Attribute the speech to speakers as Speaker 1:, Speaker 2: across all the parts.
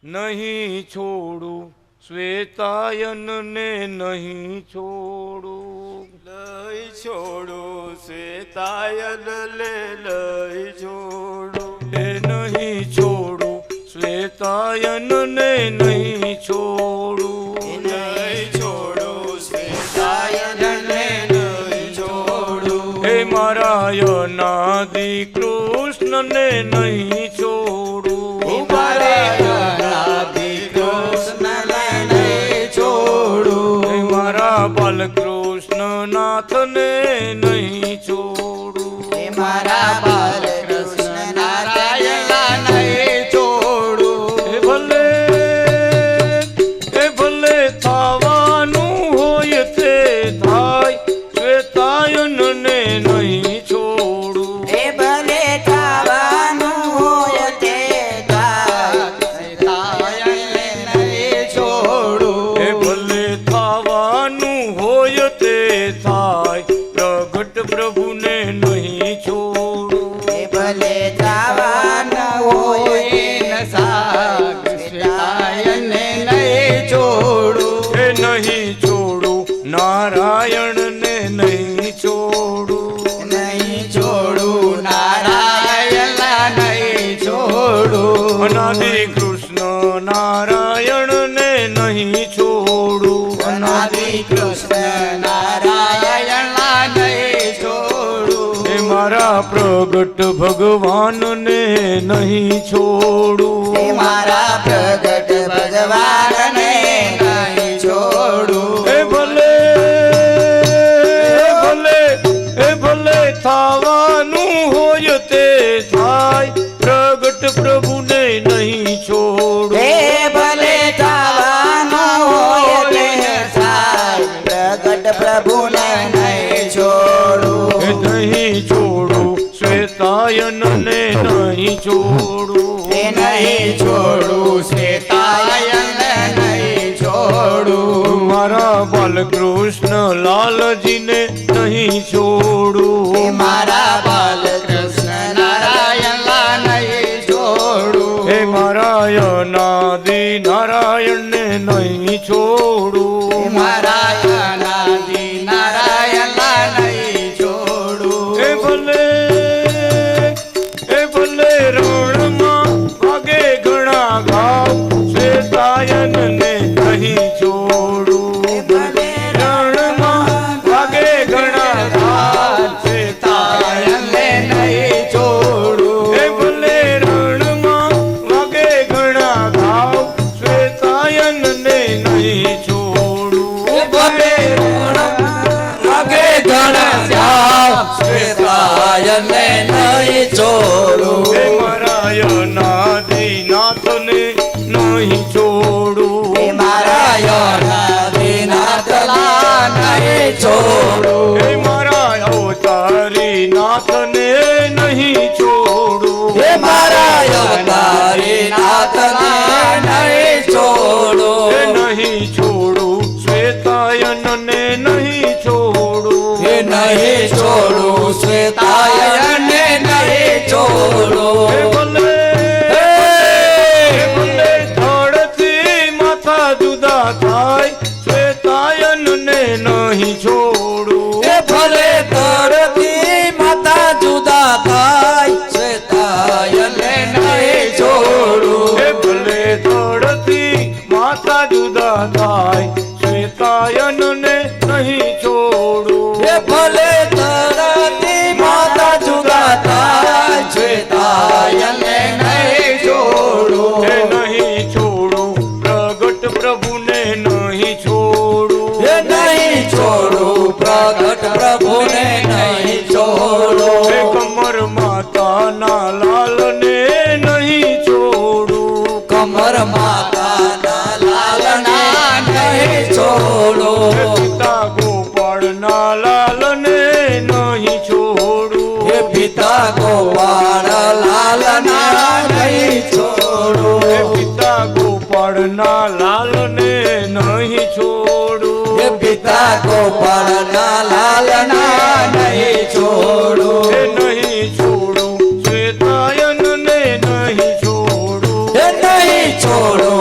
Speaker 1: નહીં છોડું શ્વેતાયન ને નહીં છોડું.
Speaker 2: લઈ છોડું શ્વેતાયન લે લઈ છોડું.
Speaker 1: એ નહીં છોડું શ્વેતાયન ને નહીં છોડું.
Speaker 2: લઈ છોડું શ્વેતાયન ને લઈ છોડું.
Speaker 1: હે મારા અનાદિ કૃષ્ણ ને નહીં છોડું. બાલકૃષ્ણ નાથ ને નહીં છોડું.
Speaker 2: મારા બાલકૃષ્ણ નારાયણ નહીં છોડું.
Speaker 1: એ ભલે થવાનું હોય તે થાય શ્વેતાયન ને નહીં છોડું.
Speaker 2: એ ભલે થવાનું હોય તે થાય શ્વેતાયન નહીં છોડું.
Speaker 1: એ ભલે થવાનું હોય તે થાય પ્રગટ પ્રભુને નહીં છોડું.
Speaker 2: એ ભલે થવાનું હોય શ્વેતાયન નહીં છોડું.
Speaker 1: એ નહીં છોડું નારાયણ ને નહીં છોડું.
Speaker 2: નહીં છોડું નારાયણ નહીં છોડું.
Speaker 1: અનાદિ કૃષ્ણ નારાયણ ને નહીં છોડું.
Speaker 2: અનાદિ કૃષ્ણ નારાયણ નહીં છોડું.
Speaker 1: એ મારા પ્રગટ ભગવાન ને નહીં છોડું.
Speaker 2: એ મારા પ્રગટ ભગવાન ને નહીં છોડું.
Speaker 1: એ ભલે થવાનું હોય તે થાય પ્રગટ પ્રભુને નહીં છોડું.
Speaker 2: એ ભલે થવાનું હોય તે થાય પ્રગટ પ્રભુને નહીં છોડું.
Speaker 1: એ નહીં છોડું શ્વેતાયન ને નહીં છોડું.
Speaker 2: એ નહીં છોડું શ્વેતાયન નહીં છોડું.
Speaker 1: મારા બાલકૃષ્ણ લાલજીને નહીં છોડું.
Speaker 2: એ મારા બાલકૃષ્ણ નારાયણ નહીં છોડું.
Speaker 1: હે મારા અનાદિ નારાયણ ને નહીં છોડું.
Speaker 2: એ મારા અનાદિ નારાયણ નહીં છોડું.
Speaker 1: એ ભલે રણમાં વાગે ઘણા ઘાવ શ્વેતાયન ને નહીં છોડું.
Speaker 2: એ ભલે
Speaker 1: રણમાં વાગે ઘણા ઘાવ
Speaker 2: શ્વેતાયન નહીં છોડું.
Speaker 1: એ ભલે રણમાં વાગે ઘણા ઘાવ શ્વેતાયન ને નહીં છોડું.
Speaker 2: એ ભલે વાગે ઘણા ઘાવ શ્વેતાયન નહીં છોડું.
Speaker 1: હે મારા અનાદિનાથને નહીં છોડું.
Speaker 2: એ મારા અનાદિનાથના નહીં છોડું.
Speaker 1: હે મારા અવતારીનાથને નહીં છોડું.
Speaker 2: એ મારા અવતારીનાથના નહીં છોડું.
Speaker 1: હે નહીં છોડું શ્વેતાયનને નહીં છોડું.
Speaker 2: એ નહીં છોડું શ્વેતાયન નહીં છોડું.
Speaker 1: હે ભલે ધડથી માથા જુદા થાય શ્વેતાયનને નહીં છોડું.
Speaker 2: એ ભલે તળથી માતા જુદા થાય શ્વેતાયન નહીં છોડું.
Speaker 1: હે ભલે ધડથી માથા જુદા થાય શ્વેતાયનને નહીં છોડું.
Speaker 2: એ ભલે તળથી માતા જુદા થાય શ્વેતાયન નહીં છોડું.
Speaker 1: હે નહીં છોડું પ્રગટ પ્રભુને નહીં છોડું.
Speaker 2: એ નહીં છોડું પ્રગટ પ્રભુને નહીં છોડું.
Speaker 1: હે કમર માતાના લાલને નહીં છોડું.
Speaker 2: કમર માતાના લાલના નહીં છોડું.
Speaker 1: હે પિતા ગોપાળના લાલને નહીં છોડું.
Speaker 2: હે પિતા ગોપાળ લાલના નહીં છોડું.
Speaker 1: હે પિતા ગોપાળના લાલને નહીં છોડું.
Speaker 2: હે પિતા ગોપાળના લાલના નહીં છોડું.
Speaker 1: હે નહીં છોડું શ્વેતાયનને નહીં છોડું.
Speaker 2: હે નહીં છોડું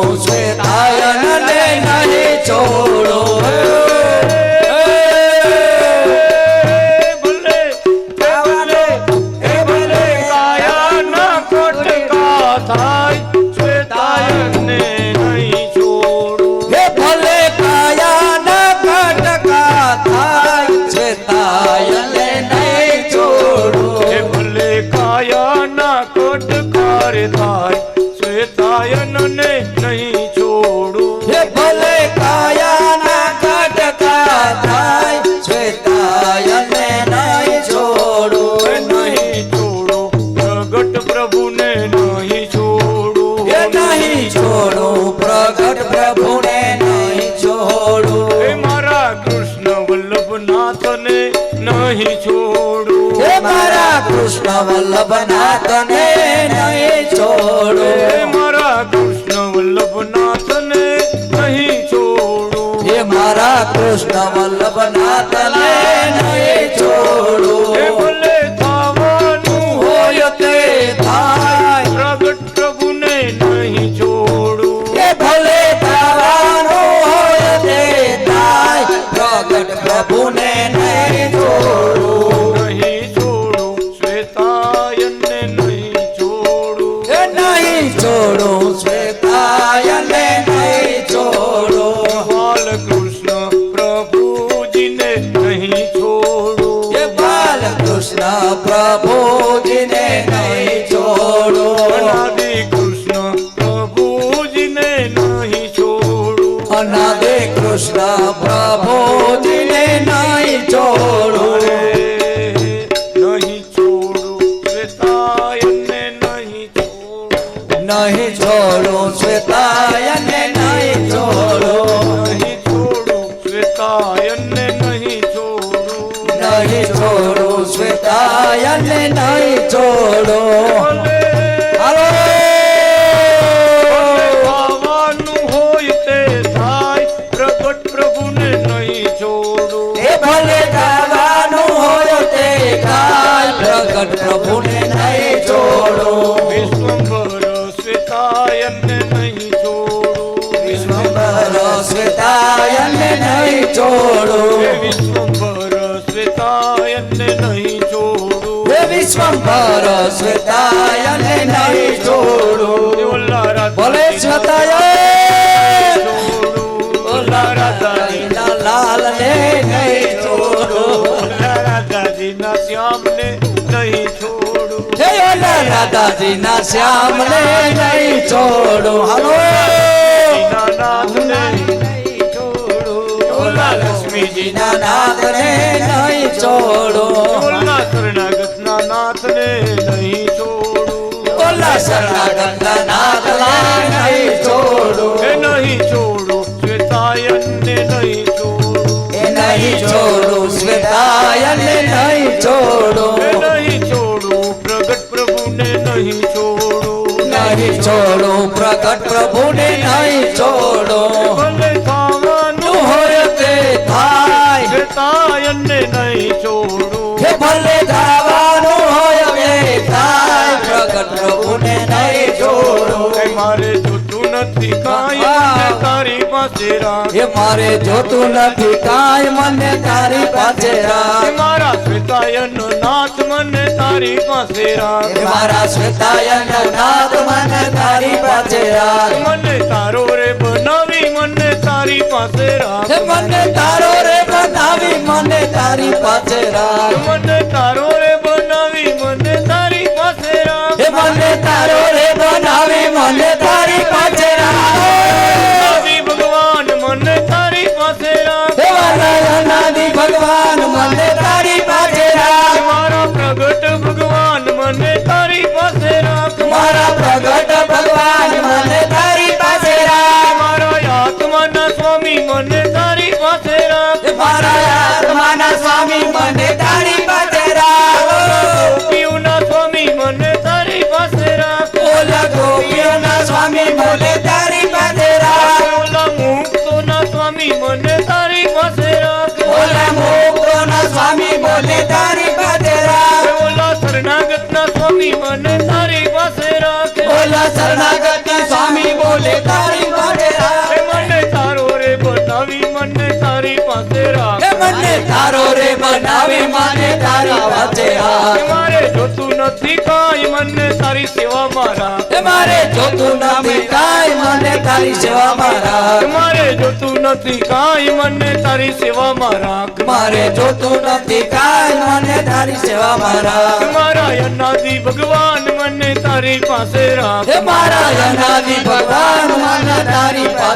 Speaker 1: શ્વેતાયનને નહીં છોડું
Speaker 2: હે ભલે કાયાના કટકા થાય શ્વેતાયનને નહીં છોડું
Speaker 1: નહીં છોડું પ્રગટ પ્રભુને નહીં છોડું
Speaker 2: એ નહીં છોડું પ્રગટ પ્રભુને નહીં છોડું
Speaker 1: એ મારા કૃષ્ણ વલ્લભનાથને નહીં છોડું
Speaker 2: હે મારા કૃષ્ણ વલ્લભનાથને નહીં છોડું
Speaker 1: એ મારા કૃષ્ણ વલ્લભનાથને નહીં છોડું
Speaker 2: હે મારા કૃષ્ણ વલ્લભનાથને નહીં છોડું
Speaker 1: એ ભલે થવાનું
Speaker 2: હોય તે થાય
Speaker 1: પ્રગટ પ્રભુને નહીં છોડું
Speaker 2: એ ભલે થવાનું હોય તે થાય પ્રગટ પ્રભુને નહીં છોડું
Speaker 1: નહીં છોડું શ્વેતાયનને નહીં છોડું
Speaker 2: એ નહીં છોડું શ્વેતાયનને નહીં છોડું
Speaker 1: બાલકૃષ્ણ પ્રભુજીને નહીં છોડું
Speaker 2: એ બાલકૃષ્ણ પ્રભુજીને નહીં છોડું
Speaker 1: અનાદિ કૃષ્ણ પ્રભુજીને નહીં છોડું
Speaker 2: અનાદિ કૃષ્ણ પ્રભુજીને નહીં છોડું
Speaker 1: નહીં છોડું શ્વેતાયનને નહીં છોડું
Speaker 2: નહીં છોડું શ્વેતાયનને નહીં છોડું
Speaker 1: નહીં છોડું શ્વેતાયનને નહીં છોડું
Speaker 2: નહીં છોડું શ્વેતાયનને નહીં છોડું
Speaker 1: ભલે
Speaker 2: હાલો
Speaker 1: ખાવાનું હોય તે થાય પ્રગટ પ્રભુને નહીં છોડું
Speaker 2: એ ભલે ખાવાનું હોય તે ખાય પ્રગટ પ્રભુને નહીં છોડું
Speaker 1: વિશ્વંભર શ્વેતાયનને નહીં છોડું
Speaker 2: વિશ્વંભર શ્વેતાયનને નહીં છોડું
Speaker 1: હે વિશ્વંભર શ્વેતાયનને નહીં છોડું
Speaker 2: હે વિશ્વંભર શ્વેતાયનને નહીં છોડું
Speaker 1: ઓલા
Speaker 2: ભલે શ્વેતાયન
Speaker 1: છોડું ઓલા રાધાજીના
Speaker 2: લાલને નહીં છોડું
Speaker 1: ઓલા રાધાજીના શ્યામને નહીં છોડું
Speaker 2: હે ઓલા રાધાજીના શ્યામને નહીં છોડું હાલો
Speaker 1: નાથને નહીં છોડું ઓલા લક્ષ્મીજીના
Speaker 2: નાથને નહીં છોડું
Speaker 1: ઓલા શરણાગતના નાથને નહીં છોડું
Speaker 2: ઓલા શરણાગતના નાથને નહીં છોડું
Speaker 1: એ નહીં છોડું શ્વેતાયનને નહીં છોડું
Speaker 2: એ નહીં છોડું શ્વેતાયનને નહીં છોડું
Speaker 1: એ નહીં છોડું પ્રગટ પ્રભુને નહીં છોડું
Speaker 2: નહીં છોડું પ્રગટ પ્રભુને નહીં છોડું
Speaker 1: ભલે ખાવાનું
Speaker 2: હોય તે થાય
Speaker 1: શ્વેતાયનને નહીં છોડું
Speaker 2: હે ભલે ખાવાનું હોય તે થાય પ્રગટ પ્રભુને નહીં છોડું
Speaker 1: એ મારે જોતું નથી કાંઈ મને તારી પાસે રાખ
Speaker 2: એ મારે જોતું નથી કાંઈ મને તારી પાસે
Speaker 1: એ
Speaker 2: રાખ
Speaker 1: મારા શ્વેતાયનનો નાથ મને તારી પાસે રાખ
Speaker 2: એ મારા શ્વેતાયન નાથ મને તારી પાસે રાખ
Speaker 1: મને તારો રે બનાવી મને તારી પાસે રાખ
Speaker 2: હે મને તારો રે બનાવી મને તારી પાસે રાખ
Speaker 1: મને તારો રે બનાવી મને તારી પાસે રાખ
Speaker 2: હે મને તારો રે બનાવી મને તારી પાસે રાખ
Speaker 1: બનાવી ભગવાન મને તારી પાસે રાખ
Speaker 2: હે મારા અનાદિ ભગવાન મને તારી પાસે રાખ
Speaker 1: મારા પ્રગટ ભગવાન મને તારી પાસે રાખ
Speaker 2: મારા પ્રગટ ભગવાન મને તારી પાસે રાખ
Speaker 1: મારા આત્માના સ્વામી મને તારી પાસે રાખ
Speaker 2: મારા આત્માના સ્વામી મને તારી પાસે રાખ
Speaker 1: ગોપીઓના સ્વામી મને તારી પાસે રાખ
Speaker 2: ઓલા ગોપીઓના સ્વામી મને તારી પાસે રાખ
Speaker 1: ઓલા મુક્તોના સ્વામી મને તારી પાસે રાખ
Speaker 2: ઓલા મુક્તોના સ્વામી મને તારી પાસે રાખ
Speaker 1: ઓલા શરણાગતના સ્વામી મને તારી પાસે રાખ
Speaker 2: ઓલા શરણાગતના સ્વામી બોલે તારી પાસે રાખ
Speaker 1: એ મને તારો રે બનાવી મને તારી પાસે રાખ
Speaker 2: હે મને તારો રે બનાવી મને તારી પાસે રાખ
Speaker 1: એ મારે જોતું નથી કાંઈ મને તારી સેવામાં રાખ
Speaker 2: હે મારે જોતું નથી કાંઈ મને તારી સેવામાં રાખ
Speaker 1: મારે જોતું નથી કાંઈ મને તારી સેવામાં રાખ
Speaker 2: મારે જોતું નથી કાંઈ મને તારી સેવામાં રાખ
Speaker 1: મારા અનાદિ ભગવાન મને તારી પાસે રાખ
Speaker 2: હે મારા અનાદિ ભગવાન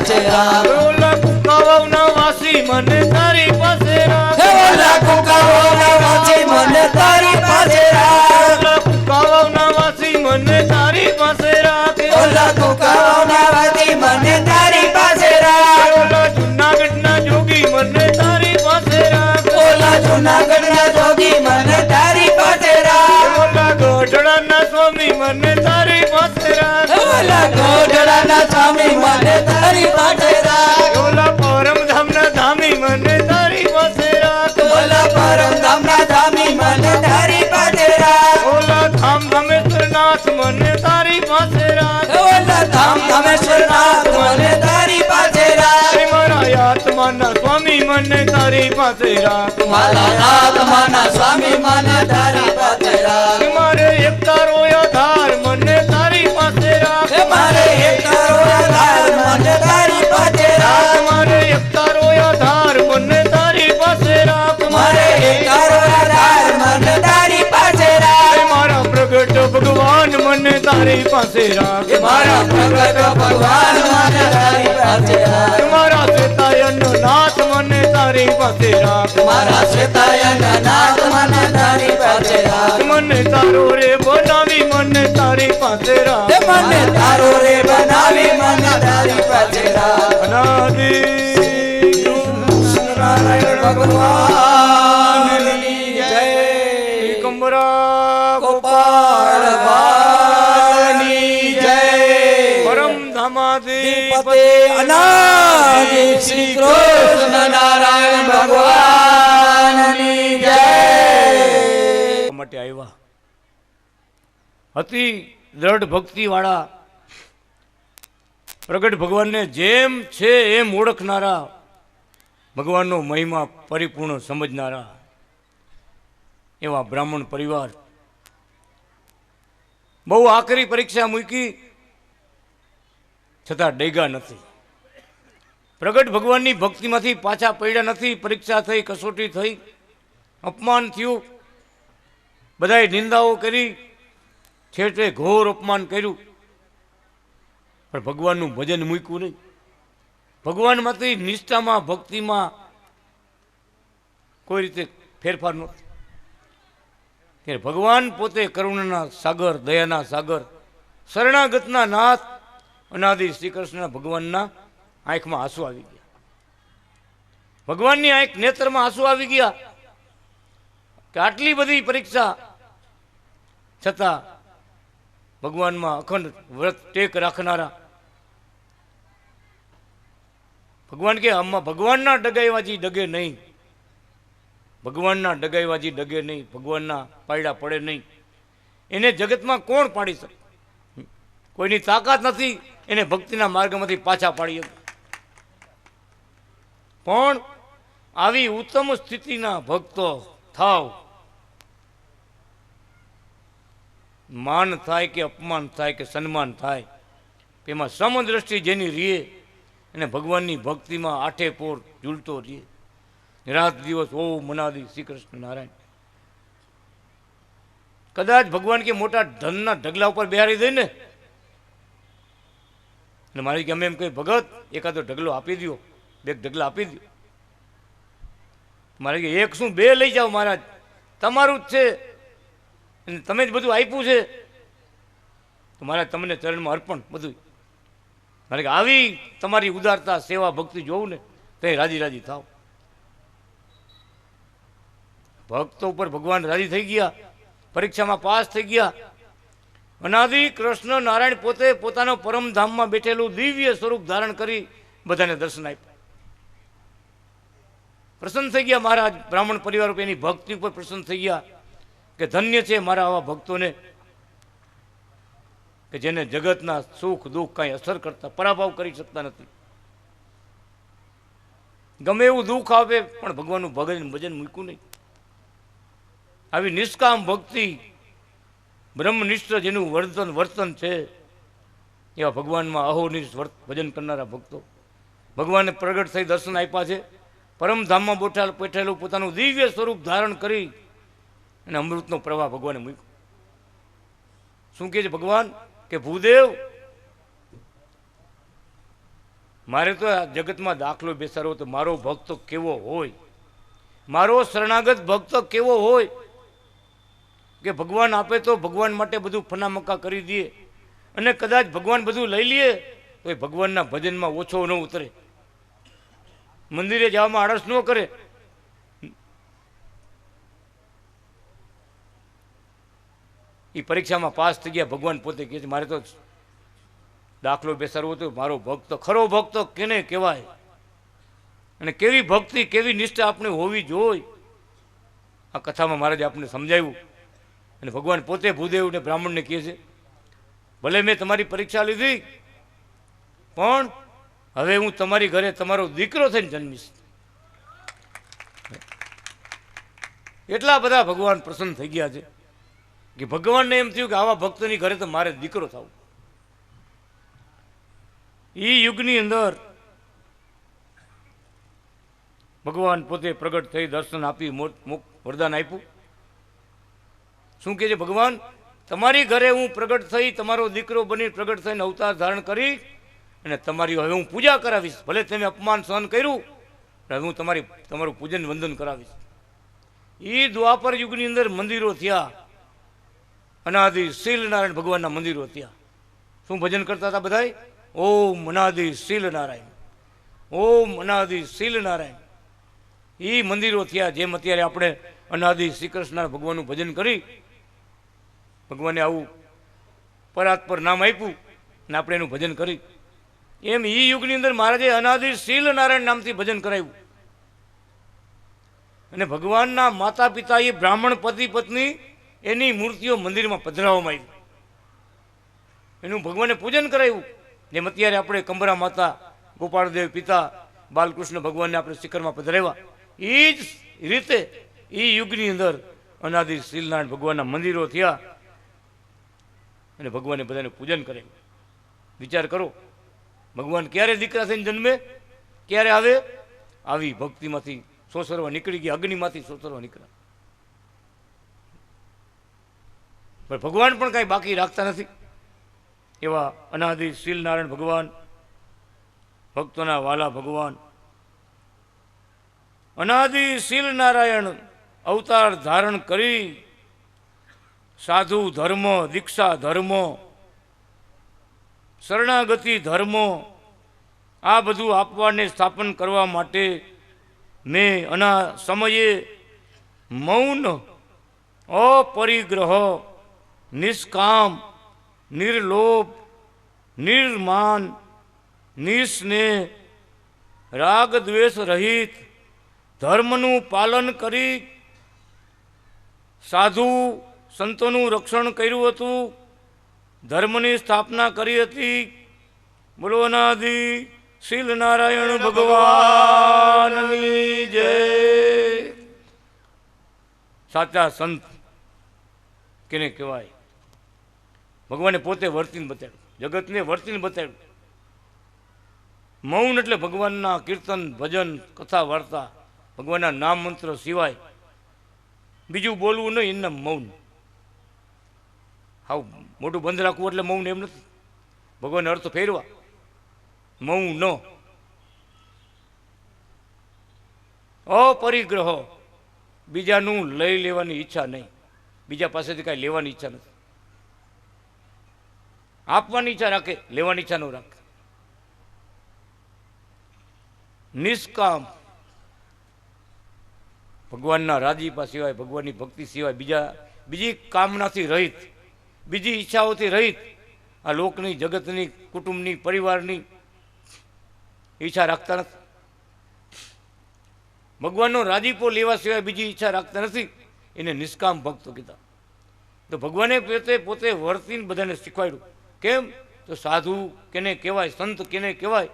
Speaker 2: પાસે રાખ
Speaker 1: ઓલા કુકાવાવના વાસી મને તારી પાસે રાખ
Speaker 2: હે ઓલા કુકાવાના વાસી મને તારી પાસે રાખ
Speaker 1: ઓલા કુકાવાવના વાસી મને તારી પાસે રાખ
Speaker 2: ઓલા કુકાવાના વાસી મને તારી પાસે રાખ
Speaker 1: ઓલા જૂનાગઢના જોગી મને તારી પાસે રાખ
Speaker 2: ઓલા જૂનાગઢના જોગી મને તારી પાસે રાખ
Speaker 1: ઓલા ગઢડાના સ્વામી મને તારી પાસે રાખ
Speaker 2: ઓલા ગોઢડાના સ્વામી મને તારી પાસે રાખ
Speaker 1: ઓલા પરમધામના ધામી મને તારી પાસે રાખ
Speaker 2: ઓલા પરમધામના ધામી મને તારી પાસે રાખ
Speaker 1: ઓલા ધામ ધામેશ્વરનાથ મને તારી પાસે રાખ
Speaker 2: ઓલા ધામ ધામેશ્વરનાથ મને તારી પાસે રાખ
Speaker 1: હે મારા આત્માના સ્વામી મને તારી પાસે રાખ
Speaker 2: મારા આત્માના સ્વામી મને તારી પાસે રાખ
Speaker 1: મારે એક તારો આધાર મને તારી પાસે રાખ
Speaker 2: હે મારે એક તારો આધાર મને તારી પાસે રાખ
Speaker 1: મારે એક તારો આધાર મને તારી પાસે રાખ
Speaker 2: મારે એક તારો આધાર મને તારી પાસે રાખ
Speaker 1: હે મારા પ્રગટ ભગવાન મને તારી પાસે રાખ
Speaker 2: હે મારા પ્રગટ ભગવાન મને તારી પાસે રાખ
Speaker 1: મારા શ્વેતાયન નાથ મને તારી પાસે રાખ
Speaker 2: મારા શ્વેતાયન નાથ મને તારી પાસે રાખ
Speaker 1: મને તારો રે બનાવી મને તારી પાસે રાખ
Speaker 2: હે મને તારો રે બનાવી મને તારી પાસે રાખ
Speaker 1: અનાદિ
Speaker 2: નારાયણ ભગવાનની જય
Speaker 1: દિગંબરા
Speaker 2: ગોપાળ બાળની જય
Speaker 1: પરમ ધામાધિપતિ
Speaker 2: પતે અનાદિ શ્રી કૃષ્ણ નારાયણ ભગવાનની જય
Speaker 1: માટે આવ્યા અતિ દ્રઢ ભક્તિ વાળા પ્રગટ ભગવાનને જેમ છે એમ ઓળખનારા ભગવાનનો મહિમા પરિપૂર્ણ સમજનારા એવા બ્રાહ્મણ પરિવાર બહુ આકરી પરીક્ષા મૂકી છતાં ડેગા નથી. પ્રગટ ભગવાનની ભક્તિમાંથી પાછા પડ્યા નથી. પરીક્ષા થઈ, કસોટી થઈ, અપમાન થયું, બધાએ નિંદાઓ કરી, છેવટે ઘોર અપમાન કર્યું, પણ ભગવાનનું ભજન મૂક્યું નહીં. ભગવાનમાંથી નિષ્ઠામાં, ભક્તિમાં કોઈ રીતે ફેરફાર નહોતો. ત્યારે ભગવાન પોતે કરુણાના સાગર, દયાના સાગર, શરણાગતના નાથ અનાદિ શ્રી કૃષ્ણ ભગવાનના આંખમાં આંસુ આવી ગયા. ભગવાનની આંખ નેત્રમાં આંસુ આવી ગયા કે આટલી બધી પરીક્ષા છતાં ભગવાનમાં અખંડ વ્રત ટેક રાખનારા ભગવાન કે આમાં ભગવાનના ડગાઈવાજી ડગે નહીં, ભગવાનના ડગાઈવાજી ડગે નહીં, ભગવાનના પાયડા પડે નહીં. એને જગતમાં કોણ પાડી શકે? કોઈની તાકાત નથી એને ભક્તિના માર્ગમાંથી પાછા પાડી શકે. પણ આવી ઉત્તમ સ્થિતિના ભક્તો થાવ, માન થાય કે અપમાન થાય કે સન્માન થાય, એમાં સમદ્રષ્ટિ જેની રીએ અને ભગવાનની ભક્તિમાં આઠે પોર ઝૂલતો રહીએ, રાત દિવસ ઓમ અનાદિ શ્રી કૃષ્ણ નારાયણ. કદાચ ભગવાન કે મોટા ધનના ઢગલા ઉપર બેહારી દે ને, અને મારી કે અમે એમ કહી ભગત એકાદો ઢગલો આપી દો, બે ઢગલા આપી દો. મારે કે એક શું બે લઈ જાઓ મહારાજ, તમારું જ છે અને તમે જ બધું આપ્યું છે, તો મારે તમને ચરણમાં અર્પણ બધું. મારે કે આવી તમારી ઉદારતા, સેવા, ભક્તિ જોવું ને તો રાજી રાજી થાવ. ભક્તો ઉપર ભગવાન રાજી થઈ ગયા, પરીક્ષામાં પાસ થઈ ગયા. અનાદિ કૃષ્ણ નારાયણ પોતે પોતાનો પરમધામમાં બેઠેલું દિવ્ય સ્વરૂપ ધારણ કરી બધાને દર્શન આપ્યા. પ્રસન્ન થઈ ગયા મહારાજ. બ્રાહ્મણ પરિવાર ઉપર એની ભક્તિ ઉપર પ્રસન્ન થઈ ગયા કે ધન્ય છે મારા આવા ભક્તોને કે જેને જગતના સુખ દુઃખ કાંઈ અસર કરતા, પરાભવ કરી શકતા નથી. ગમે એવું દુઃખ આવે પણ ભગવાનનું ભજન મૂક્યું નહીં. આવી નિષ્કામ ભક્તિ, બ્રહ્મનિષ્ઠ જેનું વર્તન છે, એવા ભગવાનમાં અહોનિશ ભજન કરનારા ભક્તો ભગવાનને પ્રગટ થઈ દર્શન આપ્યા છે. પરમધામમાં બેઠેલું પોતાનું દિવ્ય સ્વરૂપ ધારણ કરી અને અમૃતનો પ્રવાહ ભગવાને મૂક્યો. શું કહે છે ભગવાન કે ભૂદેવ, મારે તો આ જગતમાં દાખલો બેસાડવો તો મારો ભક્ત કેવો હોય, મારો શરણાગત ભક્ત કેવો હોય કે ભગવાન આપે તો ભગવાન માટે બધું ફનામકા કરી દે, અને કદાચ ભગવાન બધું લઈ લે તો એ ભગવાનના ભજનમાં ઓછો ન ઉતરે, મંદિરે જવામાં આળસ ન કરે. એ પરીક્ષામાં પાસ થઈ ગયા, ભગવાન પોતે કહે છે મારે તો દાખલો બેસાડવો તો મારો ભક્ત, ખરો ભક્ત કેને કહેવાય, અને કેવી ભક્તિ કેવી નિષ્ઠા આપણે હોવી જોઈએ. આ કથામાં મહારાજે આપણે સમજાવ્યું. અને ભગવાન પોતે ભૂદેવને બ્રાહ્મણને કહે છે ભલે મેં તમારી પરીક્ષા લીધી પણ હવે હું તમારી ઘરે તમારો દીકરો થઈને જન્મીશ. એટલા બધા ભગવાન પ્રસન્ન થઈ ગયા છે કે ભગવાનને એમ થયું કે આવા ભક્તની ઘરે તો મારે દીકરો થવું. એ યુગની અંદર ભગવાન પોતે પ્રગટ થઈ દર્શન આપી વરદાન આપ્યું. શું કહે છે ભગવાન, તમારી ઘરે હું પ્રગટ થઈ, તમારો દીકરો બની પ્રગટ થઈને અવતાર ધારણ કરી અને તમારી હવે હું પૂજા કરાવીશ. ભલે તમે અપમાન સહન કર્યું હવે હું તમારું પૂજન વંદન કરાવીશ. એ દ્વાપર યુગની અંદર મંદિરો થયા, અનાદિ શીલ નારાયણ ભગવાનના મંદિરો થયા. શું ભજન કરતા હતા બધાય? ઓમ અનાદિ શીલ નારાયણ, ઓમ અનાદિ શીલ નારાયણ. એ મંદિરો થયા. જેમ અત્યારે આપણે અનાદિ શ્રી કૃષ્ણ ભગવાનનું ભજન કરી, ભગવાને આવું પરાત્પર નામ આપ્યું અને આપણે એનું ભજન કરી, એમ એ યુગની અંદર મહારાજે અનાદિ શીલ નારાયણ નામથી ભજન કરાવ્યું. અને ભગવાનના માતા પિતા એ બ્રાહ્મણ પતિ પત્ની એની મૂર્તિઓ મંદિરમાં પધરાવવામાં આવી, એનું ભગવાને પૂજન કરાવ્યું. જેમ અત્યારે આપણે કંબરા માતા, ગોપાળદેવ પિતા, બાલકૃષ્ણ ભગવાનને આપણે શિખરમાં પધરાવ્યા, એ જ રીતે એ યુગની અંદર અનાદિ શીલનારાયણ ભગવાનના મંદિરો થયા અને ભગવાને બધાને પૂજન કરાવ્યું. વિચાર કરો, ભગવાન ક્યારે દીકરા થઈને જન્મે, ક્યારે આવે? આવી ભક્તિમાંથી સોસરવા નીકળી ગયા, અગ્નિમાંથી સોસરવા નીકળ્યા. પણ ભગવાન પણ કાંઈ બાકી રાખતા નથી. એવા અનાદિ શીલ નારાયણ ભગવાન, ભક્તોના વાલા ભગવાન અનાદિ શીલ નારાયણ અવતાર ધારણ કરી સાધુ ધર્મ, દીક્ષા ધર્મ, શરણાગતિ ધર્મ આ બધું આપવાને સ્થાપન કરવા માટે મેં અના સમયે મૌન, અપરિગ્રહ, નિષ્કામ, નિર્લોભ, નિર્માન, નિસ્નેહ, રાગ દ્વેષ રહિત ધર્મનું પાલન કરી સાધુ સંતોનું રક્ષણ કર્યું હતું, ધર્મની સ્થાપના કરી હતી. બોલો અનાદિ શીલ નારાયણ ભગવાનની જય. સાચા સંત કેને કહેવાય? ભગવાને પોતે વર્તીને બતાવ્યું, જગતને વર્તીને બતાવ્યું. મૌન એટલે ભગવાનના કીર્તન, ભજન, કથા, વાર્તા, ભગવાનના નામ મંત્ર સિવાય બીજું બોલવું નહીં, એના મૌન. હાવ મોટું બંધ રાખવું એટલે મૌન એમ નથી. ભગવાનને અર્થ ફેરવા. મૌન ન, અપરિગ્રહ, બીજાનું લઈ લેવાની ઈચ્છા નહીં, બીજા પાસેથી કાંઈ લેવાની ઈચ્છા નથી. આપવાની ઈચ્છા રાખે, લેવાની ઈચ્છા ન રાખે. નિષ્કામ, ભગવાનના રાજીપા સિવાય, ભગવાનની ભક્તિ સિવાય બીજી કામનાથી રહિત, બીજી ઈચ્છાઓથી રહિત. આ લોકની, જગતની, કુટુંબની, પરિવારની ઈચ્છા રાખતા નથી. ભગવાનનો રાજીપો લેવા સિવાય બીજી ઈચ્છા રાખતા નથી. એને નિષ્કામ ભક્તો કીધા. તો ભગવાને પોતે વર્તીને બધાને શીખવાડ્યું. કેમ? તો સાધુ કેને કહેવાય, સંત કેને કહેવાય,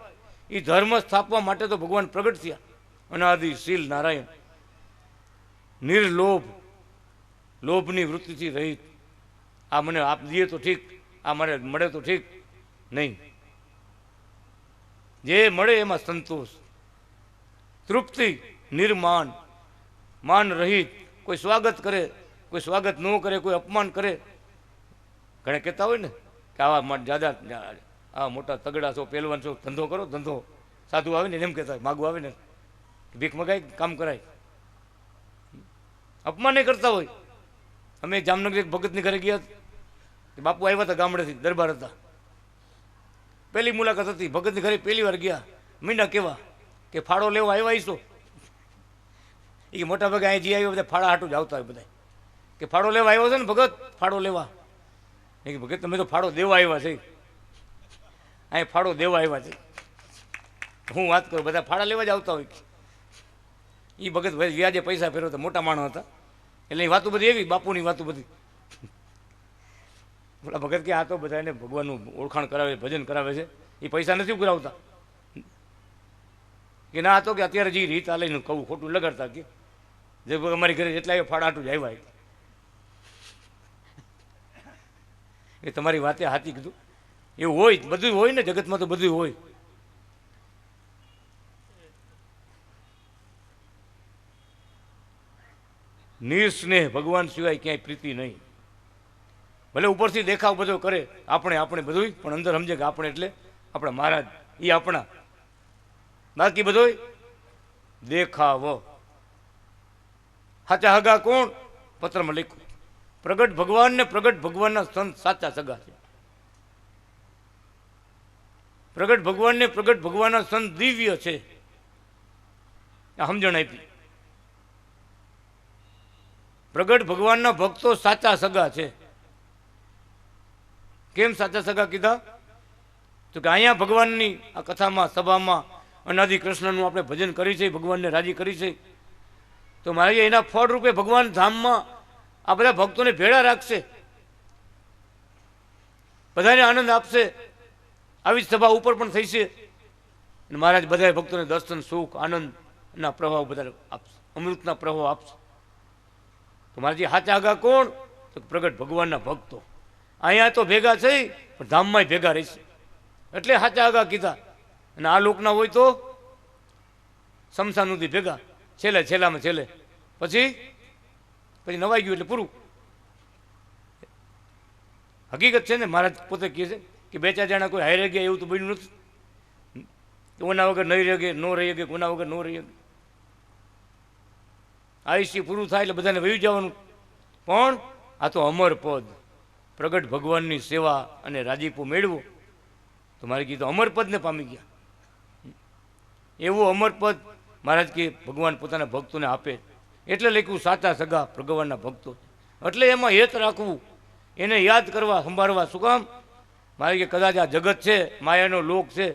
Speaker 1: એ ધર્મ સ્થાપવા માટે તો ભગવાન પ્રગટ થયા. અનાદિ શીલ નારાયણ, નિર્લોભ, લોભની વૃત્તિથી રહિત. આ મને આપ દઈએ તો ઠીક, આ મારે મળે તો ઠીક, નહીં. જે મળે એમાં સંતોષ, તૃપ્તિ, નિર્માન, માન રહિત. કોઈ સ્વાગત કરે, કોઈ સ્વાગત ન કરે, કોઈ અપમાન કરે. ઘણા કહેતા હોય ને કે આવા જ્યાદા આવા મોટા તગડા છો, પહેલવાન છો, ધંધો કરો, ધંધો સાધુ આવે ને એમ કહેતા હોય, માગવું આવે ને ભીખ મગાય, કામ કરાય, અપમાન કરતા હોય. અમે જામનગર એક ભગતની ઘરે ગયા, બાપુ આવ્યા હતા ગામડેથી, દરબાર હતા, પહેલી મુલાકાત હતી. ભગતની ઘરે પહેલી વાર ગયા, મીંડા કેવા કે ફાળો લેવા આવ્યા છો? એ મોટા ભાગે અહીં જે આવ્યો બધા ફાળા હાટું જ આવતા હોય બધા, કે ફાળો લેવા આવ્યો છે ને ભગત, ફાળો લેવા. એ કે ભગત તમે તો ફાળો દેવા આવ્યા છે, અહીં ફાળો દેવા આવ્યા છે. હું વાત કરું, બધા ફાળા લેવા જ આવતા હોય. એ ભગત વ્યાજે પૈસા ફેરવતા, મોટા માણસ હતા, એટલે એ વાતો બધી એવી, બાપુની વાતો બધી. પેલા ભગત કે આ તો બધાને ભગવાનનું ઓળખાણ કરાવે, ભજન કરાવે છે, એ પૈસા નથી ઉઘરાવતા. કે ના તો કે અત્યારે જે રીત આ લઈને કહું ખોટું લગાડતા, કે જે અમારી ઘરે જેટલા ફાળા હાટું જ આવ્યા. એ તમારી વાતે હાથી કીધું. એવું હોય, બધું હોય ને જગતમાં, તો બધું હોય. નિસ્નેહ, ભગવાન સિવાય ક્યાંય પ્રીતિ નહીં. ભલે ઉપરથી દેખાવ બધો કરે, આપણે બધું, પણ અંદર સમજે કે આપણે એટલે આપણા મહારાજ, એ આપણા. બાકી બધું દેખાવ. સાચા હગા કોણ? પત્રમાં લખ્યું, પ્રગટ ભગવાન ને પ્રગટ ભગવાનના સંત સાચા સગા છે. પ્રગટ ભગવાન ને પ્રગટ ભગવાનના સંત દિવ્ય છે. આ સમજણ આપી. પ્રગટ ભગવાનના ભક્તો સાચા સગા છે. કેમ સાચા સગા કીધા? તો કે અહીંયા ભગવાનની આ કથામાં, સભામાં અનાદિ કૃષ્ણનું આપણે ભજન કરી છે, ભગવાનને રાજી કરી છે, તો મારે એના ફળ રૂપે ભગવાન ધામમાં આ બધા ભક્તોને ભેળા રાખશે, બધાને આનંદ આપશે. આવી જ સભા ઉપર પણ થઈ છે, અને મહારાજ બધા ભક્તોને દર્શન, સુખ, આનંદના પ્રભાવ બધા આપશે, અમૃતના પ્રભાવ આપશે. તો મારા જે સાચા આગા કોણ? તો પ્રગટ ભગવાનના ભક્તો. અહીંયા તો ભેગા થઈ, પણ ધામમાં ભેગા રહેશે, એટલે સાચા આગા કીધા. અને આ લોકના હોય તો શમશાન સુધી ભેગા, છેલ્લામાં છેલ્લે, પછી નવાઈ ગયું એટલે પૂરું. હકીકત છે ને, મહારાજ પોતે કહે છે કે બે ચાર જણા કોઈ હારે ગયા એવું તો બન્યું નથી. કોના વગર નહીં રહી ન રહી શકે, કોના વગર ન રહી શકે. આયુષ્ય પૂરું થાય એટલે બધાને વહી જવાનું. પણ આ તો અમર પદ, પ્રગટ ભગવાનની સેવા અને રાજીપો મેળવો તો મારે કીધું અમર પદને પામી ગયા. એવું અમર પદ મહારાજ કે ભગવાન પોતાના ભક્તોને આપે. એટલે લખ્યું સાચા સગા ભગવાનના ભક્તો. એટલે એમાં હેત રાખવું, એને યાદ કરવા, સંભાળવા. શું કામ? મારે કે કદાચ આ જગત છે, માયાનો લોક છે,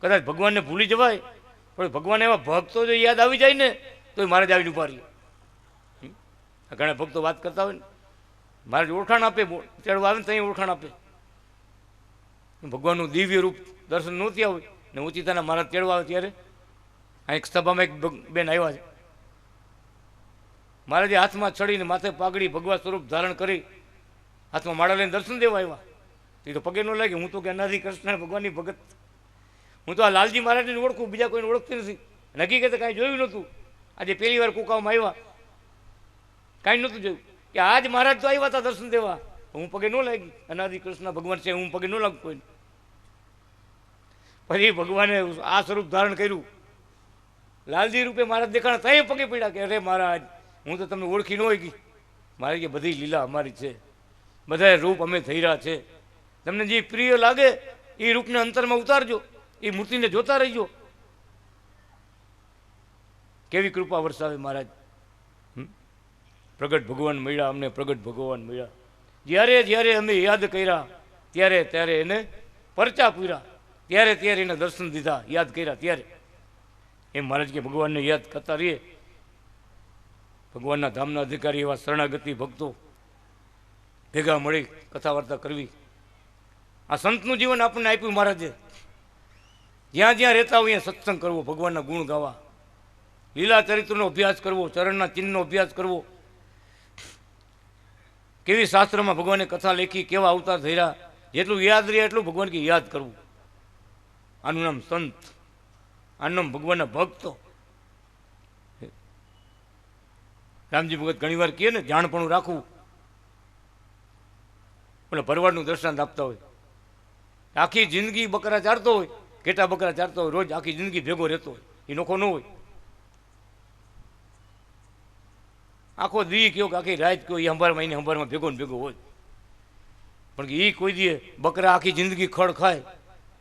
Speaker 1: કદાચ ભગવાનને ભૂલી જવાય, પણ ભગવાન એવા ભક્તો જો યાદ આવી જાય ને તો મહારાજ આવીને ઉભા રહીએ. ઘણા ભક્તો વાત કરતા હોય ને, મહારાજ ઓળખાણ આપે, તેડવા આવે ને ત્યાં ઓળખાણ આપે. ભગવાનનું દિવ્ય રૂપ દર્શન નહોતી આવે ને ઉચિતાના મહારાજ તેડવા આવે ત્યારે આ એક સભામાં એક બેન આવ્યા છે. મહારાજે હાથમાં ચડીને માથે પાઘડી ભગવા સ્વરૂપ ધારણ કરી હાથમાં માળા લઈને દર્શન દેવા આવ્યા. એ તો પગે ન લાગે. હું તો કે અનાદિ કૃષ્ણ ભગવાનની ભગત, હું તો આ લાલજી મહારાજને ઓળખું, બીજા કોઈને ઓળખતી નથી. હકીકતે કાંઈ જોયું નહોતું. આજે પહેલી વાર કુકામાં આવ્યા, કાંઈ નહોતું જોયું. કે આજ મહારાજ તો આવ્યા હતા દર્શન દેવા, હું પગે ન લાગી. અનાદિ કૃષ્ણ ભગવાન છે, હું પગે ન લાગુ કોઈને. પછી ભગવાને આ સ્વરૂપ ધારણ કર્યું, લાલજી રૂપે મહારાજ દેખાણા, તય પગે પડ્યા કે અરે મહારાજ, હું તો તમને ઓળખી ન હોય ગઈ. મારે કે બધી લીલા અમારી છે, બધા રૂપ અમે થઈ રહ્યા છે. તમને જે પ્રિય લાગે એ રૂપને અંતરમાં ઉતારજો, એ મૂર્તિને જોતા રહીજો. કેવી કૃપા વરસાવે મહારાજ. પ્રગટ ભગવાન મળ્યા અમને, પ્રગટ ભગવાન મળ્યા. જ્યારે જ્યારે અમે યાદ કર્યા ત્યારે ત્યારે એને પરચા પૂર્યા, ત્યારે ત્યારે એને દર્શન દીધા, યાદ કર્યા ત્યારે. એમ મહારાજ કે ભગવાનને યાદ કરતા રહીએ. ભગવાનના ધામના અધિકારી એવા શરણાગતિ ભક્તો ભેગા મળી કથા વાર્તા કરવી. આ સંતનું જીવન આપણને આપ્યું મહારાજે. જ્યાં જ્યાં રહેતા હોય ત્યાં સત્સંગ કરવો, ભગવાનના ગુણ ગાવા, લીલા ચરિત્રનો અભ્યાસ કરવો, ચરણના ચિહ્નનો અભ્યાસ કરવો. કેવી શાસ્ત્રમાં ભગવાને કથા લેખી, કેવા અવતાર થયા, જેટલું યાદ રહે એટલું ભગવાન કે યાદ કરવું. આનું નામ સંત, આનું નામ ભગવાનના ભક્તો. રામજી ભગત ઘણી વાર કહે ને, જાણપણું રાખવું. એટલે ભરવાડનું દ્રષ્ટાંત આપતા હોય, આખી જિંદગી બકરા ચારતો હોય, ઘેટા બકરા ચારતો હોય, રોજ આખી જિંદગી ભેગો રહેતો હોય, એ નોખો ન હોય. આખો દી કયો કે આખી રાત કયો એ અંબારમાં એને અંબારમાં ભેગો ને ભેગો હોય. પણ એ કોઈ દી બકરા આખી જિંદગી ખડ ખાય,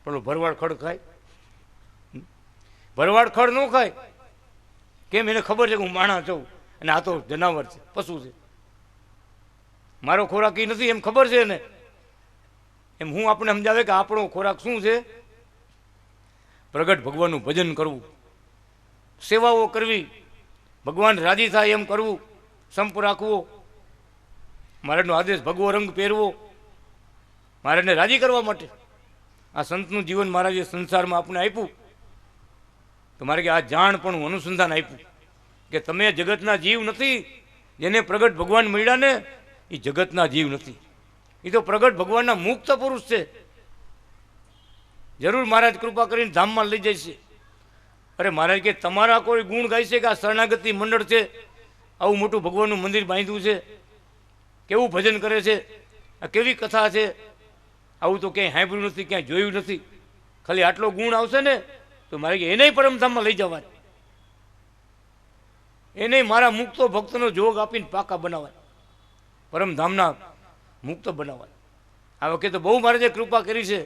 Speaker 1: પણ ભરવાડ ખડ ખાય? ભરવાડ ખડ ન ખાય. કેમ? એને ખબર છે કે હું માણસ છું અને આ તો જનાવર છે, પશુ છે, મારો ખોરાક એ નથી, એમ ખબર છે એને. એમ હું આપણે સમજાવે કે આપણો ખોરાક શું છે? પ્રગટ ભગવાનનું ભજન કરવું, સેવાઓ કરવી, ભગવાન રાજી થાય એમ કરવું, સંપ રાખવો, મહારાજનો આદેશ ભગવો રંગ પહેરવો, મહારાજને રાજી કરવા માટે. આ સંતનું જીવન મહારાજે સંસારમાં આપણે આપ્યું તો મારે કે આ જાણ પણ અનુસંધાન આપ્યું કે તમે જગતના જીવ નથી. જેને પ્રગટ ભગવાન મળ્યા ને એ જગતના જીવ નથી, એ તો પ્રગટ ભગવાનના મુક્ત પુરુષ છે. જરૂર મહારાજ કૃપા કરીને ધામમાં લઈ જાય છે. અરે મહારાજ કે તમારા કોઈ ગુણ ગાય છે કે આ શરણાગતિ મંડળ છે, આવું મોટું ભગવાનનું મંદિર બાંધ્યું છે, કેવું ભજન કરે છે, આ કેવી કથા છે, આવું તો ક્યાંય સાંભળ્યું નથી, ક્યાંય જોયું નથી. ખાલી આટલો ગુણ આવશે ને તો મારે કે એને પરમધામમાં લઈ જવાય, એને મારા મુક્તો ભક્તનો જોગ આપીને પાકા બનાવાય, પરમધામના મુક્ત બનાવાય. આ વખતે બહુ મહારાજે કૃપા કરી છે.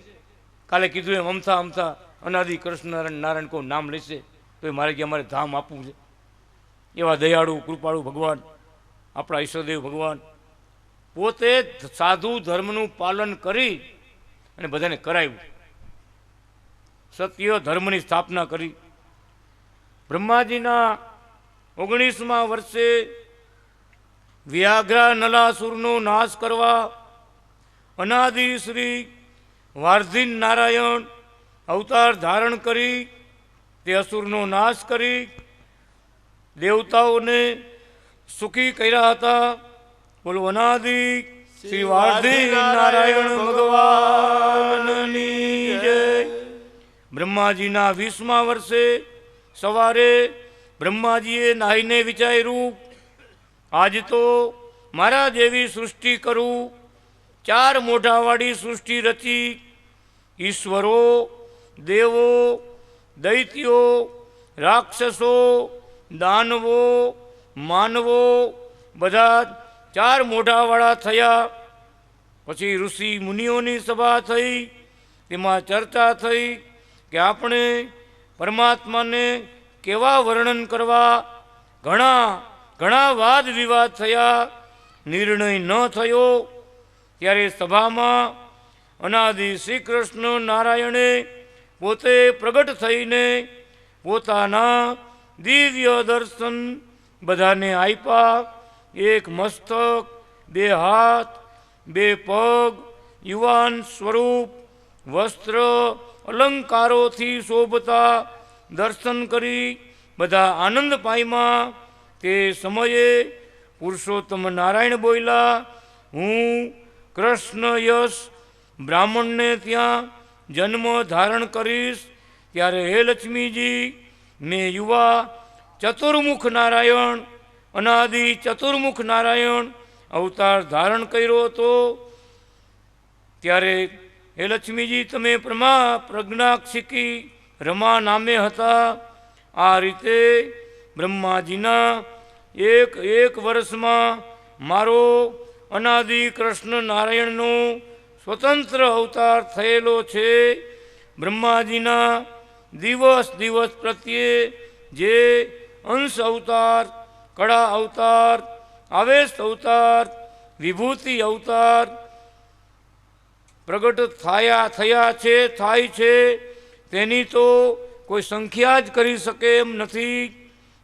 Speaker 1: કાલે કીધું એમ અમથા અમથા અનાદિ કૃષ્ણ નારાયણ કોઈ નામ લેશે તો એ મારે કે અમારે ધામ આપવું છે. એવા દયાળુ કૃપાળુ ભગવાન આપણા ઈશ્વરદેવ ભગવાન પોતે સાધુ ધર્મનું પાલન કરી અને બધાને કરાવ્યું. સત્ય ધર્મની સ્થાપના કરી. બ્રહ્માજીના 19મા વર્ષે વ્યાઘ્રા નલાસુરનો નાશ કરવા અનાદિ શ્રી વાર્ધિન નારાયણ અવતાર ધારણ કરી તે અસુરનો નાશ કરી દેવતાઓને સુખી કર્યા હતા. બોલો અનાદિ શ્રી વાર્ધિન નારાયણ ભગવાનની જય. બ્રહ્માજીના 20મા વર્ષે સવારે બ્રહ્માજીએ નાહીને વિચાર્યું આજ તો મારા જેવી સૃષ્ટિ કરું. 4 મોઢાવાળી સૃષ્ટિ રચી. ઈશ્વરો, દેવો, દૈત્યો, રાક્ષસો, દાનવો, માનવો બધા 4 મોઢાવાળા થયા. પછી ઋષિ મુનિઓની સભા થઈ. તેમાં ચર્ચા થઈ કે આપણે પરમાત્માને કેવા વર્ણન કરવા. ઘણા વાદ વિવાદ થયા, નિર્ણય ન થયો. ત્યારે સભામાં અનાદિ શ્રી કૃષ્ણ નારાયણે પોતે પ્રગટ થઈને પોતાના દિવ્ય દર્શન બધાને આપ્યા. એક મસ્તક, 2 હાથ, 2 પગ, યુવાન સ્વરૂપ, વસ્ત્ર અલંકારોથી શોભતા દર્શન કરી બધા આનંદ પામ્યા. તે સમયે પુરુષોત્તમ નારાયણ બોલ્યા, હું કૃષ્ણ યશ બ્રાહ્મણને ત્યાં જન્મ ધારણ કરીશ. ત્યારે હે લક્ષ્મીજી, મેં યુવા ચતુર્મુખ નારાયણ અનાદિ ચતુર્મુખ નારાયણ અવતાર ધારણ કર્યો હતો. ત્યારે હે લક્ષ્મીજી, તમે પ્રજ્ઞાક્ષિકી રમા નામે હતા. આ રીતે બ્રહ્માજીના એક વર્ષમાં મારો અનાદિ કૃષ્ણ નારાયણનો સ્વતંત્ર અવતાર થયેલો છે. બ્રહ્માજીના દિવસ પ્રત્યે જે અંશ અવતાર, કળા અવતાર, આવેશ અવતાર, વિભૂતિ અવતાર પ્રગટ થયા છે, થાય છે, તેની તો કોઈ સંખ્યા જ કરી શકે એમ નથી.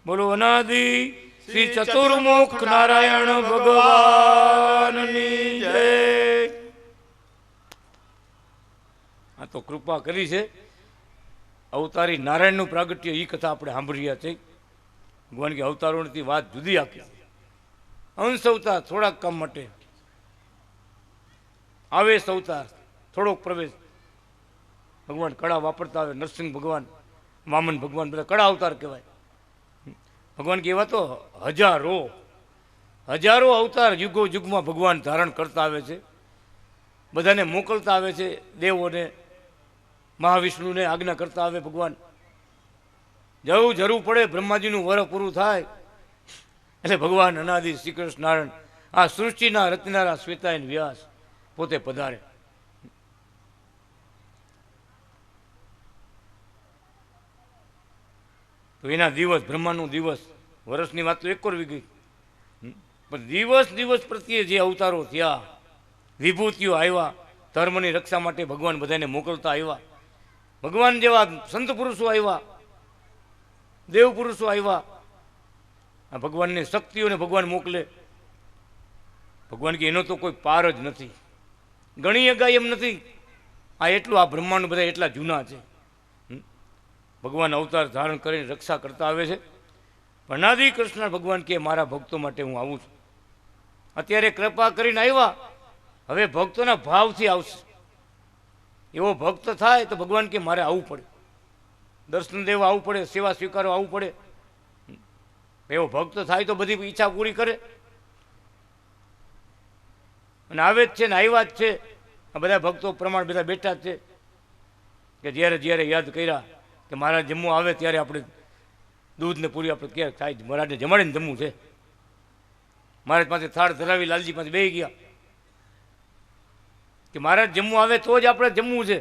Speaker 1: બોલો અનાદિ શ્રી ચતુર્મુખ નારાયણ ભગવાનની જય. આ તો કૃપા કરી છે. અવતારી નારાયણનું પ્રાગટ્ય એ કથા આપણે સાંભળ્યા છે. ભગવાન કે અવતારોની વાત જુદી આપી. અંશ અવતાર થોડાક કામ માટે, આવેશ અવતાર થોડોક પ્રવેશ. ભગવાન કળા વાપરતા આવે. નરસિંહ ભગવાન, વામન ભગવાન બધા કળા અવતાર કહેવાય. ભગવાન કહેવા તો હજારો અવતાર યુગો યુગમાં ભગવાન ધારણ કરતા આવે છે. બધાને મોકલતા આવે છે. દેવોને મહાવિષ્ણુને આજ્ઞા કરતા આવે ભગવાન, જવું જરૂર પડે, બ્રહ્માજીનું વર પૂરું થાય એટલે ભગવાન અનાદિ શ્રી કૃષ્ણ નારાયણ આ સૃષ્ટિના રચનારા શ્વેતાયન વ્યાસ પોતે પધારે. તો એના દિવસ, બ્રહ્માનો દિવસ, વર્ષની વાત તો એક કરવી ગઈ, પણ દિવસ દિવસ પ્રત્યે જે અવતારો થયા, વિભૂતિઓ આવ્યા, ધર્મની રક્ષા માટે ભગવાન બધાને મોકલતા આવ્યા, ભગવાન જેવા સંત પુરુષો આવ્યા, દેવ પુરુષો આવ્યા. આ ભગવાનની શક્તિઓને ભગવાન મોકલે. ભગવાન કે એનો તો કોઈ પાર જ નથી, ગણી શકાય એમ નથી. આ એટલું, આ બ્રહ્માંડ બધા એટલા જૂના છે. ભગવાન અવતાર ધારણ કરીને રક્ષા કરતા આવે છે. અનાદિ કૃષ્ણ ભગવાન કે મારા ભક્તો માટે હું આવું છું. અત્યારે કૃપા કરીને આવ્યા, હવે ભક્તોના ભાવથી આવશે. એવો ભક્ત થાય તો ભગવાન કે મારે આવવું પડે, દર્શન દેવા આવવું પડે, સેવા સ્વીકારવા આવવું પડે. એવો ભક્ત થાય તો બધી ઈચ્છા પૂરી કરે. અને આવે જ છે ને આવ્યા જ છે. આ બધા ભક્તો પ્રમાણ બધા બેઠા જ છે કે જ્યારે જ્યારે યાદ કર્યા કે મહારાજ જમવું આવે ત્યારે આપણે દૂધ ને પૂરી આપણે ક્યારે થાય, મહારાજને જમાડીને જમવું છે. મહારાજ પાસે થાળ ધરાવી લાલજી પાસે બેસી ગયા કે મહારાજ જમવું આવે તો જ આપણે જમવું છે.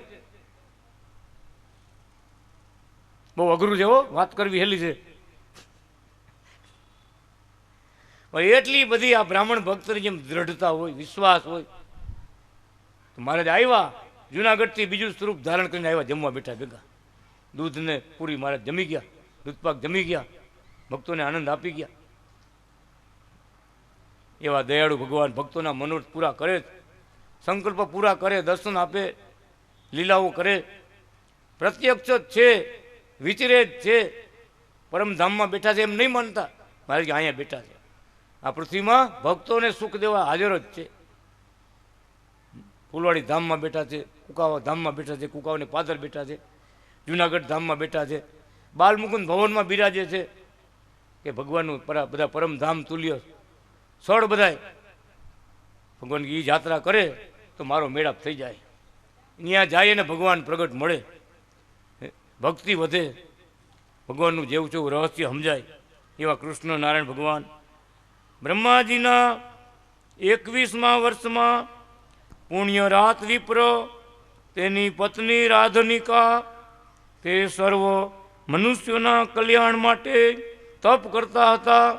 Speaker 1: બહુ અઘરું છે હો, વાત કરવી હેલી છે. એટલી બધી આ બ્રાહ્મણ ભક્તની જેમ દ્રઢતા હોય, વિશ્વાસ હોય. તો મહારાજ આવ્યા, જુનાગઢથી બીજું સ્વરૂપ ધારણ કરીને આવ્યા, જમવા બેઠા ભેગા. દૂધને પૂરી મહારાજ જમી ગયા, દૂધપાક જમી ગયા, ભક્તોને આનંદ આપી ગયા. એવા દયાળુ ભગવાન ભક્તોના મનોરથ પૂરા કરે, સંકલ્પ પૂરા કરે, દર્શન આપે, લીલાઓ કરે. પ્રત્યક્ષ જ છે, વિચરે જ છે. પરમધામમાં બેઠા છે એમ નહીં માનતા. મહારાજ કે અહીંયા બેઠા છે. આ પૃથ્વીમાં ભક્તોને સુખ દેવા હાજર જ છે. ફૂલવાડી ધામમાં બેઠા છે, કુકાવા ધામમાં બેઠા છે, કુકાવાની પાદર બેઠા છે, જુનાગઢ ધામમાં બેઠા છે, બાલમુકુંદ ભવનમાં બિરાજે છે. કે ભગવાનનું બધા પરમધામ તુલ્ય સ્થળ બધાય. ભગવાન એ યાત્રા કરે તો મારો મેળાપ થઈ જાય. ત્યાં જાય ને ભગવાન પ્રગટ મળે, ભક્તિ વધે, ભગવાનનું જેવું છે એવું રહસ્ય સમજાય. એવા કૃષ્ણ નારાયણ ભગવાન બ્રહ્માજીના 21મા વર્ષમાં પુણ્ય રાત વિપ્ર, તેની પત્ની રાધનિકા, તે સર્વ મનુષ્યોના કલ્યાણ માટે તપ કરતા હતા.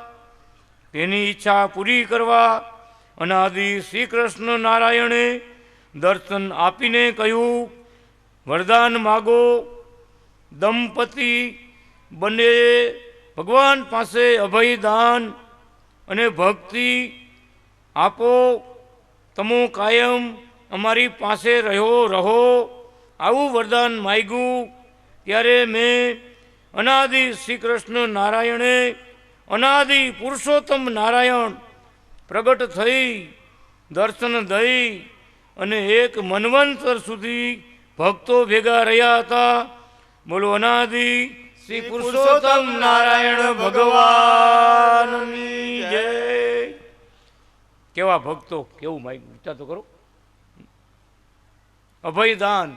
Speaker 1: તેની ઈચ્છા પૂરી કરવા અનાદિ શ્રી કૃષ્ણ નારાયણે દર્શન આપીને કહ્યું, વરદાન માગો. દંપતી બંને ભગવાન પાસે અભયદાન અને ભક્તિ આપો. તમો કાયમ અમારી પાસે રહો. આવું વરદાન માગ્યું. ત્યારે મેં અનાદિ શ્રી કૃષ્ણ નારાયણે, અનાદિ પુરુષોત્તમ નારાયણ પ્રગટ થઈ, દર્શન દઈ અને એક મન્વંતર સુધી ભક્તો ભેગા રહ્યા હતા. બોલો અનાદિ શ્રી પુરુષોત્તમ નારાયણ ભગવાનની જય. કેવા ભક્તો, કેવું માગ્યું, વિચાર તો કરો. અભયદાન,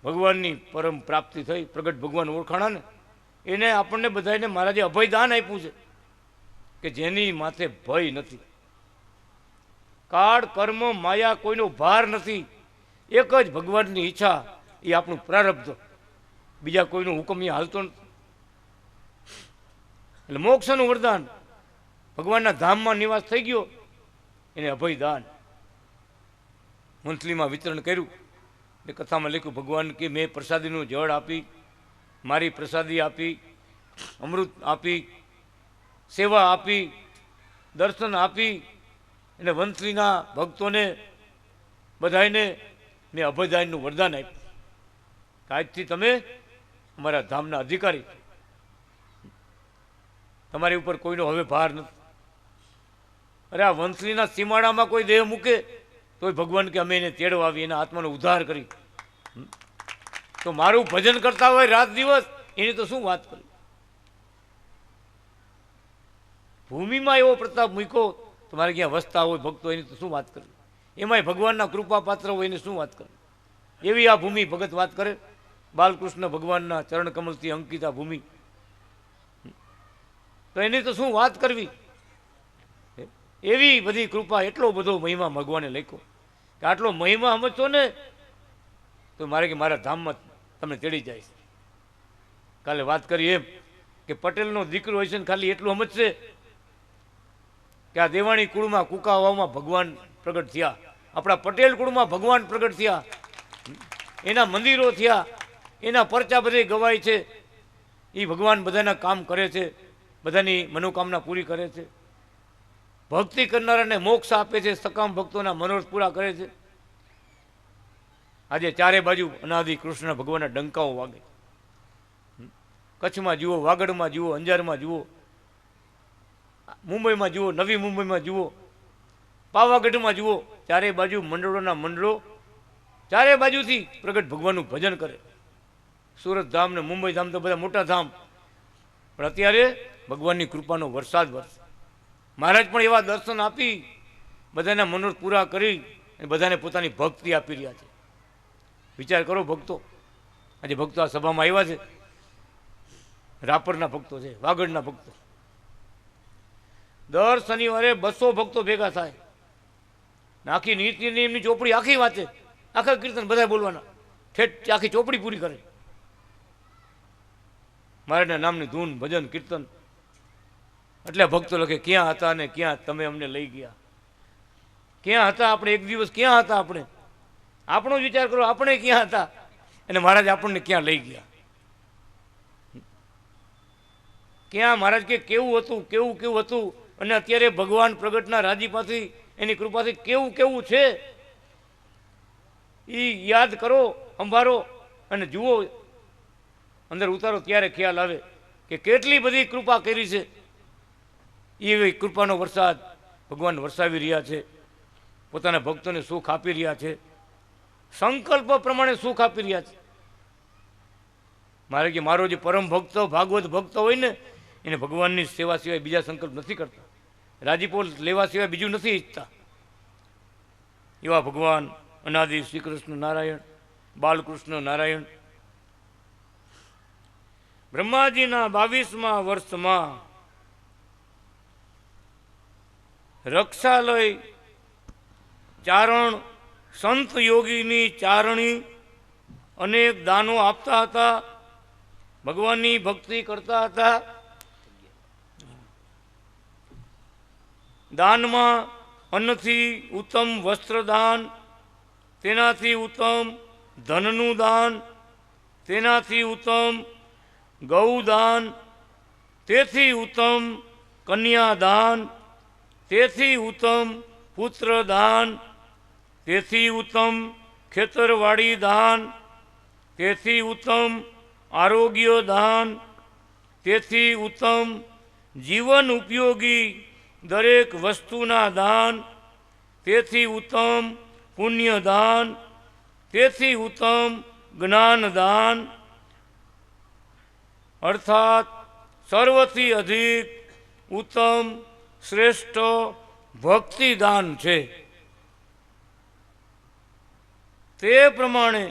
Speaker 1: ભગવાનની પરમ પ્રાપ્તિ થઈ, પ્રગટ ભગવાન ઓળખાણા ને એને આપણને બધાને મહારાજે અભયદાન આપ્યું છે કે જેની માથે ભય નથી, કાળ કર્મ માયા કોઈનો ભાર નથી. એક જ ભગવાનની ઈચ્છા, એ આપણું પ્રારબ્ધ, બીજા કોઈનો હુકમ એ હાલતો નથી. એટલે મોક્ષનું વરદાન, ભગવાનના ધામમાં નિવાસ થઈ ગયો, એને અભયદાન મંથલીમાં વિતરણ કર્યું. એ કથામાં લખ્યું, ભગવાન કે મેં પ્રસાદીનું જળ આપી, મારી પ્રસાદી આપી, અમૃત આપી, સેવા આપી, દર્શન આપી, અને વંથલીના ભક્તોને બધાને મેં અભયદાનનું વરદાન આપ્યું. આજથી તમે અમારા ધામના અધિકારી, તમારી ઉપર કોઈનો હવે ભાર નથી. અરે આ વંથલીના સીમાડામાં કોઈ દેહ મૂકે તોય ભગવાન કે અમે એને તેડવા આવી, એના આત્માનો ઉદ્ધાર કરી. તો મારું ભજન કરતા હોય રાત દિવસ, એની તો શું વાત કરી. ભૂમિમાં એવો પ્રતાપ મૂક્યો, તમારે ક્યાં વસતા હોય ભક્તો, એની તો શું વાત કરી. એમાંય ભગવાનના કૃપા પાત્ર હોય એને શું વાત કરે. એવી આ ભૂમિ ભગત વાત કરે, બાલકૃષ્ણ ભગવાનના ચરણ કમલથી અંકિત આ ભૂમિ, તો એની તો શું વાત કરવી. એવી બધી કૃપા, એટલો બધો મહિમા ભગવાને લખ્યો કે આટલો મહિમા સમજશો ને તો મારે કે મારા ધામમાં તમને તેડી જાય. કાલે વાત કરી એમ કે પટેલનો દીકરો હોય છે ને ખાલી એટલું સમજશે કે આ દેવાણી કુળમાં કુકાવામાં ભગવાન પ્રગટ થયા, આપણા પટેલ કુળમાં ભગવાન પ્રગટ થયા, એના મંદિરો થયા, એના પરચા બધે ગવાય છે. એ ભગવાન બધાના કામ કરે છે, બધાની મનોકામના પૂરી કરે છે, ભક્તિ કરનારાને મોક્ષ આપે છે, સકામ ભક્તોના મનોરથ પૂરા કરે છે. આજે ચારે બાજુ અનાદિ કૃષ્ણ ભગવાનના ડંકાઓ વાગે. કચ્છમાં જુઓ, વાગડમાં જુઓ, અંજારમાં જુઓ, મુંબઈમાં જુઓ, નવી મુંબઈમાં જુઓ, પાવાગઢમાં જુઓ, ચારે બાજુ મંડળોના મંડળો ચારે બાજુથી પ્રગટ ભગવાનનું ભજન કરે. સુરત ધામ ને મુંબઈ ધામ તો બધા મોટા ધામ, પણ અત્યારે ભગવાનની કૃપાનો વરસાદ વરસે. મહારાજ પણ એવા દર્શન આપી બધાના મનોરથ પૂરા કરી અને બધાને પોતાની ભક્તિ આપી રહ્યા છે. વિચાર કરો ભક્તો, આજે ભક્તો આ સભામાં આવ્યા છે, રાપરના ભક્તો છે, વાગડના ભક્તો. દર શનિવારે 200 ભક્તો ભેગા થાય, આખી નીતિ નિયમની ચોપડી આખી વાંચે, આખા કીર્તન બધા બોલવાના, ઠેઠ આખી ચોપડી પૂરી કરે. મારાના નામની ધૂન, ભજન, કીર્તન. એટલે ભક્તો લખે ક્યાં હતા ને ક્યાં તમે અમને લઈ ગયા. ક્યાં હતા આપણે, એક દિવસ ક્યાં હતા આપણે, આપણો જ વિચાર કરો, આપણે ક્યાં હતા અને મહારાજ આપણને ક્યાં લઈ ગયા. ક્યાં મહારાજ કે કેવું હતું, કેવું કેવું હતું, અને અત્યારે ભગવાન પ્રગટના રાજીપાથી એની કૃપાથી કેવું કેવું છે એ યાદ કરો, સંભાળો અને જુઓ, અંદર ઉતારો, ત્યારે ખ્યાલ આવે કે કેટલી બધી કૃપા કરી છે. એવી કૃપાનો વરસાદ ભગવાન વરસાવી રહ્યા છે, પોતાના ભક્તોને સુખ આપી રહ્યા છે, સંકલ્પ પ્રમાણે સુખ આપી રહ્યા છે. મારે કે મારો જે પરમ ભક્ત, ભાગવત ભક્ત હોય ને, એને ભગવાનની સેવા સિવાય બીજા સંકલ્પ નથી કરતા, રાજીપો લેવા સિવાય બીજું નથી ઈચ્છતા. એવા ભગવાન અનાદિ શ્રી કૃષ્ણ નારાયણ, બાલકૃષ્ણ નારાયણ, બ્રહ્માજીના 22મા વર્ષમાં રક્ષાલય ચારણ સંત યોગીની ચારણી અનેક દાનો આપતા હતા, ભગવાનની ભક્તિ કરતા હતા. દાનમાં અન્નથી ઉત્તમ વસ્ત્રદાન, તેનાથી ઉત્તમ ધનનું દાન, તેનાથી ઉત્તમ ગૌદાન, તેથી ઉત્તમ કન્યાદાન, તેથી ઉત્તમ પુત્રદાન, તેથી ઉત્તમ ખેતરવાડી દાન, તેથી ઉત્તમ આરોગ્ય દાન, તેથી ઉત્તમ જીવન ઉપયોગી દરેક વસ્તુના દાન, તેથી ઉત્તમ પુણ્યદાન, તેથી ઉત્તમ જ્ઞાનદાન, અર્થાત સર્વથી અધિક ઉત્તમ શ્રેષ્ઠ ભક્તિદાન છે. તે પ્રમાણે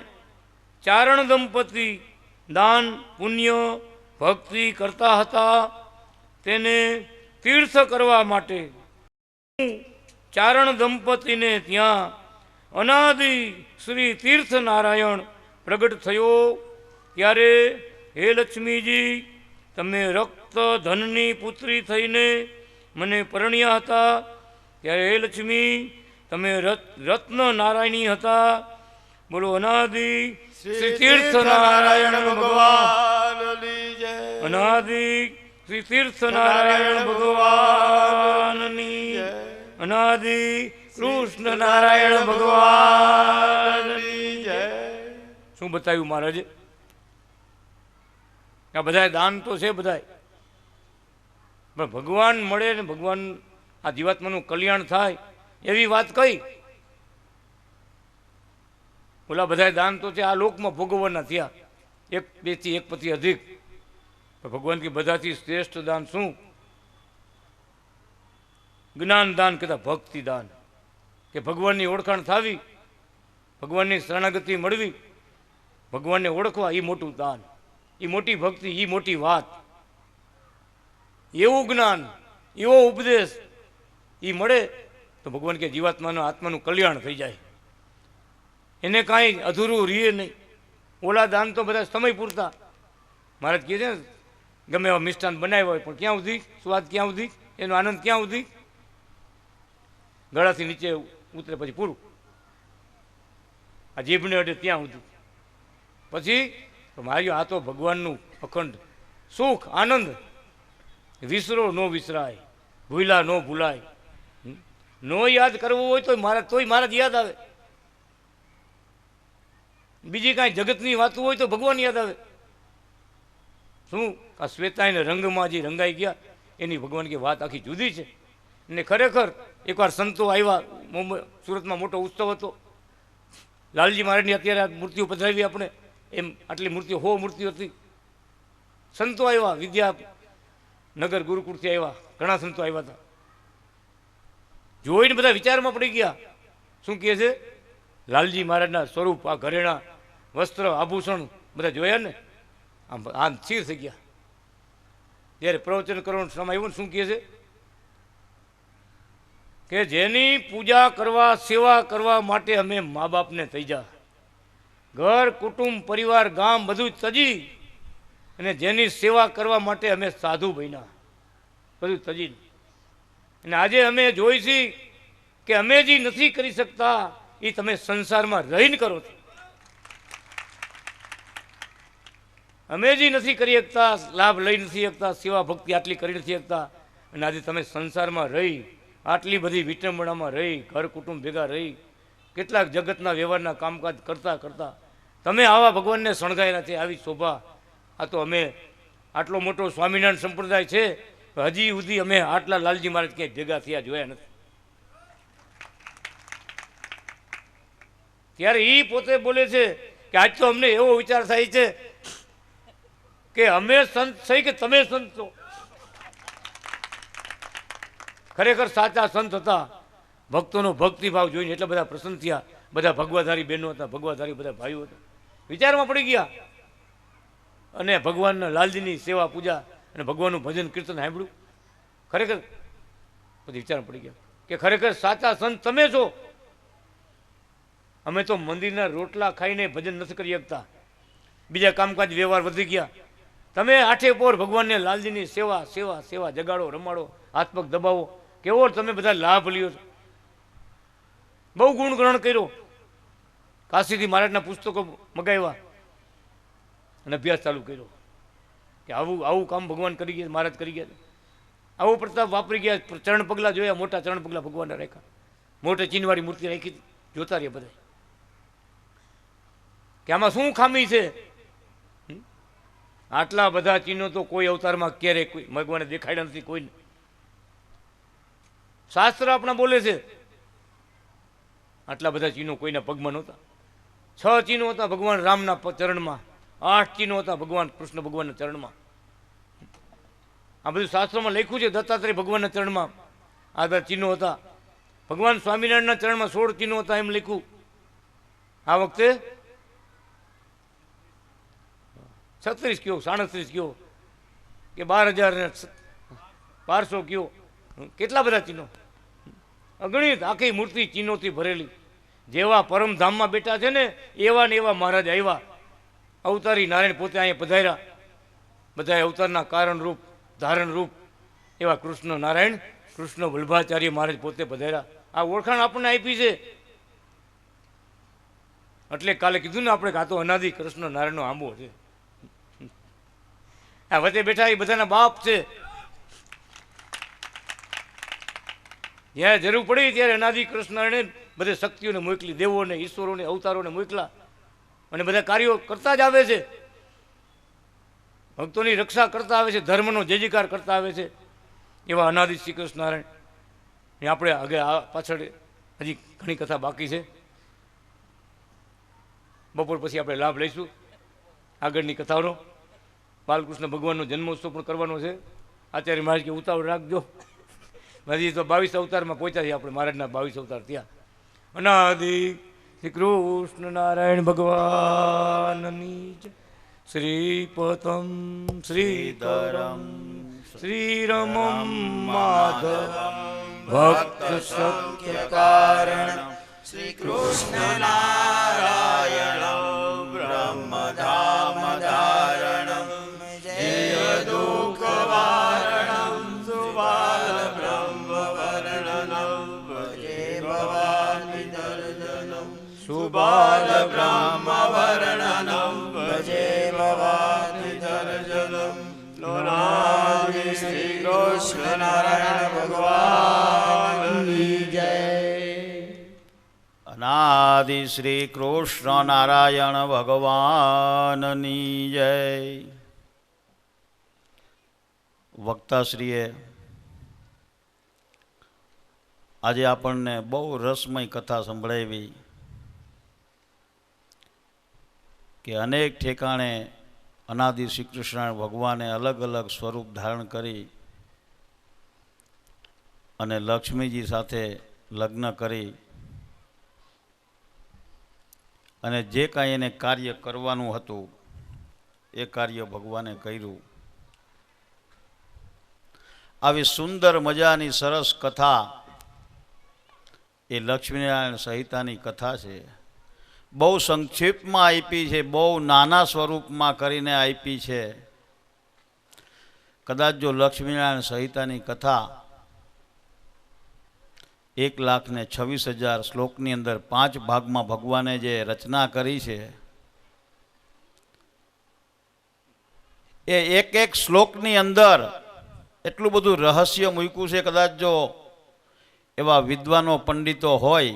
Speaker 1: ચારણ દંપતી દાન, પુણ્ય, ભક્તિ કરતા હતા. તેને તીર્થ કરવા માટે ચારણ દંપતીને ત્યાં અનાદિ શ્રી તીર્થ નારાયણ પ્રગટ થયો. ત્યારે હે લક્ષ્મીજી, તમે રક્ત ધનની પુત્રી થઈને મને પરણ્યા હતા. ત્યારે હે લક્ષ્મી, તમે રત્ન નારાયણી હતા. બોલો અનાદિ શ્રી તીર્થ નારાયણ ભગવાન, અનાદિ શ્રી તીર્થ નારાયણ ભગવાનની, અનાદિ કૃષ્ણ નારાયણ ભગવાનની જય. શું બતાવ્યું મહારાજે? આ બધા દાન તો છે બધાય, પણ ભગવાન મળે ને ભગવાન આ જીવાત્માનું કલ્યાણ થાય એવી વાત કઈ. ઓલા બધા દાન તો છે આ લોકમાં ભોગવવાના થયા, એક બેથી એક પછી અધિક. ભગવાન કે બધાથી શ્રેષ્ઠ દાન શું? જ્ઞાન દાન કહેતા ભક્તિ દાન. કે ભગવાનની ઓળખાણ થવી, ભગવાનની શરણાગતિ મળવી, ભગવાનને ઓળખવા એ મોટું દાન, એ મોટી ભક્તિ, એ મોટી વાત. એવું જ્ઞાન, એવો ઉપદેશ એ મળે તો ભગવાન કે જીવાત્માના આત્માનું કલ્યાણ થઈ જાય, એને કાંઈ અધૂરું રહે નહીં. ઓલા દાન તો બધા સમય પૂરતા. મહારાજ કહે છે ને, ગમે એવા મિષ્ટાન બનાવ્યા હોય પણ ક્યાં સુધી સ્વાદ, ક્યાં સુધી એનો આનંદ, ક્યાં સુધી ગળાથી નીચે ઉતરે પછી પૂરું. આ જીભને અડે ત્યાં સુધી. પછી તો માર્યો આ તો ભગવાનનું અખંડ સુખ આનંદ, વિસરો ન વિસરાય, ભૂલા ન ભૂલાય. નો યાદ કરવું હોય તો તોય મહારાજ યાદ આવે. બીજી કાંઈ જગતની વાતો હોય તો ભગવાન યાદ આવે. શું આ શ્વેતાઈને રંગમાં જે રંગાઈ ગયા એની ભગવાન કે વાત આખી જુદી છે. ને ખરેખર એકવાર સંતો આવ્યા, સુરતમાં મોટો ઉત્સવ હતો. લાલજી મહારાજની અત્યારે આ મૂર્તિઓ પધરાવી આપણે, એમ આટલી મૂર્તિઓ 100 મૂર્તિઓ હતી. સંતો આવ્યા, વિદ્યાનગર ગુરુકુળથી આવ્યા, ઘણા સંતો આવ્યા હતા. જોઈને બધા વિચારમાં પડી ગયા. શું કહે છે? લાલજી મહારાજના સ્વરૂપ, આ ઘરેણા, વસ્ત્ર, આભૂષણ બધા જોયા ને, આમ સ્થિર થઈ ગયા. ત્યારે પ્રવચન કરવાનો સમય આવ્યો ને, શું કહે છે કે જેની પૂજા કરવા, સેવા કરવા માટે અમે મા બાપને થઈ જા, ઘર, કુટુંબ, પરિવાર, ગામ બધું તજી, અને જેની સેવા કરવા માટે અમે સાધુ બન્યા, બધું તજી. અને આજે અમે જોઈ છીએ કે અમે જે નથી કરી શકતા એ તમે સંસારમાં રહીને કરો છો. અમે જે નથી કરી શકતા, લાભ લઈ નથી શકતા, સેવા ભક્તિ આટલી કરી નથી શકતા, અને આજે તમે સંસારમાં રહી, આટલી બધી વિટંબણામાં રહી, ઘર કુટુંબ ભેગા રહી, કેટલાક જગતના વ્યવહારના કામકાજ કરતા કરતા તમે આવા ભગવાનને શણગાયેલા છે. આવી શોભા. આ તો અમે આટલો મોટો સ્વામિનારાયણ સંપ્રદાય છે, હજી સુધી અમે આટલા લાલજી મહારાજ ક્યાંય ભેગા થયા જોયા નથી. ત્યારે એ પોતે બોલે છે કે આજ તો અમને એવો વિચાર થાય છે કે અમે સંત થઈ કે તમે સંત છો. ખરેખર સાચા સંત હતા. ભક્તોનો ભક્તિભાવ જોઈને એટલા બધા પ્રસન્ન થયા. બધા ભગવાધારી બહેનો હતા, ભગવાધારી બધા ભાઈઓ હતા. વિચારમાં પડી ગયા અને ભગવાનના લાલજીની સેવા પૂજા અને ભગવાનનું ભજન કીર્તન સાંભળ્યું. ખરેખર પછી વિચારમાં પડી ગયા કે ખરેખર સાચા સંત તમે છો. અમે તો મંદિરના રોટલા ખાઈને ભજન નથી કરી શકતા, બીજા કામકાજ વ્યવહાર વધી ગયા. તમે આઠે પોર ભગવાનને લાલજીની સેવા સેવા સેવા જગાડો, રમાડો, હાથ પગ દબાવો. કેવો તમે બધા લાભ લ્યો છો. બહુ ગુણગ્રહણ કર્યો. કાશીથી મહારાજના પુસ્તકો મગાવ્યા અને અભ્યાસ ચાલુ કર્યો કે આવું આવું કામ ભગવાન કરી ગયા, મહારાજ કરી ગયા, આવો પ્રતાપ વાપરી ગયા. ચરણ પગલા જોયા, મોટા ચરણ પગલા ભગવાનને રાખ્યા, મોટે ચીનવાળી મૂર્તિ રાખી, જોતા રહ્યા બધા કે આમાં શું ખામી છે. આટલા બધા ચિહ્નો તો કોઈ અવતારમાં ક્યારેય કોઈ ભગવાને દેખાડ્યા નથી કોઈને. શાસ્ત્ર આપણા બોલે છે આટલા બધા ચિહ્નો કોઈના પગમાં નહોતા. 6 ચિહ્નો હતા ભગવાન રામના ચરણમાં, 8 ચિહ્નો હતા ભગવાન કૃષ્ણ ભગવાનના ચરણમાં. આ બધું શાસ્ત્રોમાં લખ્યું છે. દત્તાત્રેય ભગવાનના ચરણમાં આ બધા ચિહ્નો હતા. ભગવાન સ્વામિનારાયણના ચરણમાં 16 ચિહ્નો હતા એમ લખ્યું. આ વખતે 36 કયો, 37 કયો કે 12,500 કયો, કેટલા બધા ચિહ્નો, અગણિત. આખી મૂર્તિ ચિહ્નોથી ભરેલી. જેવા પરમધામમાં બેઠા છે ને એવા ને એવા મહારાજ આવ્યા. અવતારી નારાયણ પોતે અહીંયા પધાર્યા. બધા અવતારના કારણ રૂપ, ધારણ રૂપ એવા કૃષ્ણ નારાયણ, કૃષ્ણ વલ્ભાચાર્ય મહારાજ પોતે પધાર્યા. આ ઓળખાણ આપણને આપી છે. એટલે કાલે કીધું ને આપણે કે આ તો અનાદિ કૃષ્ણ નારાયણનો આંબો છે. આ વચ્ચે બેઠા એ બધાના બાપ છે. જ્યારે જરૂર પડી ત્યારે અનાદિ કૃષ્ણ બધે શક્તિઓને મોકલી, દેવોને, ઈશ્વરોને, અવતારોને મોકલા અને બધા કાર્યો કરતા જ આવે છે. ભક્તોની રક્ષા કરતા આવે છે, ધર્મનો જય જયકાર કરતા આવે છે. એવા અનાદિ શ્રી કૃષ્ણ નારાયણ. આપણે આગળ આ પાછળ હજી ઘણી કથા બાકી છે. બપોર પછી આપણે લાભ લઈશું આગળની કથાઓનો. બાલકૃષ્ણ ભગવાનનો જન્મોત્સવ પણ કરવાનો છે. આચાર્ય મહારાજ કે ઉતાવળ રાખજો. હજી તો 22 અવતારમાં પહોંચ્યા છીએ આપણે. મહારાજના 22 અવતાર ત્યાં અનાદિ શ્રી કૃષ્ણ નારાયણ ભગવાનની જય. શ્રીપતમ શ્રીધરમ શ્રીરમમ માધવમ ભક્ત સખ્ય કારણમ
Speaker 2: શ્રી કૃષ્ણ નારાયણ બ્રહ્મધામ ધારણમ જય દુઃખ વારણમ સુબાલ બ્રહ્મ વર્ણનમ ભજે ભવાની દર્શનમ સુબાલ બ્રહ્મ વર્ણનમ ભજે ભવાની દર્શનમ લોનાદિ શ્રી કૃષ્ણ નારાયણ ભગવાનની જય. અનાદિ શ્રી કૃષ્ણ નારાયણ ભગવાનની જય. વક્તાશ્રીએ આજે આપણને બહુ રસમય કથા સંભળાવી કે અનેક ઠેકાણે અનાદિ શ્રી કૃષ્ણ ભગવાને અલગ અલગ સ્વરૂપ ધારણ કરી અને લક્ષ્મીજી સાથે લગ્ન કરી અને જે કાંઈ એને કાર્ય કરવાનું હતું એ કાર્ય ભગવાને કર્યું. આવી સુંદર મજાની સરસ કથા એ લક્ષ્મીનારાયણ સંહિતાની કથા છે. બહુ સંક્ષિપ્તમાં આપી છે, બહુ નાના સ્વરૂપમાં કરીને આપી છે. કદાચ જો લક્ષ્મીનારાયણ સંહિતાની કથા 1,26,000 શ્લોકની અંદર 5 ભાગમાં ભગવાને જે રચના કરી છે એ એક એક શ્લોકની અંદર એટલું બધું રહસ્ય મૂક્યું છે. કદાચ જો એવા વિદ્વાનો પંડિતો હોય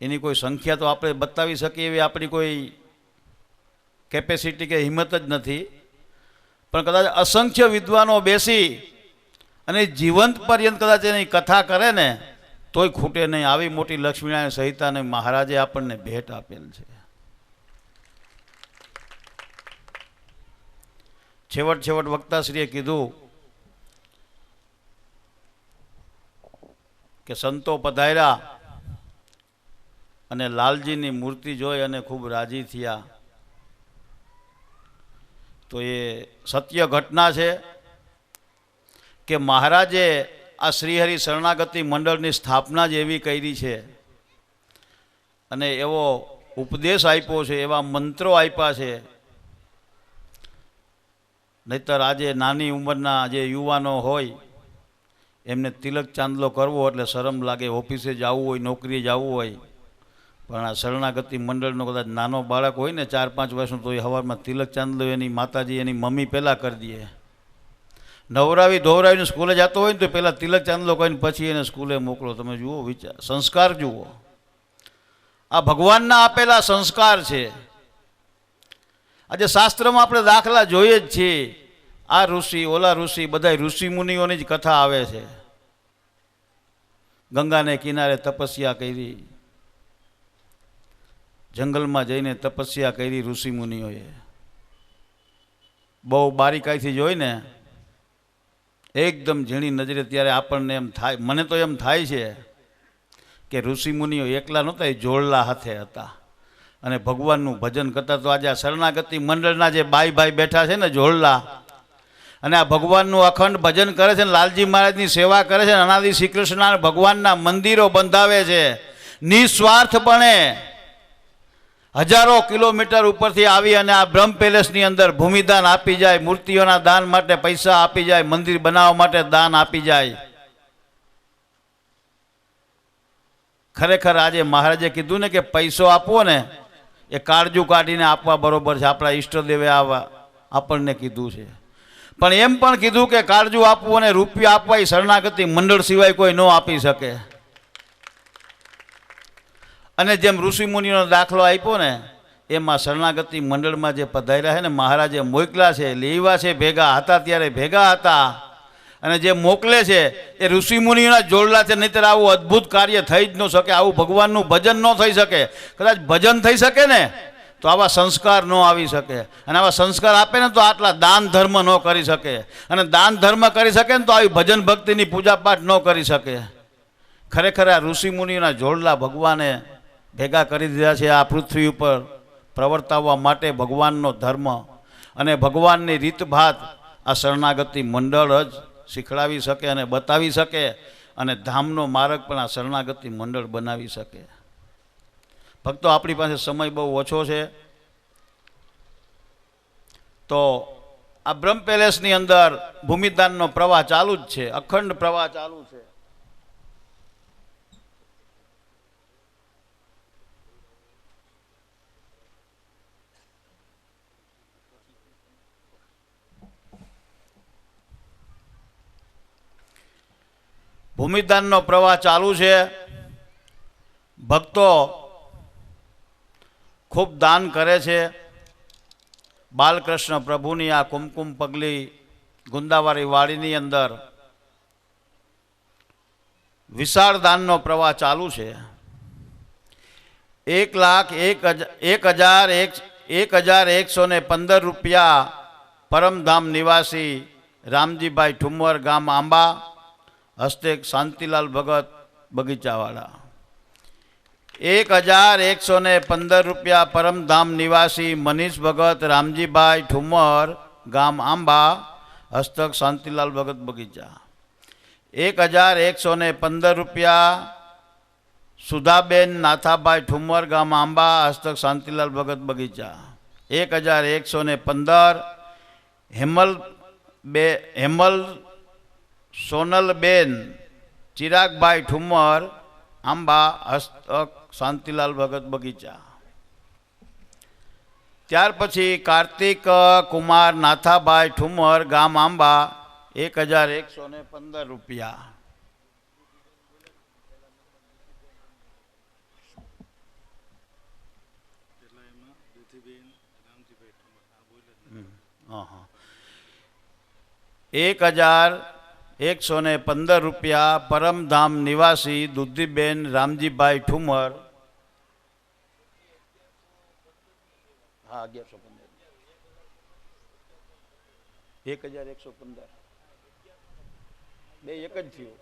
Speaker 2: એની કોઈ સંખ્યા તો આપણે બતાવી શકીએ એવી આપણી કોઈ કેપેસિટી કે હિંમત જ નથી, પણ કદાચ અસંખ્ય વિદ્વાનો બેસી અને જીવંત પર્યંત કદાચ એની કથા કરે ને તોય ખૂટે નહીં. આવી મોટી લક્ષ્મીનારાયણ સંહિતાને મહારાજે આપણને ભેટ આપેલ છે. છેવટ વક્તાશ્રીએ કીધું કે સંતો પધાર્યા અને લાલજીની મૂર્તિ જોઈ અને ખૂબ રાજી થયા. તો એ સત્ય ઘટના છે કે મહારાજે આ શ્રીહરિ શરણાગતિ મંડળની સ્થાપના જ એવી કરી છે અને એવો ઉપદેશ આપ્યો છે, એવા મંત્રો આપ્યા છે. નહીતર આજે નાની ઉંમરના જે યુવાનો હોય એમને તિલક ચાંદલો કરવો એટલે શરમ લાગે. ઓફિસે જવું હોય, નોકરીએ જવું હોય, પણ આ શરણાગતિ મંડળનો કદાચ નાનો બાળક હોય ને 4-5 વર્ષનું તો એ સવારમાં તિલક ચાંદલો એની માતાજી એની મમ્મી પહેલાં કરી દે. નવરાવી ધોવરાવીને સ્કૂલે જતો હોય ને તો પહેલાં તિલક ચાંદલો કરીને પછી એને સ્કૂલે મોકલો. તમે જુઓ, વિચાર, સંસ્કાર જુઓ. આ ભગવાનના આપેલા સંસ્કાર છે. આજે શાસ્ત્રમાં આપણે દાખલા જોઈએ જ છીએ. આ ઋષિ, ઓલા ઋષિ, બધા ઋષિ મુનિઓની જ કથા આવે છે. ગંગાને કિનારે તપસ્યા કરી, જંગલમાં જઈને તપસ્યા કરી ઋષિ મુનિઓએ. બહુ બારીકાઈથી જોઈને એકદમ ઝીણી નજરે ત્યારે આપણને એમ થાય, મને તો એમ થાય છે કે ઋષિ મુનિઓ એકલા નહોતા, એ જોડલા હાથે હતા અને ભગવાનનું ભજન કરતા. તો આજે આ શરણાગતિ મંડળના જે ભાઈ બેઠા છે ને જોડલા, અને આ ભગવાનનું અખંડ ભજન કરે છે, લાલજી મહારાજની સેવા કરે છે, અનાદિ શ્રી કૃષ્ણ ભગવાનના મંદિરો બંધાવે છે નિસ્વાર્થપણે. હજારો કિલોમીટર ઉપરથી આવી અને આ બ્રહ્મ પેલેસની અંદર ભૂમિદાન આપી જાય, મૂર્તિઓના દાન માટે પૈસા આપી જાય, મંદિર બનાવવા માટે દાન આપી જાય. ખરેખર આજે મહારાજે કીધું ને કે પૈસો આપવો ને એ કાળજુ કાઢીને આપવા બરોબર છે. આપણા ઈષ્ટદેવે આપણને કીધું છે. પણ એમ પણ કીધું કે કાળજુ આપવું અને રૂપિયા આપવા એ શરણાગતિ મંડળ સિવાય કોઈ ન આપી શકે. અને જેમ ઋષિ મુનિનો દાખલો આપ્યો ને એમાં શરણાગતિ મંડળમાં જે પધાર્યા છે ને મહારાજે મોકલા છે, લેવા છે, ભેગા હતા ત્યારે ભેગા હતા, અને જે મોકલે છે એ ઋષિ મુનિઓના જોડલા છે. નહીંતર આવું અદ્ભુત કાર્ય થઈ જ ન શકે, આવું ભગવાનનું ભજન ન થઈ શકે. કદાચ ભજન થઈ શકે ને તો આવા સંસ્કાર ન આવી શકે, અને આવા સંસ્કાર આપે ને તો આટલા દાન ધર્મ ન કરી શકે, અને દાન ધર્મ કરી શકે ને તો આવી ભજન ભક્તિની પૂજા પાઠ ન કરી શકે. ખરેખર આ ઋષિમુનિઓના જોડલા ભગવાને ભેગા કરી દીધા છે આ પૃથ્વી ઉપર પ્રવર્તાવવા માટે ભગવાનનો ધર્મ અને ભગવાનની રીતભાત આ શરણાગતિ મંડળ જ શીખડાવી શકે અને બતાવી શકે અને ધામનો માર્ગ પણ આ શરણાગતિ મંડળ બનાવી શકે. ભક્તો, આપણી પાસે સમય બહુ ઓછો છે, તો આ બ્રહ્મ પેલેસની અંદર ભૂમિદાનનો પ્રવાહ ચાલુ જ છે, અખંડ પ્રવાહ ચાલુ છે. ભૂમિદાનનો પ્રવાહ ચાલુ છે. ભક્તો ખૂબ દાન કરે છે. બાલકૃષ્ણ પ્રભુની આ કુમકુમ પગલી ગુંદાવારી વાડીની અંદર વિશાળ દાનનો પ્રવાહ ચાલુ છે. 1,01,115 રૂપિયા પરમધામ નિવાસી રામજીભાઈ ઠુમ્મર, ગામ આંબા, હસ્તે શાંતિલાલ ભગત બગીચાવાળા. 1,115 રૂપિયા પરમધામ નિવાસી મનીષ ભગત, રામજીભાઈ ઠુમ્મર, ગામ આંબા, હસ્તક શાંતિલાલ ભગત બગીચા. 1,115 રૂપિયા સુધાબેન નાથાભાઈ ઠુમ્મર, ગામ આંબા, હસ્તક શાંતિલાલ ભગત બગીચા. 1,115 હેમલ સોનલબેન ચિરાગભાઈ ઠુમ્મર, આંબા, હસ્તક શાંતિલાલ ભગત બગીચા. ત્યાર પછી કાર્તિક કુમાર નાથાભાઈ ઠુમ્મર, ગામ આંબા, 1,115 રૂપિયા. હા, 1,115 રૂપિયા પરમધામ નિવાસી દુધીબેન રામજીભાઈ ઠુમર. હા, 1,115 બે એક જ થયું.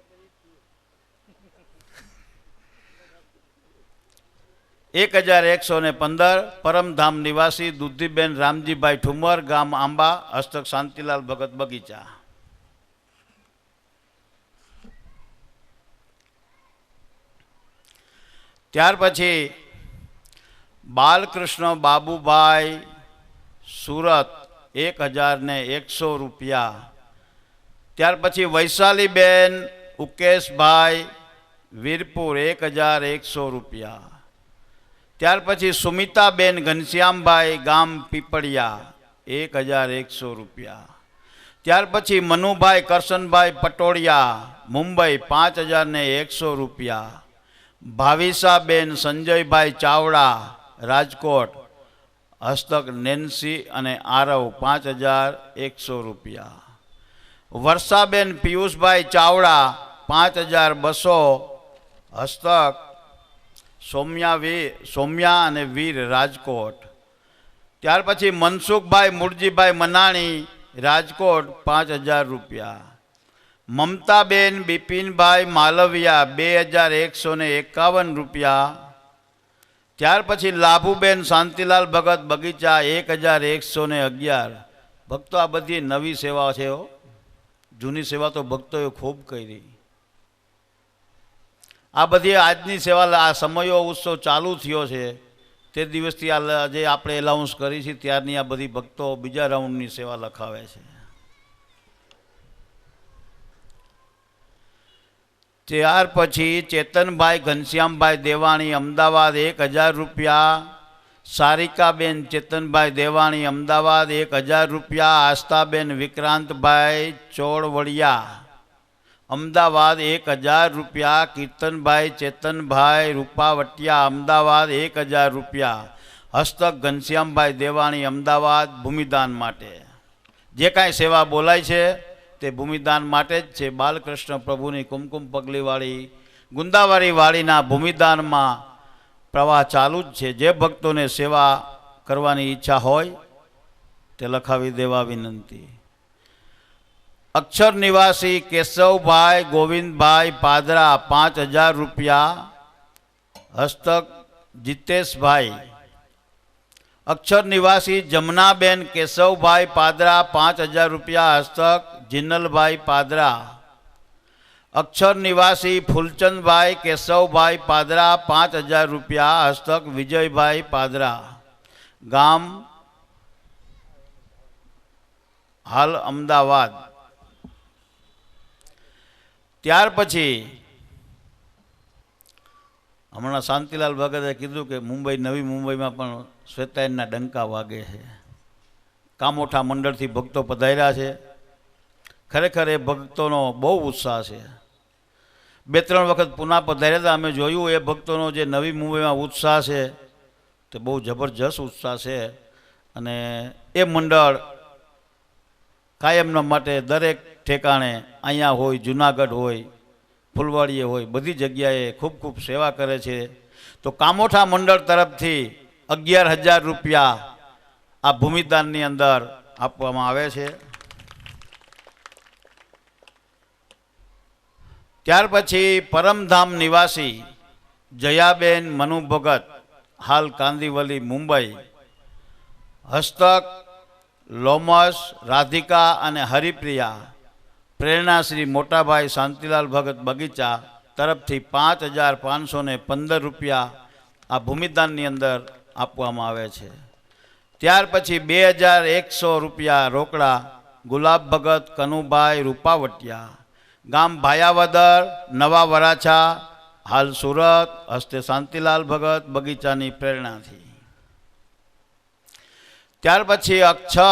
Speaker 2: 1,115 પરમધામ નિવાસી દુધીબેન રામજીભાઈ ઠુમર, ગામ આંબા, હસ્તક શાંતિલાલ ભગત બગીચા. ત્યાર પછી બાલકૃષ્ણ બાબુભાઈ સુરત, 1,100 રૂપિયા. ત્યાર પછી વૈશાલીબેન ઉકેશભાઈ વીરપુર, 1,100 રૂપિયા. ત્યાર પછી સુમિતાબેન ઘનશ્યામભાઈ, ગામ પીપળિયા, 1,100 રૂપિયા. ત્યાર પછી મનુભાઈ કરશનભાઈ પટોળિયા, મુંબઈ, 5,100 રૂપિયા. ભાવિસાબેન સંજયભાઈ ચાવડા, રાજકોટ, હસ્તક નેન્સી અને આરવ, 5,100 રૂપિયા. વર્ષાબેન પિયુષભાઈ ચાવડા, 5,200, હસ્તક સોમ્યા અને વીર, રાજકોટ. ત્યાર પછી મનસુખભાઈ મુરજીભાઈ મનાણી, રાજકોટ, 5,000 રૂપિયા. મમતાબેન બિપિનભાઈ માલવિયા, 2,151 રૂપિયા. ત્યાર પછી લાભુબેન શાંતિલાલ ભગત બગીચા, 1,111. ભક્તો, આ બધી નવી સેવા છે. જૂની સેવા તો ભક્તોએ ખૂબ કરી. આ બધી આજની સેવા, આ સમયો ઉત્સવ ચાલુ થયો છે તે દિવસથી આ જે આપણે એલાઉન્સ કરી છે ત્યારની આ બધી ભક્તો બીજા રાઉન્ડની સેવા લખાવે છે. ત્યાર પછી ચેતનભાઈ ઘનશ્યામભાઈ દેવાણી, અમદાવાદ, 1,000 રૂપિયા. સારિકાબેન ચેતનભાઈ દેવાણી, અમદાવાદ, 1,000 રૂપિયા. આસ્થાબેન વિક્રાંતભાઈ ચોળવડિયા, અમદાવાદ, 1,000 રૂપિયા. કીર્તનભાઈ ચેતનભાઈ રૂપાવટિયા, અમદાવાદ, 1,000 રૂપિયા. હસ્તક ઘનશ્યામભાઈ દેવાણી, અમદાવાદ, ભૂમિદાન માટે. જે કાંઈ સેવા બોલાય છે તે ભૂમિદાન માટે જ છે. બાલકૃષ્ણ પ્રભુની કુમકુમ પગલીવાળી ગુંદાવારી વાડીના ભૂમિદાનમાં પ્રવાહ ચાલુ જ છે. જે ભક્તોને સેવા કરવાની ઈચ્છા હોય તે લખાવી દેવા વિનંતી. અક્ષર નિવાસી કેશવભાઈ ગોવિંદભાઈ પાદરા 5000 રૂપિયા હસ્તક જીતેશભાઈ. અક્ષર નિવાસી જમનાબેન કેશવભાઈ પાદરા 5000 રૂપિયા હસ્તક જિનલભાઈ પાદરા. અક્ષર નિવાસી ફૂલચંદભાઈ કેશવભાઈ પાદરા 5000 રૂપિયા હસ્તક વિજયભાઈ પાદરા. ગામ હાલ અમદાવાદ. ત્યાર પછી હમણાં શાંતિલાલ ભગતે કીધું કે મુંબઈ નવી મુંબઈમાં પણ શ્વેતાયનના ડંકા વાગે છે. કામોઠા મંડળથી ભક્તો પધાર્યા છે. ખરેખર એ ભક્તોનો બહુ ઉત્સાહ છે. 2-3 વખત પુના પધાર્યા હતા, અમે જોયું એ ભક્તોનો જે નવી મુંબઈમાં ઉત્સાહ છે તે બહુ જબરજસ્ત ઉત્સાહ છે. અને એ મંડળ કાયમના માટે દરેક ઠેકાણે અહીંયા હોય, જુનાગઢ હોય, ફૂલવાડીએ હોય, બધી જગ્યાએ ખૂબ ખૂબ સેવા કરે છે. તો કામોઠા મંડળ તરફથી 11000 રૂપિયા આ ભૂમિદાનની અંદર આપવામાં આવે છે. ત્યાર પછી પરમધામ નિવાસી જયાબેન મનુ ભગત હાલ કાંદીવલી મુંબઈ હસ્તક લોમસ રાધિકા અને હરિપ્રિયા પ્રેરણાશ્રી મોટાભાઈ શાંતિલાલ ભગત બગીચા તરફથી 5515 રૂપિયા આ ભૂમિદાનની અંદર આપવામાં આવે છે. ત્યાર પછી 2100 રૂપિયા રોકડા ગુલાબ ભગત કનુભાઈ રૂપાવટિયા. ગામ ભાયાવદર નવા વરાછા હાલ સુરત હસ્તે શાંતિલાલ ભગત બગીચાની પ્રેરણાથી. ત્યાર પછી અક્ષય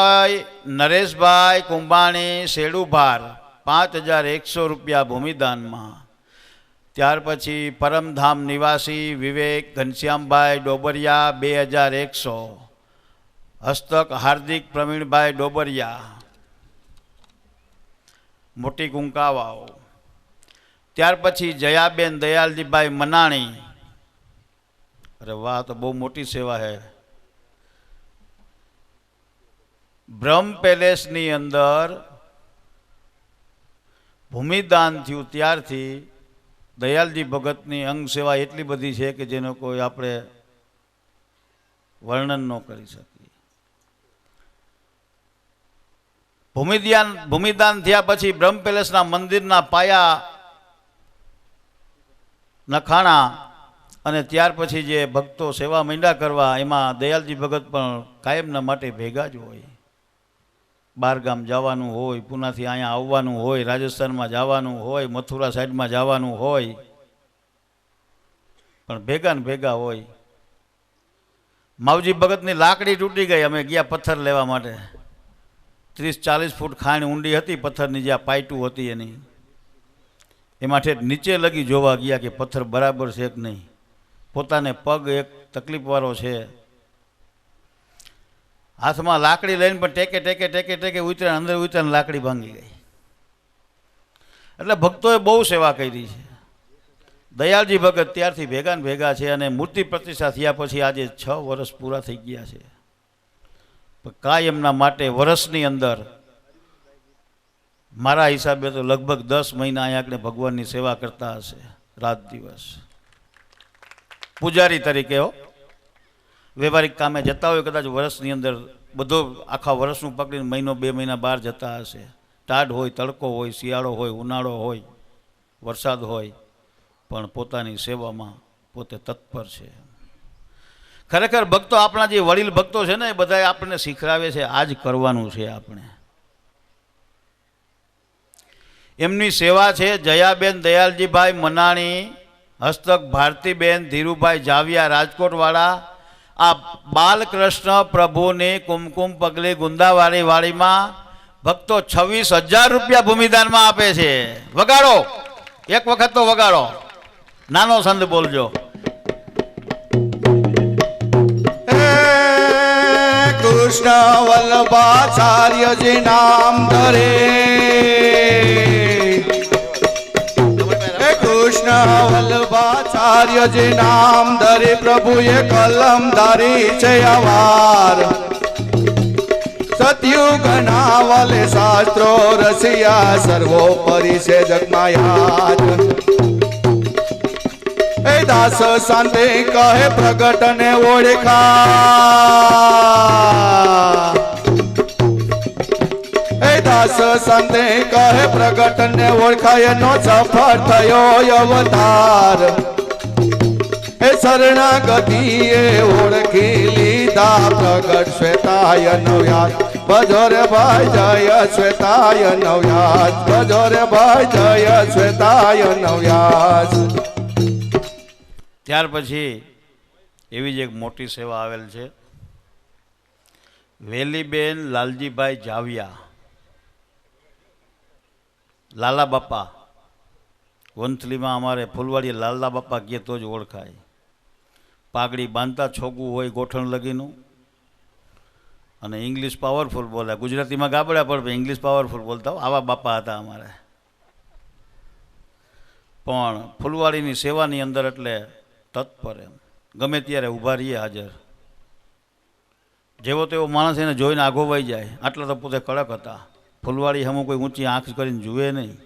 Speaker 2: નરેશભાઈ કુંભાણી શેડુભાર 5100 રૂપિયા ભૂમિદાનમાં. ત્યાર પછી પરમધામ નિવાસી વિવેક ઘનશ્યામભાઈ ડોબરિયા 2100 હસ્તક હાર્દિક પ્રવીણભાઈ ડોબરિયા મોટી કુંકાવાવ. ત્યાર પછી જયાબેન દયાલજીભાઈ મનાણી. અરે વાહ, તો બહુ મોટી સેવા છે. બ્રહ્મ પેલેસની અંદર ભૂમિદાન થયું ત્યારથી દયાલજી ભગતની અંગ સેવા એટલી બધી છે કે જેનો કોઈ આપણે વર્ણન ન કરી શકીએ. ભૂમિદાન થયા પછી બ્રહ્મ પેલેસના મંદિરના પાયા નખાણા અને ત્યાર પછી જે ભક્તો સેવા માંડ્યા કરવા એમાં દયાલજી ભગત પણ કાયમના માટે ભેગા જ હોય. બહાર ગામ જવાનું હોય, પુનાથી અહીંયા આવવાનું હોય, રાજસ્થાનમાં જવાનું હોય, મથુરા સાઈડમાં જવાનું હોય, પણ ભેગા ને ભેગા હોય. માવજી ભગતની લાકડી તૂટી ગઈ, અમે ગયા પથ્થર લેવા માટે. 30-40 ફૂટ ખાણ ઊંડી હતી પથ્થરની, જ્યાં પાઇટું હતી એની. એમાં ઠેઠ નીચે લગી જોવા ગયા કે પથ્થર બરાબર છે કે નહીં. પોતાને પગ એક તકલીફવાળો છે, હાથમાં લાકડી લઈને પણ ટેકે ટેકે ટેકે ટેકે ઉતરે, અંદર ઉતરીને લાકડી ભાંગી ગઈ. એટલે ભક્તોએ બહુ સેવા કરી છે. દયાળજી ભગત ત્યારથી ભેગા ને ભેગા છે અને મૂર્તિ પ્રતિષ્ઠા થયા પછી આજે 6 વર્ષ પૂરા થઈ ગયા છે. કાયમના માટે વર્ષની અંદર મારા હિસાબે તો લગભગ 10 મહિના અહીંયા આપણે ભગવાનની સેવા કરતા હશે, રાત દિવસ પૂજારી તરીકે. વ્યવહારિક કામે જતા હોય કદાચ વર્ષની અંદર બધો આખા વર્ષનું પકડીને 1-2 મહિના બહાર જતા હશે. ટાઢ હોય, તડકો હોય, શિયાળો હોય, ઉનાળો હોય, વરસાદ હોય, પણ પોતાની સેવામાં પોતે તત્પર છે. ખરેખર ભક્તો આપણા જે વડીલ ભક્તો છે ને એ બધા આપણને શીખરાવે છે આ જ કરવાનું છે આપણે. એમની સેવા છે જયાબેન દયાલજીભાઈ મનાણી હસ્તક ભારતીબેન ધીરુભાઈ જાવિયા રાજકોટવાળા. આ બાલકૃષ્ણ પ્રભુની કુમકુમ પગલી ગુંદાવાડી વાડીમાં ભક્તો 26,000 રૂપિયા ભૂમિદાનમાં આપે છે. વગાડો, એક વખત તો વગાડો, નાનો સંત બોલજો.
Speaker 3: કૃષ્ણ વલ્લભાચાર્યજી નામ ધરે, કૃષ્ણ વલ્લભાચાર્યજી નામ ધરે, પ્રભુએ કલમ ધારી છે અવાર. સતયુગ ના વલે શાસ્ત્રો રસિયા સર્વોપરી છે જગમાં યાદ એ દાસ શાંતિ કહે પ્રગટ ને ઓળખા એ દાસ શાંતિ કહે પ્રગટ ને ઓળખાય નો સફળ થયો અવતાર એ શરણાગતિએ ઓળખી લીધા પ્રગટ શ્વેતાય નવ્યાસ ભજો રે ભાઈ જય શ્વેતાય નવ્યાસ ભજો રે ભાઈ જય શ્વેતાય નવ્યાસ.
Speaker 2: ત્યાર પછી એવી જ એક મોટી સેવા આવેલ છે. વેલીબેન લાલજીભાઈ જાવિયા, લાલા બાપા વંથલીમાં અમારે ફૂલવાડી લાલા બાપા કહે તો જ ઓળખાય. પાઘડી બાંધતા છોગવું હોય ગોઠણ લગીનું અને ઇંગ્લિશ પાવરફુલ બોલે. ગુજરાતીમાં ગાબડા પણ ઇંગ્લિશ પાવરફુલ બોલતા આવા બાપા હતા અમારે. પણ ફૂલવાડીની સેવાની અંદર એટલે તત્પર એમ ગમે ત્યારે ઊભા રહીએ હાજર. જેવો તેવો માણસ એને જોઈને આઘોવાઈ જાય આટલા તો પોતે કડક હતા. ફૂલવાડી હમું કોઈ ઊંચી આંખ કરીને જુએ નહીં.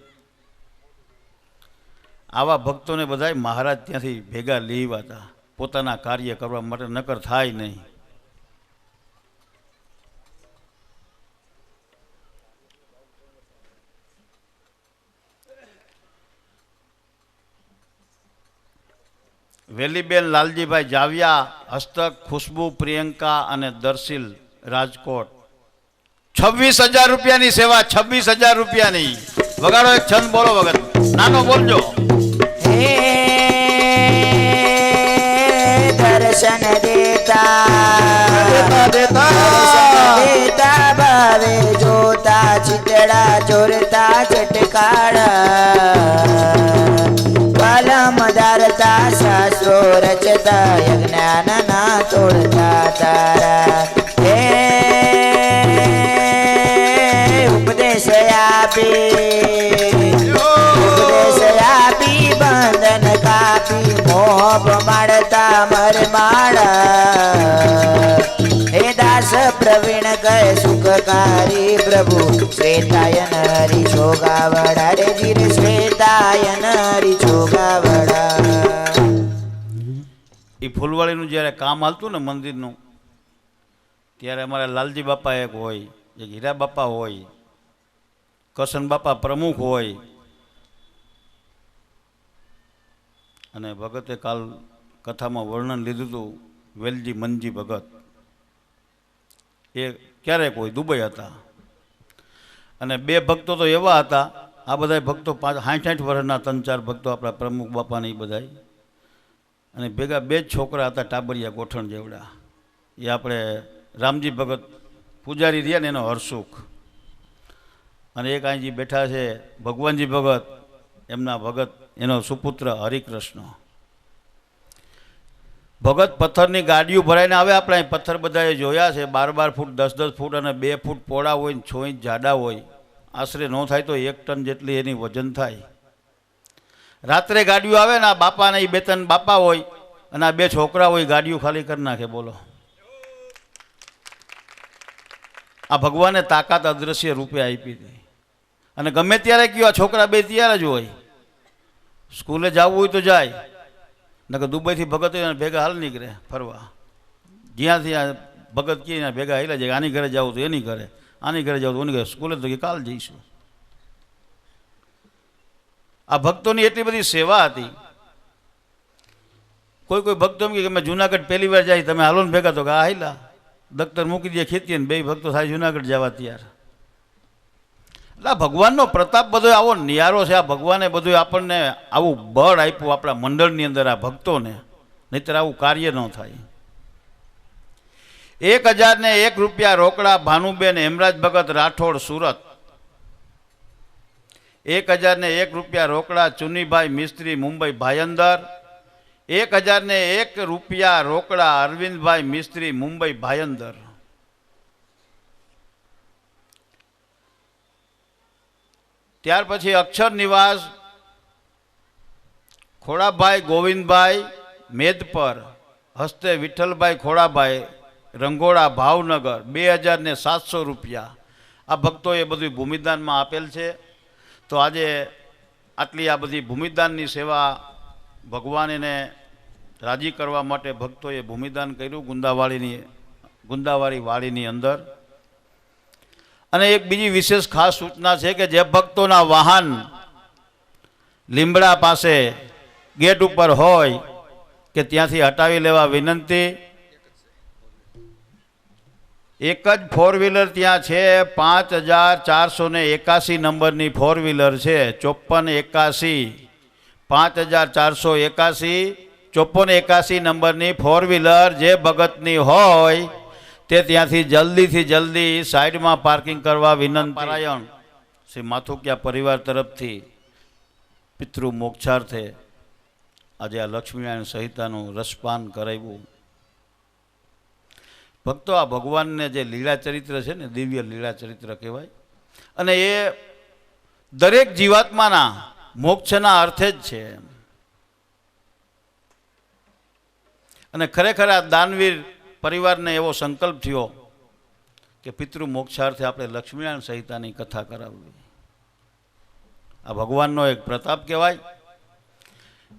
Speaker 2: આવા ભક્તોને બધાય મહારાજ ત્યાંથી ભેગા લેવા હતા પોતાના કાર્ય કરવા માટે, નકર થાય નહીં. વેલીબેન લાલજીભાઈ જાવિયા, હસ્તક ખુશ્બુ પ્રિયંકા અને દર્શિલ, રાજકોટ. 26,000 રૂપિયાની સેવા, 26,000 રૂપિયાની. વગાડો એક છંદ બોલો વગર નાનો બોલજો.
Speaker 4: દર્શન દેતા ભાવે જોતા ચિતડા ચોરતા ચટકાળા કલમ ધારતા શાસ્ત્રો રચતા યજ્ઞાન ના તોડતા તારા હે ઉપદેશ આપી બંધન કાપી મોહ માડતા મર માડા હે દાસ પ્રવીણ કહે સુખકારી પ્રભુ શ્વેતાયન હરી છોગાવડા રે ધીર શ્વેતાયન હરી છોગાવડા.
Speaker 2: એ ફૂલવાડીનું જ્યારે કામ હાલતું ને મંદિરનું ત્યારે અમારે લાલજી બાપા એક હોય, એક હીરા બાપા હોય, કરશન બાપા પ્રમુખ હોય અને ભગતે કાલ કથામાં વર્ણન લીધું હતું વેલજી મનજી ભગત. એ ક્યારેક હોય દુબઈ હતા અને બે ભક્તો તો એવા હતા. આ બધા ભક્તો 60-60 વર્ષના 3-4 ભક્તો આપણા પ્રમુખ બાપાને એ બધા અને ભેગા બે જ છોકરા હતા ટાબરિયા ગોઠણ જેવડા. એ આપણે રામજી ભગત પૂજારી રહ્યા ને એનો હરસુખ અને એક અહીંજી બેઠા છે ભગવાનજી ભગત એમના ભગત એનો સુપુત્ર હરિકૃષ્ણ. ભગત પથ્થરની ગાડીઓ ભરાઈને આવે. આપણે અહીં પથ્થર બધાએ જોયા છે 12-12 ફૂટ 10-10 ફૂટ અને 2 ફૂટ પહોળા હોય ને 6 ઇંચ જાડા હોય. આશરે ન થાય તો 1 ટન જેટલી એની વજન થાય. રાત્રે ગાડીઓ આવે ને આ બાપાને એ 2-3 બાપા હોય અને આ 2 છોકરા હોય ગાડીઓ ખાલી કરી નાખે. બોલો આ ભગવાને તાકાત અદૃશ્ય રૂપે આપી હતી અને ગમે ત્યારે કયો આ છોકરા 2 તૈયાર જ હોય. સ્કૂલે જવું હોય તો જાય નકર દુબઈથી ભગત ભેગા હાલ નીકળે ફરવા. જ્યાંથી આ ભગત કહે ભેગા હાલ્યા જાય. આની ઘરે જવું તો એની ઘરે, આની ઘરે જવું તો એની ઘરે. સ્કૂલે તો કે કાલ જઈશું. આ ભક્તોની એટલી બધી સેવા હતી. કોઈ કોઈ ભક્તો એમ કે અમે જુનાગઢ પહેલી વાર જાય તમે હાલો ને ભેગા તો કે આ હાલ્યા દખ્તર મૂકી દે ખેતીએ ને 2 ભક્તો થાય જુનાગઢ જવા તૈયાર. એટલે ભગવાનનો પ્રતાપ બધો આવો નિયારો છે. આ ભગવાને બધું આપણને આવું બળ આપ્યું આપણા મંડળની અંદર આ ભક્તોને, નહીતર આવું કાર્ય ન થાય. 1001 રૂપિયા રોકડા ભાનુબેન હેમરાજ ભગત રાઠોડ સુરત. 1001 રૂપિયા રોકડા ચુનીભાઈ મિસ્ત્રી મુંબઈ ભાયંદર. 1001 રૂપિયા રોકડા અરવિંદભાઈ મિસ્ત્રી મુંબઈ ભાયંદર. ત્યાર પછી અક્ષર નિવાસ ખોડાભાઈ ગોવિંદભાઈ મેદપર, હસ્તે વિઠ્ઠલભાઈ ખોડાભાઈ રંગોળા ભાવનગર 2700 રૂપિયા આ ભક્તોએ બધું ભૂમિદાનમાં આપેલ છે. તો આજે આટલી આ બધી ભૂમિદાનની સેવા ભગવાન એને રાજી કરવા માટે ભક્તોએ ભૂમિદાન કર્યું ગુંદાવાળી વાડીની અંદર. અને એક બીજી વિશેષ ખાસ સૂચના છે કે જે ભક્તોના વાહન લીમડા પાસે ગેટ ઉપર હોય કે ત્યાંથી હટાવી લેવા વિનંતી. એક જ ફોર વ્હીલર ત્યાં છે, 5481 નંબરની ફોર વ્હીલર છે. 5481 5481 નંબરની ફોર વ્હીલર જે ભગતની હોય તે ત્યાંથી જલ્દી સાઈડમાં પાર્કિંગ કરવા વિનંતી. પારાયણ શ્રી માથુકિયા પરિવાર તરફથી પિતૃ મોક્ષાર્થે આજે આ લક્ષ્મીનારાયણ સંહિતાનું રસપાન કરાવ્યું. ભક્તો, આ ભગવાનને જે લીલા ચરિત્ર છે ને, દિવ્ય લીલા ચરિત્ર કહેવાય. અને એ દરેક જીવાત્માના મોક્ષના અર્થે જ છે. અને ખરેખર આ દાનવીર પરિવારને એવો સંકલ્પ થયો કે પિતૃ મોક્ષાર્થે આપણે લક્ષ્મીનારાયણ સંહિતાની કથા કરાવવી. આ ભગવાનનો એક પ્રતાપ કહેવાય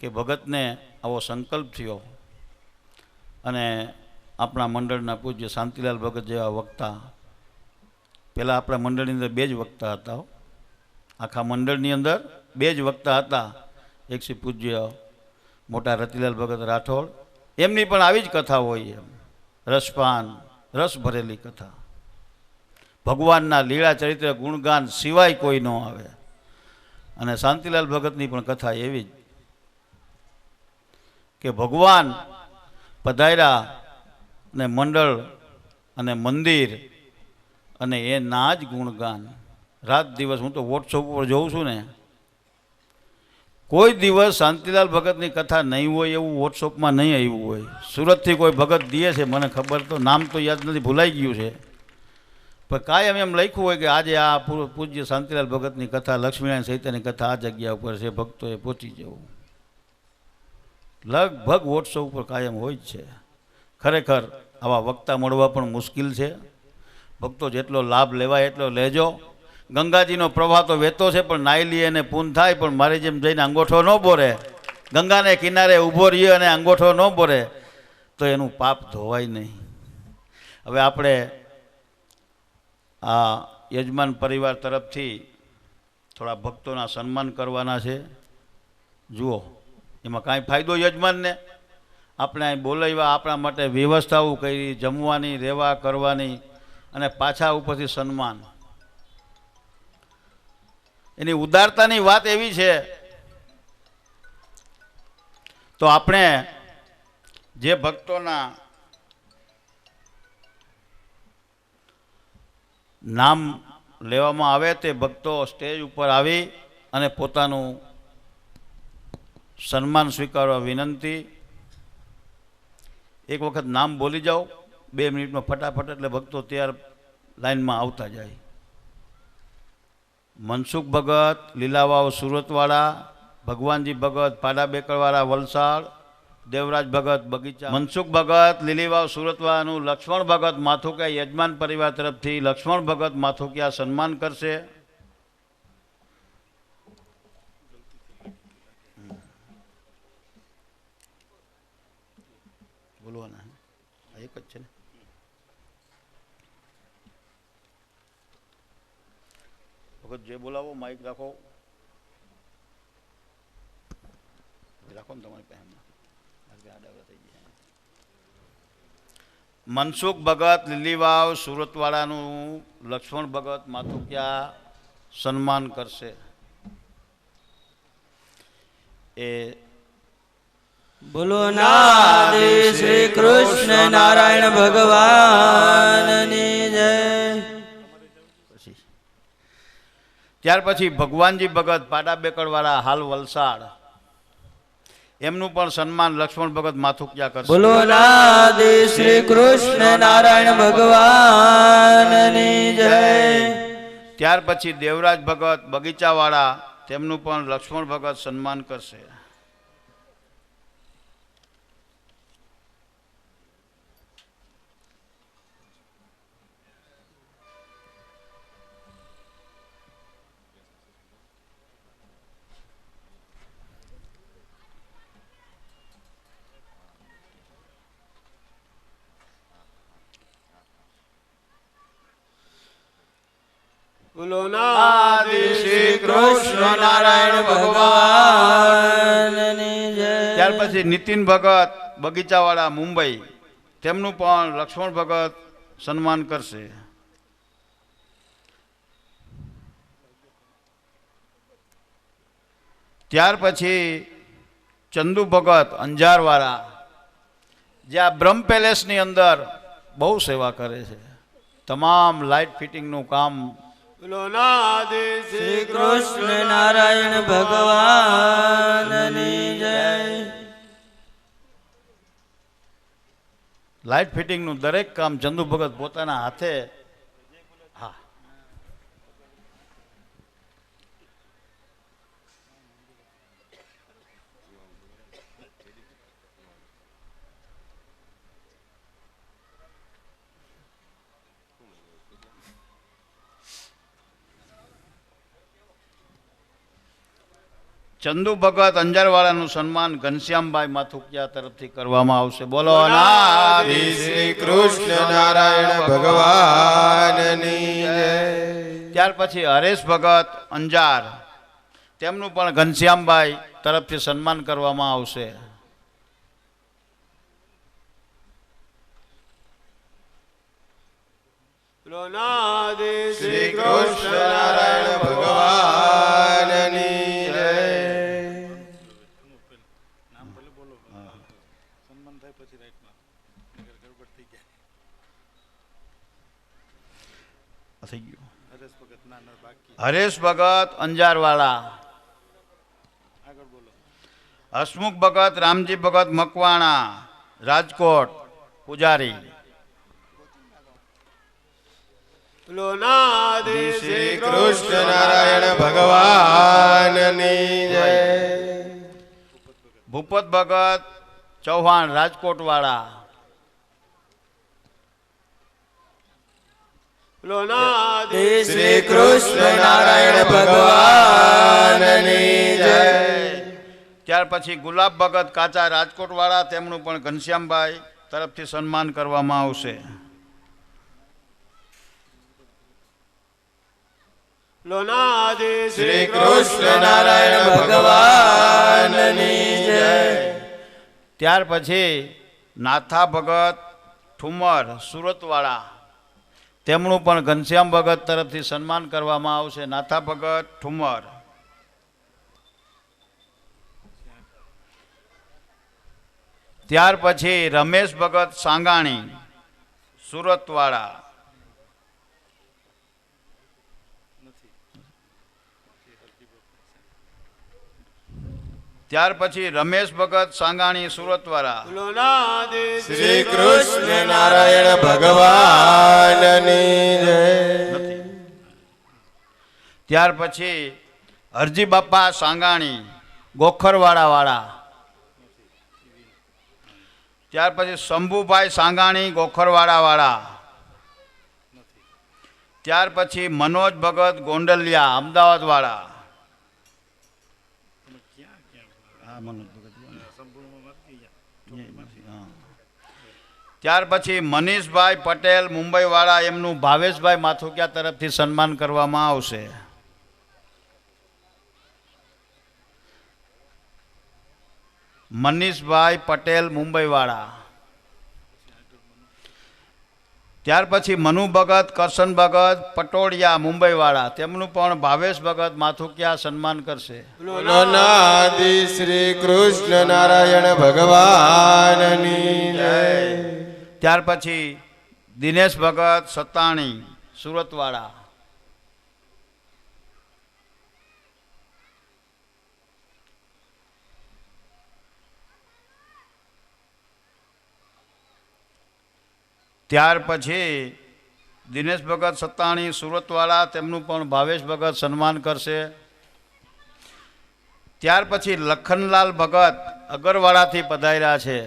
Speaker 2: કે ભગતને આવો સંકલ્પ થયો. અને આપણા મંડળના પૂજ્ય શાંતિલાલ ભગત જેવા વક્તા, પહેલાં આપણા મંડળની અંદર 2 જ વક્તા હતા. આખા મંડળની અંદર 2 જ વક્તા હતા. એક શ્રી પૂજ્ય મોટા રતિલાલ ભગત રાઠોડ, એમની પણ આવી જ કથા હોય એમ, રસપાન, રસ ભરેલી કથા. ભગવાનના લીલા ચરિત્ર ગુણગાન સિવાય કોઈ ન આવે. અને શાંતિલાલ ભગતની પણ કથા એવી જ કે ભગવાન પધાર્યા અને મંડળ અને મંદિર અને એના જ ગુણગાન રાત દિવસ. હું તો વોટ્સઅપ ઉપર જોઉં છું ને, કોઈ દિવસ શાંતિલાલ ભગતની કથા નહીં હોય એવું વોટ્સઅપમાં નહીં આવ્યું હોય. સુરતથી કોઈ ભગત દે છે, મને ખબર તો નામ તો યાદ નથી, ભૂલાઈ ગયું છે, પણ કાયમ એમ લખ્યું હોય કે આજે આ પૂજ્ય શાંતિલાલ ભગતની કથા, લક્ષ્મીનારાયણ સંહિતાની કથા આ જગ્યા ઉપર છે, ભક્તોએ પહોંચી જવું. લગભગ વોટ્સઅપ ઉપર કાયમ હોય જ છે. ખરેખર આવા વક્તા મળવા પણ મુશ્કેલ છે. ભક્તો જેટલો લાભ લેવાય એટલો લેજો. ગંગાજીનો પ્રવાહ તો વહેતો છે, પણ નાઈ લઈએ અને પૂન થાય, પણ મારી જેમ જઈને અંગોઠો ન બોરે, ગંગાને કિનારે ઊભો રહીએ અને અંગોઠો ન બોરે તો એનું પાપ ધોવાય નહીં. હવે આપણે આ યજમાન પરિવાર તરફથી થોડા ભક્તોના સન્માન કરવાના છે. જુઓ, એમાં કાંઈ ફાયદો યજમાનને? આપણે અહીં બોલાવ્યા, આપણા માટે વ્યવસ્થાઓ કરી, જમવાની, રહેવા કરવાની, અને પાછા ઉપરથી સન્માન. એની ઉદારતાની વાત એવી છે તો આપણે જે ભક્તોના નામ લેવામાં આવે તે ભક્તો સ્ટેજ ઉપર આવી અને પોતાનું સન્માન સ્વીકારવા વિનંતી. એક વખત નામ બોલી જાઓ 2 મિનિટમાં ફટાફટ, એટલે ભક્તો તૈયાર લાઈનમાં આવતા જાય. મનસુખ ભગત લીલાવાવ સુરતવાળા, ભગવાનજી ભગત પાડા બેકરવાળા વલસાડ, દેવરાજ ભગત બગીચા. મનસુખ ભગત લીલીવાવ સુરતવાળાનું લક્ષ્મણ ભગત માથુકિયા યજમાન પરિવાર તરફથી લક્ષ્મણ ભગત માથુકિયા સન્માન કરશે. બોલવાના એક જ છે ને. વખત જે બોલાવો માઇક રાખો ને તમારી પાસે. મનસુખ ભગત લીલીવાવ સુરતવાળાનું લક્ષ્મણ ભગત માથુકિયા સન્માન કરશે. એ
Speaker 5: બોલો નાદે શ્રી કૃષ્ણ નારાયણ ભગવાનની જય.
Speaker 2: ત્યાર પછી ભગવાનજી ભગત પાડા બેકરવાળા હાલ વલસાડ, એમનું પણ સન્માન લક્ષ્મણ ભગત માથુકિયા કરશે.
Speaker 5: બોલો નાદે શ્રી કૃષ્ણ નારાયણ ભગવાનની જય.
Speaker 2: ત્યાર પછી દેવરાજ ભગત બગીચાવાળા, તેમનું પણ લક્ષ્મણ ભગત સન્માન કરશે.
Speaker 5: બોલો નાદી શ્રી કૃષ્ણ નારાયણ ભગવાનની જય.
Speaker 2: ત્યાર પછી નીતિન ભગત બગીચાવાળા મુંબઈ, તેમનું પણ લક્ષ્મણ ભગત સન્માન કરશે. ત્યાર પછી ચંદુ ભગત અંજારવાળા, જે આ બ્રહ્મ પેલેસની અંદર બહુ સેવા કરે છે, તમામ લાઇટ ફિટિંગનું કામ.
Speaker 5: બોલો નાદી શ્રી કૃષ્ણ નારાયણ ભગવાનની જય.
Speaker 2: લાઇટ ફિટિંગનું દરેક કામ ચંદુ ભગત પોતાના હાથે. હા, ચંદુ ભગત અંજારવાળાનું સન્માન ઘનશ્યામભાઈ માથુકિયા તરફથી કરવામાં આવશે. બોલો અનાદિ
Speaker 3: શ્રી કૃષ્ણ નારાયણ ભગવાનની જય.
Speaker 2: ત્યાર પછી હરેશ ભગત અંજાર, તેમનું પણ ઘનશ્યામભાઈ તરફથી સન્માન કરવામાં આવશે.
Speaker 5: બોલો નાદી
Speaker 3: શ્રી કૃષ્ણ નારાયણ ભગવાનની જય. હરેશ ભગત અંજારવાળા, હસમુખ ભગત રામજી ભગત મકવાણા રાજકોટ પૂજારી.
Speaker 5: બોલો નાદી
Speaker 3: શ્રી કૃષ્ણ નારાયણ ભગવાનની જય.
Speaker 2: ભૂપત ભગત ચૌહાણ રાજકોટ વાળા.
Speaker 5: બોલો નાદી શ્રી કૃષ્ણ નારાયણ ભગવાનની જય.
Speaker 2: ત્યાર પછી ગુલાબ ભગત કાચા રાજકોટ વાળા, તેમનું પણ ઘનશ્યામભાઈ તરફથી સન્માન કરવામાં આવશે.
Speaker 5: બોલો નાદી
Speaker 3: શ્રી કૃષ્ણ નારાયણ ભગવાનની જય.
Speaker 2: ત્યાર પછી નાથા ભગત ઠુમર સુરતવાળા, તેમનું પણ ઘનશ્યામ ભગત તરફથી સન્માન કરવામાં આવશે. નાથા ભગત ઠુમર. ત્યાર પછી રમેશ ભગત સાંગાણી સુરતવાળા. ત્યાર પછી રમેશ ભગત સાંગાણી સુરતવાળા.
Speaker 5: બોલો નાદી
Speaker 3: શ્રી કૃષ્ણ નારાયણ ભગવાનની જય.
Speaker 2: ત્યાર પછી હરજી બાપા સાંગાણી ગોખરવાડા વાળા. ત્યાર પછી શંભુભાઈ સાંગાણી ગોખરવાડા વાળા. ત્યાર પછી મનોજ ભગત ગોંડલિયા અમદાવાદ વાળા. ત્યાર પછી મનીષભાઈ પટેલ મુંબઈ વાળા, એમનું ભાવેશભાઈ માથુકિયા તરફથી સન્માન કરવામાં આવશે. મનીષભાઈ પટેલ મુંબઈ વાળા. ત્યાર પછી મનુ ભગત કરશન ભગત પટોળિયા મુંબઈ વાળા, તેમનું પણ ભાવેશ ભગત માથુકિયા સન્માન કરશે.
Speaker 3: બોલો નાદી શ્રી કૃષ્ણ નારાયણ ભગવાનની જય.
Speaker 2: ત્યાર પછી દિનેશ ભગત સત્તાણી સુરતવાળા. ત્યાર પછી દિનેશ ભગત સત્તાણી સુરતવાળા, તેમનું પણ ભાવેશ ભગત સન્માન કરશે. ત્યાર પછી લખનલાલ ભગત અગરવાડાથી પધાર્યા છે,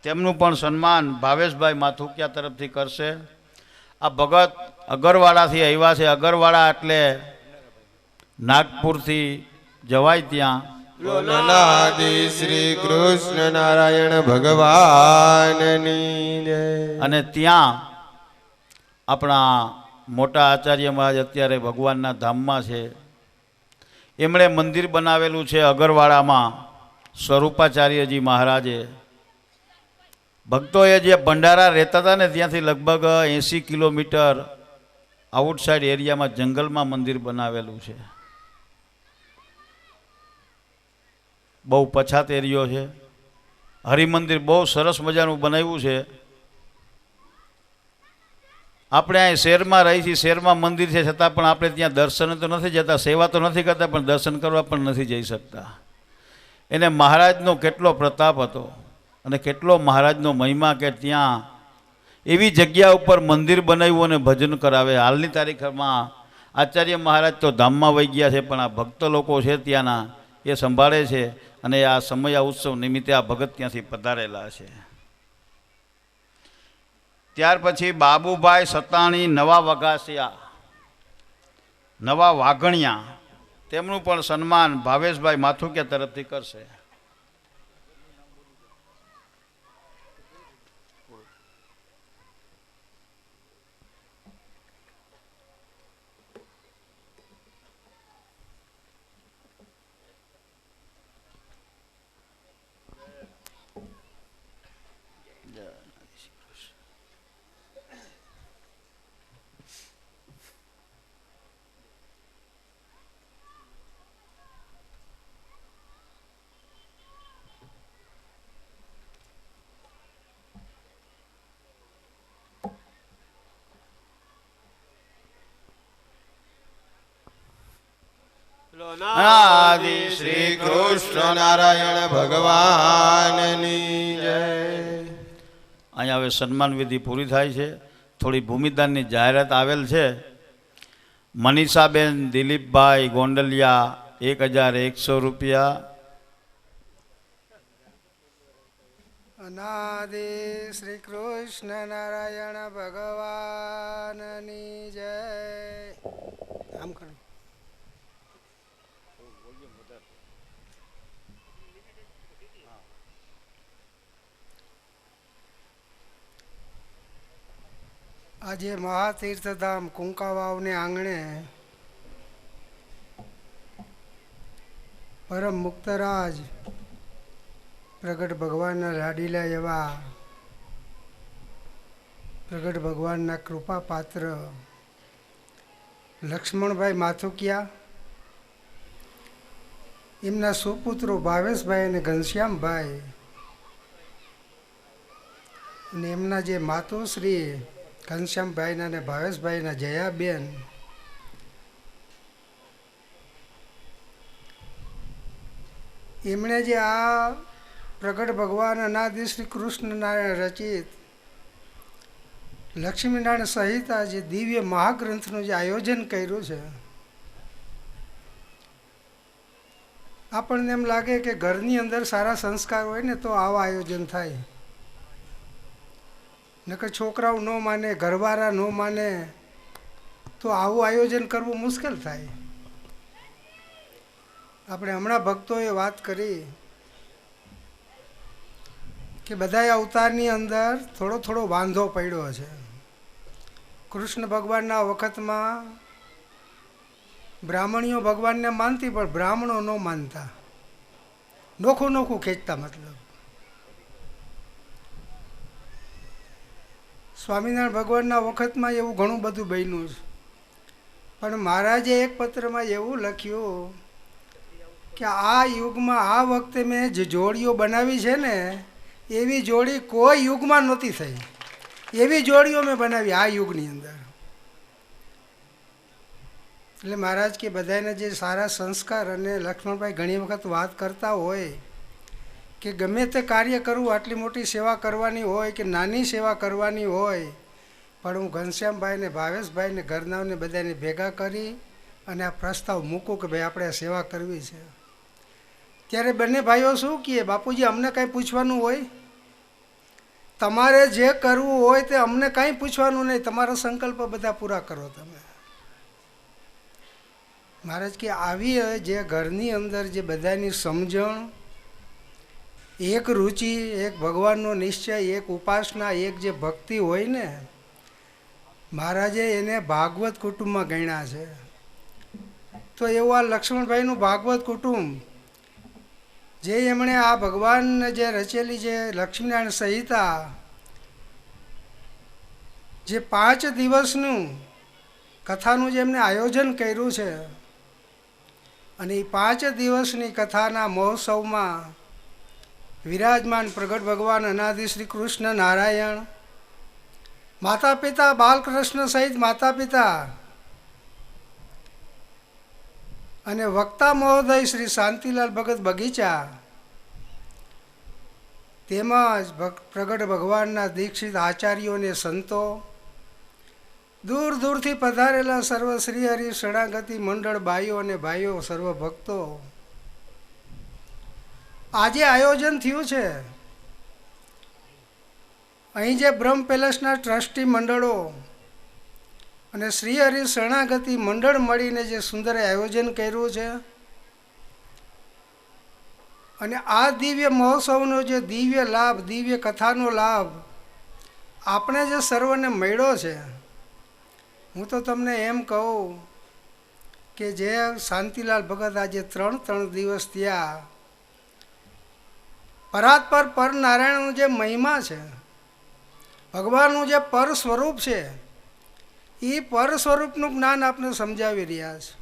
Speaker 2: તેમનું પણ સન્માન ભાવેશભાઈ માથુકિયા તરફથી કરશે. આ ભગત અગરવાડાથી આવ્યા છે. અગરવાડા એટલે નાગપુરથી જવાય ત્યાં.
Speaker 3: બોલો નાદી શ્રી કૃષ્ણ નારાયણ ભગવાનની જય.
Speaker 2: અને ત્યાં આપણા મોટા આચાર્ય મહારાજ અત્યારે ભગવાનના ધામમાં છે. એમણે મંદિર બનાવેલું છે અગરવાડામાં, સ્વરૂપાચાર્યજી મહારાજે. ભક્તોએ જે ભંડારા રહેતા હતા ને ત્યાંથી લગભગ 80 કિલોમીટર આઉટસાઇડ એરિયામાં જંગલમાં મંદિર બનાવેલું છે. બહુ પછાત એરિયો છે. હરિમંદિર બહુ સરસ મજાનું બનાવ્યું છે. આપણે અહીં શહેરમાં રહી છીએ, શહેરમાં મંદિર છે, છતાં પણ આપણે ત્યાં દર્શન તો નથી જતા, સેવા તો નથી કરતા, પણ દર્શન કરવા પણ નથી જઈ શકતા. એને મહારાજનો કેટલો પ્રતાપ હતો અને કેટલો મહારાજનો મહિમા કે ત્યાં એવી જગ્યા ઉપર મંદિર બનાવ્યું અને ભજન કરાવે. હાલની તારીખમાં આચાર્ય મહારાજ તો ધામમાં વહી ગયા છે, પણ આ ભક્ત લોકો છે ત્યાંના એ સંભાળે છે અને આ સમયા ઉત્સવ નિમિત્તે આ ભગત ત્યાંથી પધારેલા છે. ત્યાર પછી બાબુભાઈ સતાણી નવા વઘાસિયા, નવા વાઘણિયા, તેમનું પણ સન્માન ભાવેશભાઈ માથુકિયા તરફથી કરશે.
Speaker 3: આદિ શ્રી કૃષ્ણ નારાયણ ભગવાનની જય.
Speaker 2: અહીંયા હવે સન્માન વિધિ પૂરી થાય છે. થોડી ભૂમિદાનની જાહેરાત આવેલ છે. મનીષાબેન દિલીપભાઈ ગોંડલિયા 1100 રૂપિયા.
Speaker 6: અનાદિ શ્રી કૃષ્ણ નારાયણ ભગવાનની જય. આમ કરો. આજે મહાતીર્થધામ કુંકાવાવને આંગણે પરમ મુક્તરાજ પ્રગટ ભગવાનના લાડીલા એવા પ્રગટ ભગવાનના કૃપા પાત્ર લક્ષ્મણભાઈ માથુકિયા, એમના સુપુત્રો ભાવેશભાઈ અને ઘનશ્યામભાઈ અને એમના જે માતુશ્રી ઘનશ્યામભાઈના અને ભાવેશભાઈના જયાબેન, એમણે જે આ પ્રગટ ભગવાન અનાદિ શ્રી કૃષ્ણ નારાયણ રચિત લક્ષ્મીનારાયણ સહિત આ જે દિવ્ય મહાગ્રંથનું જે આયોજન કર્યું છે, આપણને એમ લાગે કે ઘરની અંદર સારા સંસ્કાર હોય ને તો આવા આયોજન થાય. નકર છોકરાઓ ન માને, ઘરવાળા ન માને તો આવું આયોજન કરવું મુશ્કેલ થાય. આપણે હમણાં ભક્તોએ વાત કરી કે બધા અવતારની અંદર થોડો થોડો વાંધો પડ્યો છે. કૃષ્ણ ભગવાનના વખતમાં બ્રાહ્મણીઓ ભગવાનને માનતી, પણ બ્રાહ્મણો ન માનતા, નોખું નોખું ખેંચતા. મતલબ સ્વામિનારાયણ ભગવાનના વખતમાં એવું ઘણું બધું બન્યું છે, પણ મહારાજે એક પત્રમાં એવું લખ્યું કે આ યુગમાં આ વખતે મેં જે જોડીઓ બનાવી છે ને એવી જોડી કોઈ યુગમાં નહોતી થઈ. એવી જોડીઓ મેં બનાવી આ યુગની અંદર. એટલે મહારાજ કે બધાને જે સારા સંસ્કાર, અને લક્ષ્મણભાઈ ઘણી વખત વાત કરતા હોય કે ગમે તે કાર્ય કરવું, આટલી મોટી સેવા કરવાની હોય કે નાની સેવા કરવાની હોય, પણ હું ઘનશ્યામભાઈને, ભાવેશભાઈને, ઘરનાઓને બધાને ભેગા કરી અને આ પ્રસ્તાવ મૂકું કે ભાઈ આપણે આ સેવા કરવી છે. ત્યારે બંને ભાઈઓ શું કહે, બાપુજી અમને કાંઈ પૂછવાનું હોય? તમારે જે કરવું હોય તે અમને કાંઈ પૂછવાનું નહીં, તમારા સંકલ્પ બધા પૂરા કરો તમે. મહારાજ કે આવી જે ઘરની અંદર જે બધાની સમજણ, એક રુચિ, એક ભગવાનનો નિશ્ચય, એક ઉપાસના, એક જે ભક્તિ હોય ને, મહારાજે એને ભાગવત કુટુંબમાં ગણ્યા છે. તો એવું આ લક્ષ્મણભાઈનું ભાગવત કુટુંબ જે એમણે આ ભગવાનને જે રચેલી છે લક્ષ્મીનારાયણ સંહિતા, જે 5 દિવસનું કથાનું જે એમને આયોજન કર્યું છે, અને એ 5 દિવસની કથાના મહોત્સવમાં વિરાજમાન પ્રગટ ભગવાન અનાદિ શ્રી કૃષ્ણ નારાયણ, માતા પિતા બાલકૃષ્ણ સહિત માતા પિતા અને વક્તા મહોદય શ્રી શાંતિલાલ ભગત બગીચા, તેમજ પ્રગટ ભગવાનના દીક્ષિત આચાર્યો અને સંતો, દૂર દૂરથી પધારેલા સર્વ શ્રી હરિ શરણાગતિ મંડળ બાઈઓ અને ભાઈઓ, સર્વ ભક્તો, આજે આયોજન થયું છે. અહીં જે બ્રહ્મ પેલેસના ટ્રસ્ટી મંડળો અને શ્રી હરિ શરણાગતિ મંડળ મળીને જે સુંદર આયોજન કર્યું છે, અને આ દિવ્ય મહોત્સવનો જે દિવ્ય લાભ, દિવ્ય કથાનો લાભ આપણે જે સર્વને મળ્યો છે, હું તો તમને એમ કહું કે જે શાંતિલાલ ભગત આજે 3 દિવસ ત્યાં પરાત્પર પર નારાયણનું જે મહિમા છે, ભગવાનનું જે પર સ્વરૂપ છે, એ પર સ્વરૂપનું જ્ઞાન આપણે સમજાવી રહ્યા છે.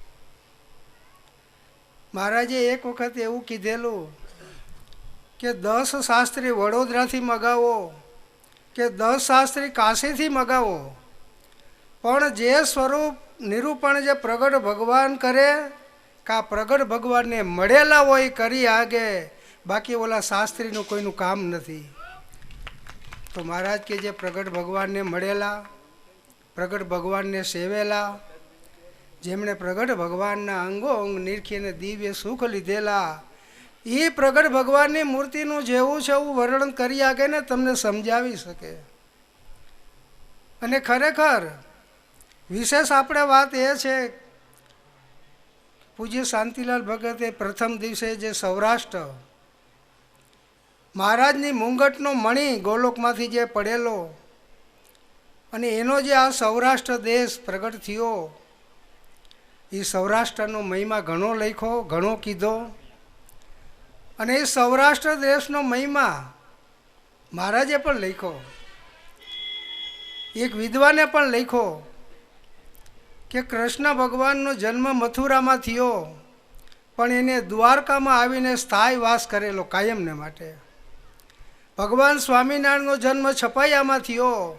Speaker 6: મહારાજે એક વખત એવું કીધેલું કે 10 શાસ્ત્રી વડોદરાથી મગાવો કે 10 શાસ્ત્રી કાશીથી મગાવો, પણ જે સ્વરૂપ નિરૂપણ જે પ્રગટ ભગવાન કરે, કા પ્રગટ ભગવાનને મળેલા હોય કરી આગે, બાકી ઓલા શાસ્ત્રીનું કોઈનું કામ નથી. તો મહારાજ કે જે પ્રગટ ભગવાનને મળેલા, પ્રગટ ભગવાનને સેવેલા, જેમણે પ્રગટ ભગવાનના અંગો અંગ નિરખીને દિવ્ય સુખ લીધેલા, એ પ્રગટ ભગવાનની મૂર્તિનું જેવું છે એવું વર્ણન કરી આગે ને તમને સમજાવી શકે. અને ખરેખર વિશેષ આપણે વાત એ છે, પૂજ્ય શાંતિલાલ ભગતે પ્રથમ દિવસે જે સૌરાષ્ટ્ર મહારાજની મુંગટનો મણી ગોલોકમાંથી જે પડેલો, અને એનો જે આ સૌરાષ્ટ્ર દેશ પ્રગટ થયો, એ સૌરાષ્ટ્રનો મહિમા ઘણો લખ્યો, ઘણો કીધો. અને એ સૌરાષ્ટ્ર દેશનો મહિમા મહારાજે પણ લખ્યો, એક વિદ્વાને પણ લખ્યો કે કૃષ્ણ ભગવાનનો જન્મ મથુરામાં થયો, પણ એને દ્વારકામાં આવીને સ્થાયી વાસ કરેલો કાયમને માટે. ભગવાન સ્વામિનારાયણનો જન્મ છપાયામાં થયો,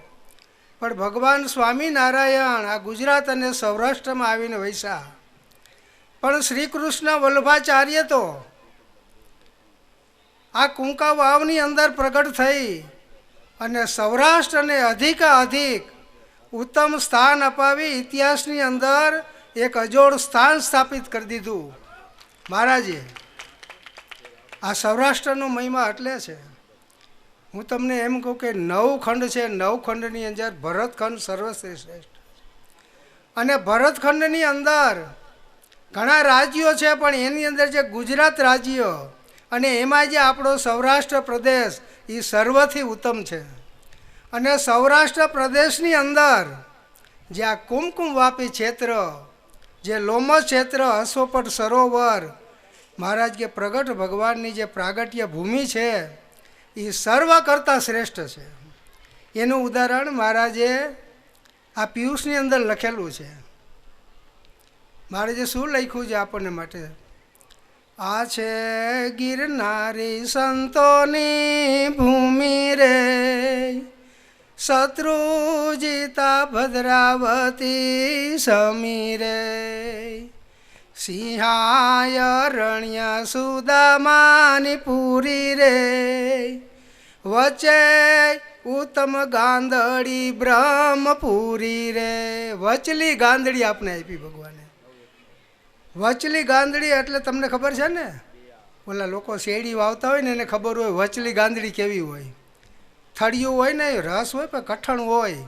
Speaker 6: પણ ભગવાન સ્વામિનારાયણ આ ગુજરાત અને સૌરાષ્ટ્રમાં આવીને વૈસા. પણ શ્રી કૃષ્ણ વલ્લભાચાર્ય તો આ કુંકા વાવની અંદર પ્રગટ થઈ અને સૌરાષ્ટ્રને અધિક ઉત્તમ સ્થાન અપાવી ઇતિહાસની અંદર એક અજોડ સ્થાન સ્થાપિત કરી દીધું મહારાજે. આ સૌરાષ્ટ્રનો મહિમા એટલે છે. હું તમને એમ કહું કે 9 ખંડ છે, 9 ખંડની અંદર ભરતખંડ સર્વશ્રેષ્ઠ. અને ભરતખંડની અંદર ઘણા રાજ્યો છે, પણ એની અંદર જે ગુજરાત રાજ્ય અને એમાં જે આપણો સૌરાષ્ટ્ર પ્રદેશ એ સર્વથી ઉત્તમ છે. અને સૌરાષ્ટ્ર પ્રદેશની અંદર જે આ કુમકુમ વાપી ક્ષેત્ર, જે લોમસ ક્ષેત્ર, અશ્વપટ સરોવર, મહારાજ કે પ્રગટ ભગવાનની જે પ્રાગટ્ય ભૂમિ છે એ સર્વ કરતાં શ્રેષ્ઠ છે. એનું ઉદાહરણ મહારાજે આ પિયુષની અંદર લખેલું છે. મહારાજે શું લખ્યું છે આપણને માટે? આ છે ગિરનારી સંતોની ભૂમિ રે, શત્રુજીતા ભદ્રાવતી સમીરે, સિંહાય રણ્ય સુદામાની પૂરી રે, વચ્ચે ઉત્તમ ગાંધડી બ્રહ્મપુરી રે. વચલી ગાંધડી આપણે આપી ભગવાને. વચલી ગાંધડી એટલે તમને ખબર છે ને, ઓલા લોકો શેરડી વાવતા હોય ને એને ખબર હોય વચલી ગાંધડી કેવી હોય. થળિયું હોય ને રસ હોય પણ કઠણ હોય,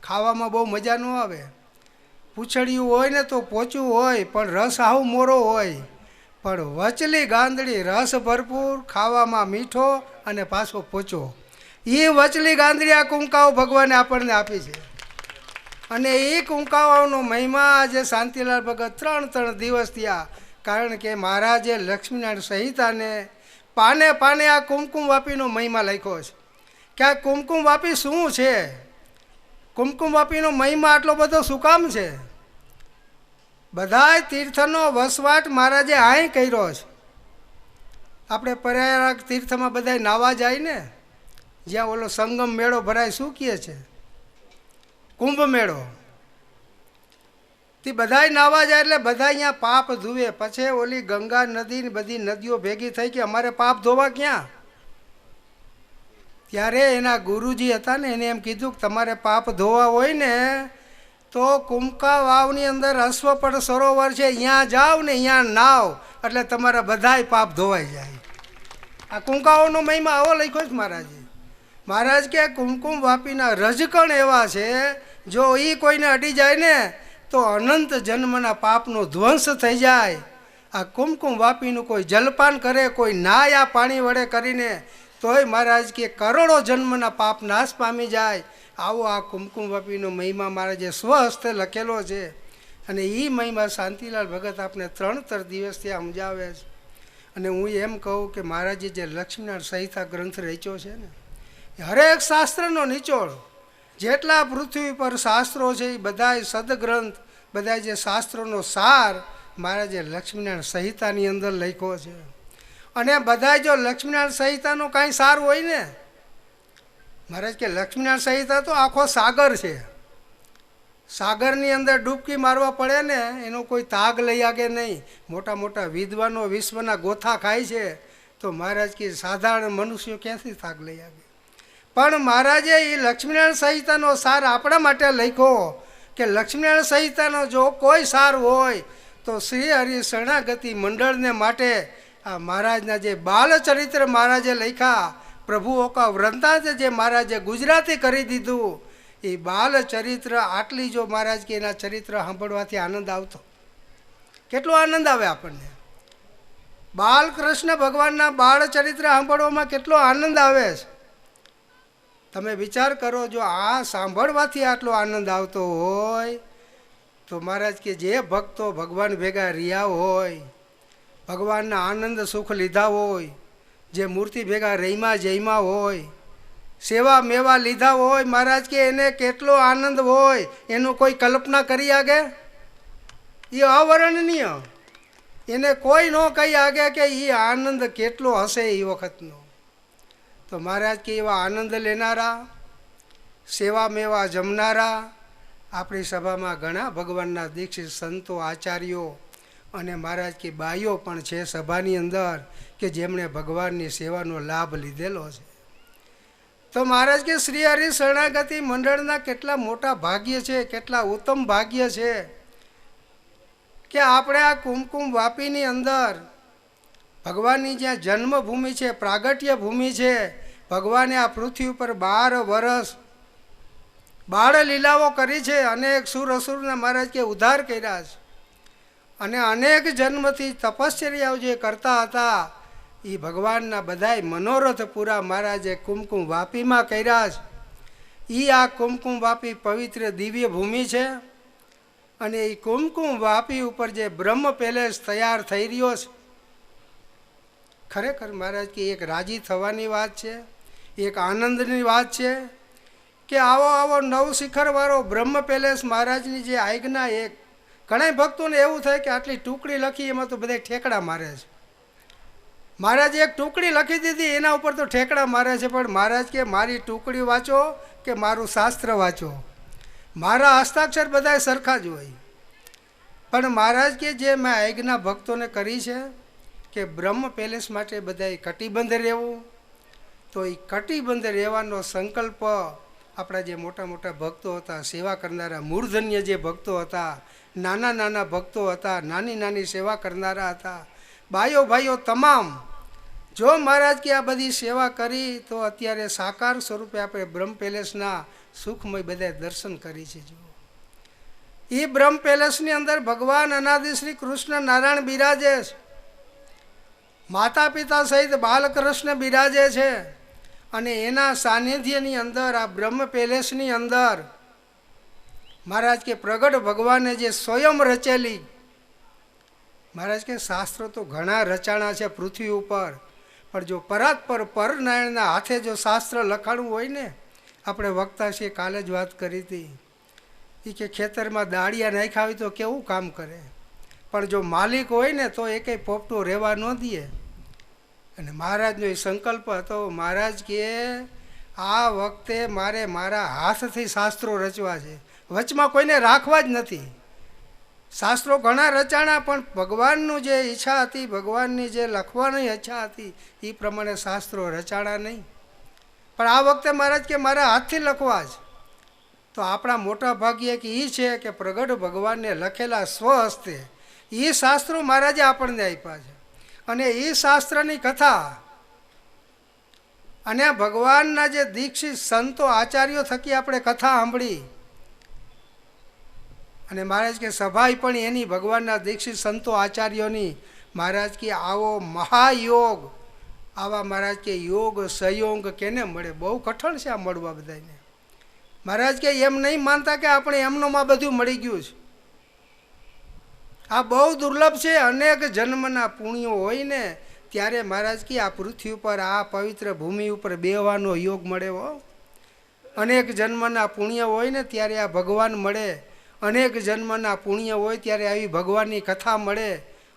Speaker 6: ખાવામાં બહુ મજા ન આવે. પૂંછડિયું હોય ને તો પોચું હોય પણ રસ આવું મોરો હોય. પણ વચલી ગાંધડી રસ ભરપૂર, ખાવામાં મીઠો અને પાછો પોચો. એ વચલી ગાંધડી આ કુંકાઓ ભગવાને આપણને આપી છે. અને એ કુંકાવાનો મહિમા આજે શાંતિલાલ ભગત 3 દિવસ થયા. કારણ કે મહારાજે લક્ષ્મીનારાયણ સંહિતાને પાને પાને આ કુમકુમ વાપીનો મહિમા લખ્યો છે કે આ કુમકુમ વાપી શું છે, કુમકુમ વાપીનો મહિમા આટલો બધો શું કામ છે. બધાય તીર્થનો વસવાટ મહારાજે અહીં કર્યો છે. આપણે પ્રયાગ તીર્થમાં બધાય નાવા જાય ને, જ્યાં ઓલો સંગમ મેળો ભરાય, શું કહે છે, કુંભ મેળો. તે બધાય નાવા જાય એટલે બધા અહીંયા પાપ ધોવે. પછી ઓલી ગંગા નદી ને બધી નદીઓ ભેગી થઈ કે અમારે પાપ ધોવા ક્યાં. ત્યારે એના ગુરુજી હતા ને, એને એમ કીધું કે તમારે પાપ ધોવા હોય ને તો કુમકા વાવની અંદર અશ્વપડ સરોવર છે, અહીંયા જાઓ ને અહીંયા નાવ, એટલે તમારા બધાય પાપ ધોવાઈ જાય. આ કુંકાઓનો મહિમા આવો લખ્યો છે મહારાજે. મહારાજ કે કુમકુમ વાપીના રજકણ એવા છે, જો એ કોઈને અડી જાય ને તો અનંત જન્મના પાપનો ધ્વંસ થઈ જાય. આ કુમકુમ વાપીનું કોઈ જલપાન કરે, કોઈ નાય આ પાણી વડે કરીને, તોય મહારાજ કે કરોડો જન્મના પાપ નાશ પામી જાય. આવો આ કુમકુમ વાપીનો મહિમા મહારાજે સ્વહસ્તે લખેલો છે. અને એ મહિમા શાંતિલાલ ભગત આપણે 3 દિવસથી સમજાવે છે. અને હું એમ કહું કે મહારાજે જે લક્ષ્મીનારાયણ સંહિતા ગ્રંથ રચ્યો છે ને, એ હરેક શાસ્ત્રનો નિચોડ, જેટલા પૃથ્વી પર શાસ્ત્રો છે એ બધાય સદગ્રંથ, બધા જે શાસ્ત્રોનો સાર મહારાજે લક્ષ્મીનારાયણ સંહિતાની અંદર લખ્યો છે. અને બધા જો લક્ષ્મીનારાયણ સંહિતાનો કાંઈ સાર હોય ને, મહારાજ કે લક્ષ્મીનારાયણ સંહિતા તો આખો સાગર છે. સાગરની અંદર ડૂબકી મારવા પડે ને એનો કોઈ તાગ લઈ આગે નહીં. મોટા મોટા વિદ્વાનો વિશ્વના ગોથા ખાય છે, તો મહારાજ કે સાધારણ મનુષ્યો ક્યાંથી તાગ લઈ આગે. પણ મહારાજે એ લક્ષ્મીનારાયણ સંહિતાનો સાર આપણા માટે લખ્યો કે લક્ષ્મીનારાયણ સંહિતાનો જો કોઈ સાર હોય તો શ્રી હરિ શરણાગતિ મંડળને માટે આ મહારાજના જે બાલચરિત્ર મહારાજે લખ્યા, પ્રભુઓ કા વૃંદાંત જે મહારાજે ગુજરાતી કરી દીધું, એ બાલચરિત્ર આટલી જો મહારાજ કે એના ચરિત્ર સાંભળવાથી આનંદ આવતો. કેટલો આનંદ આવે આપણને. બાલકૃષ્ણ ભગવાનના બાળચરિત્ર સાંભળવામાં કેટલો આનંદ આવે છે. તમે વિચાર કરો, જો આ સાંભળવાથી આટલો આનંદ આવતો હોય તો મહારાજ કે જે ભક્તો ભગવાન ભેગા રહ્યા હોય, ભગવાનના આનંદ સુખ લીધા હોય, જે મૂર્તિ ભેગા રહીમાં જઈમાં હોય, સેવા મેવા લીધા હોય, મહારાજ કે એને કેટલો આનંદ હોય એનું કોઈ કલ્પના કરી આગે. એ અવર્ણનીય, એને કોઈ ન કહી આગે કે એ આનંદ કેટલો હશે એ વખતનો. તો મહારાજ કે એવા આનંદ લેનારા, સેવા મેવા જમનારા આપણી સભામાં ઘણા ભગવાનના દીક્ષિત સંતો, આચાર્યો અને મહારાજ કે બાઈઓ પણ છે સભાની અંદર કે જેમણે ભગવાનની સેવાનો લાભ લીધેલો છે. તો મહારાજ કે શ્રી હરિ શરણાગતિ મંડળના કેટલા મોટા ભાગ્ય છે, કેટલા ઉત્તમ ભાગ્ય છે કે આપણે આ કુમકુમ વાપીની અંદર ભગવાનની જ્યાં જન્મભૂમિ છે, પ્રાગટ્ય ભૂમિ છે, ભગવાને આ પૃથ્વી ઉપર 12 વર્ષ બાળ લીલાઓ કરી છે, અનેક સુર અસુરના મહારાજ કે ઉદ્ધાર કર્યા છે. અને અનેક જન્મથી તપશ્ચર્યાઓ જે કરતા હતા એ ભગવાનના બધાય મનોરથ પૂરા મહારાજે કુમકુમ વાપીમાં કર્યા છે. એ આ કુમકુમ વાપી પવિત્ર દિવ્ય ભૂમિ છે. અને એ કુમકુમ વાપી ઉપર જે બ્રહ્મ પેલેસ તૈયાર થઈ રહ્યો છે, ખરેખર મહારાજ કે એક રાજી થવાની વાત છે, એક આનંદની વાત છે કે આવો આવો નવ શિખરવાળો બ્રહ્મ પેલેસ મહારાજની જે આજ્ઞા. એક ઘણા ભક્તોને એવું થાય કે આટલી ટુકડી લખી એમાં તો બધા ઠેકડા મારે છે. મહારાજે એક ટુકડી લખી દીધી એના ઉપર તો ઠેકડા મારે છે, પણ મહારાજ કે મારી ટુકડી વાંચો કે મારું શાસ્ત્ર વાંચો, મારા હસ્તાક્ષર બધા સરખા જ હોય. પણ મહારાજ કે જે મેં આજ્ઞા ભક્તોને કરી છે કે બ્રહ્મ પેલેસ માટે બધાએ કટિબંધ રહેવું, તો એ કટિબંધ રહેવાનો સંકલ્પ આપણા જે મોટા મોટા ભક્તો હતા, સેવા કરનારા મૂર્ધન્ય જે ભક્તો હતા, નાના નાના ભક્તો હતા, નાની નાની સેવા કરનારા હતા, ભાઈઓ ભાઈઓ તમામ, જો મહારાજ કે આ બધી સેવા કરી તો અત્યારે સાકાર સ્વરૂપે આપણે બ્રહ્મ પેલેસના સુખમય બધા દર્શન કરી છે. જો એ બ્રહ્મ પેલેસની અંદર ભગવાન અનાદિ શ્રી કૃષ્ણ નારાયણ બિરાજે છે, માતા પિતા સહિત બાલકૃષ્ણ બિરાજે છે. અને એના સાનિધ્યની અંદર આ બ્રહ્મ પેલેસની અંદર મહારાજ કે પ્રગટ ભગવાને જે સ્વયં રચેલી, મહારાજ કે શાસ્ત્રો તો ઘણા રચાણા છે પૃથ્વી ઉપર, પણ જો પરાત્પર પરનારાયણના હાથે જો શાસ્ત્ર લખાણું હોય ને, આપણે વક્તા છીએ કાલે જ વાત કરી હતી, એ કે ખેતરમાં દાળિયા નાખ્યા હોય તો કેવું કામ કરે, પણ જો માલિક હોય ને તો એ કંઈ પોપટું રહેવા ન દે. અને મહારાજનો એ સંકલ્પ હતો. મહારાજ કે આ વખતે મારે મારા હાથથી શાસ્ત્રો રચવા છે, વચમાં કોઈને રાખવા જ નથી. શાસ્ત્રો ઘણા રચાણા, પણ ભગવાનનું જે ઈચ્છા હતી, ભગવાનની જે લખવાની ઈચ્છા હતી એ પ્રમાણે શાસ્ત્રો રચાણા નહીં. પણ આ વખતે મહારાજ કે મારા હાથથી લખવા જ. તો આપણા મોટા ભાગ્ય કે એ છે કે પ્રગટ ભગવાનને લખેલા સ્વહસ્તે એ શાસ્ત્રો મહારાજે આપણને આપ્યા છે. અને એ શાસ્ત્રની કથા અને ભગવાનના જે દીક્ષિત સંતો આચાર્યો થકી આપણે કથા સાંભળી, અને મહારાજ કે સભાઈ પણ એની ભગવાનના દીક્ષિત સંતો આચાર્યોની. મહારાજ કે આવો મહાયોગ, આવા મહારાજ કે યોગ સહયોગ કેને મળે? બહુ કઠણ છે આ મળવા બધાને. મહારાજ કે એમ નહીં માનતા કે આપણે એમનોમાં બધું મળી ગયું છે. આ બહુ દુર્લભ છે. અનેક જન્મના પુણ્યો હોય ને ત્યારે મહારાજ કે આ પૃથ્વી ઉપર, આ પવિત્ર ભૂમિ ઉપર બેહવાનો યોગ મળે હો. અનેક જન્મના પુણ્ય હોય ને ત્યારે આ ભગવાન મળે. અનેક જન્મના પુણ્ય હોય ત્યારે આવી ભગવાનની કથા મળે.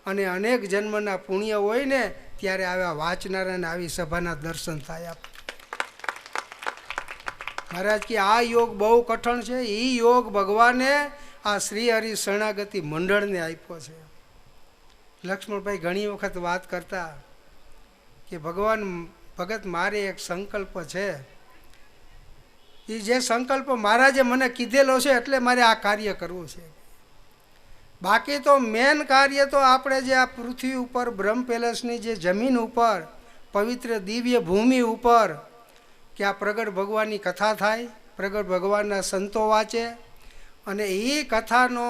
Speaker 6: અને અનેક જન્મના પુણ્ય હોય ને ત્યારે આવા વાંચનારાને આવી સભાના દર્શન થાય. મહારાજ કે આ યોગ બહુ કઠણ છે. એ યોગ ભગવાને આ શ્રી હરિ શરણાગતિ મંડળને આપ્યો છે. લક્ષ્મણભાઈ ઘણી વખત વાત કરતા કે ભગવાન ભગત મારે એક સંકલ્પ છે, એ જે સંકલ્પ મહારાજે મને કીધેલો છે એટલે મારે આ કાર્ય કરવું છે. બાકી તો મેન કાર્ય તો આપણે જે આ પૃથ્વી ઉપર બ્રહ્મ પેલેસની જે જમીન ઉપર, પવિત્ર દિવ્ય ભૂમિ ઉપર કે આ પ્રગટ ભગવાનની કથા થાય, પ્રગટ ભગવાનના સંતો વાંચે, અને એ કથાનો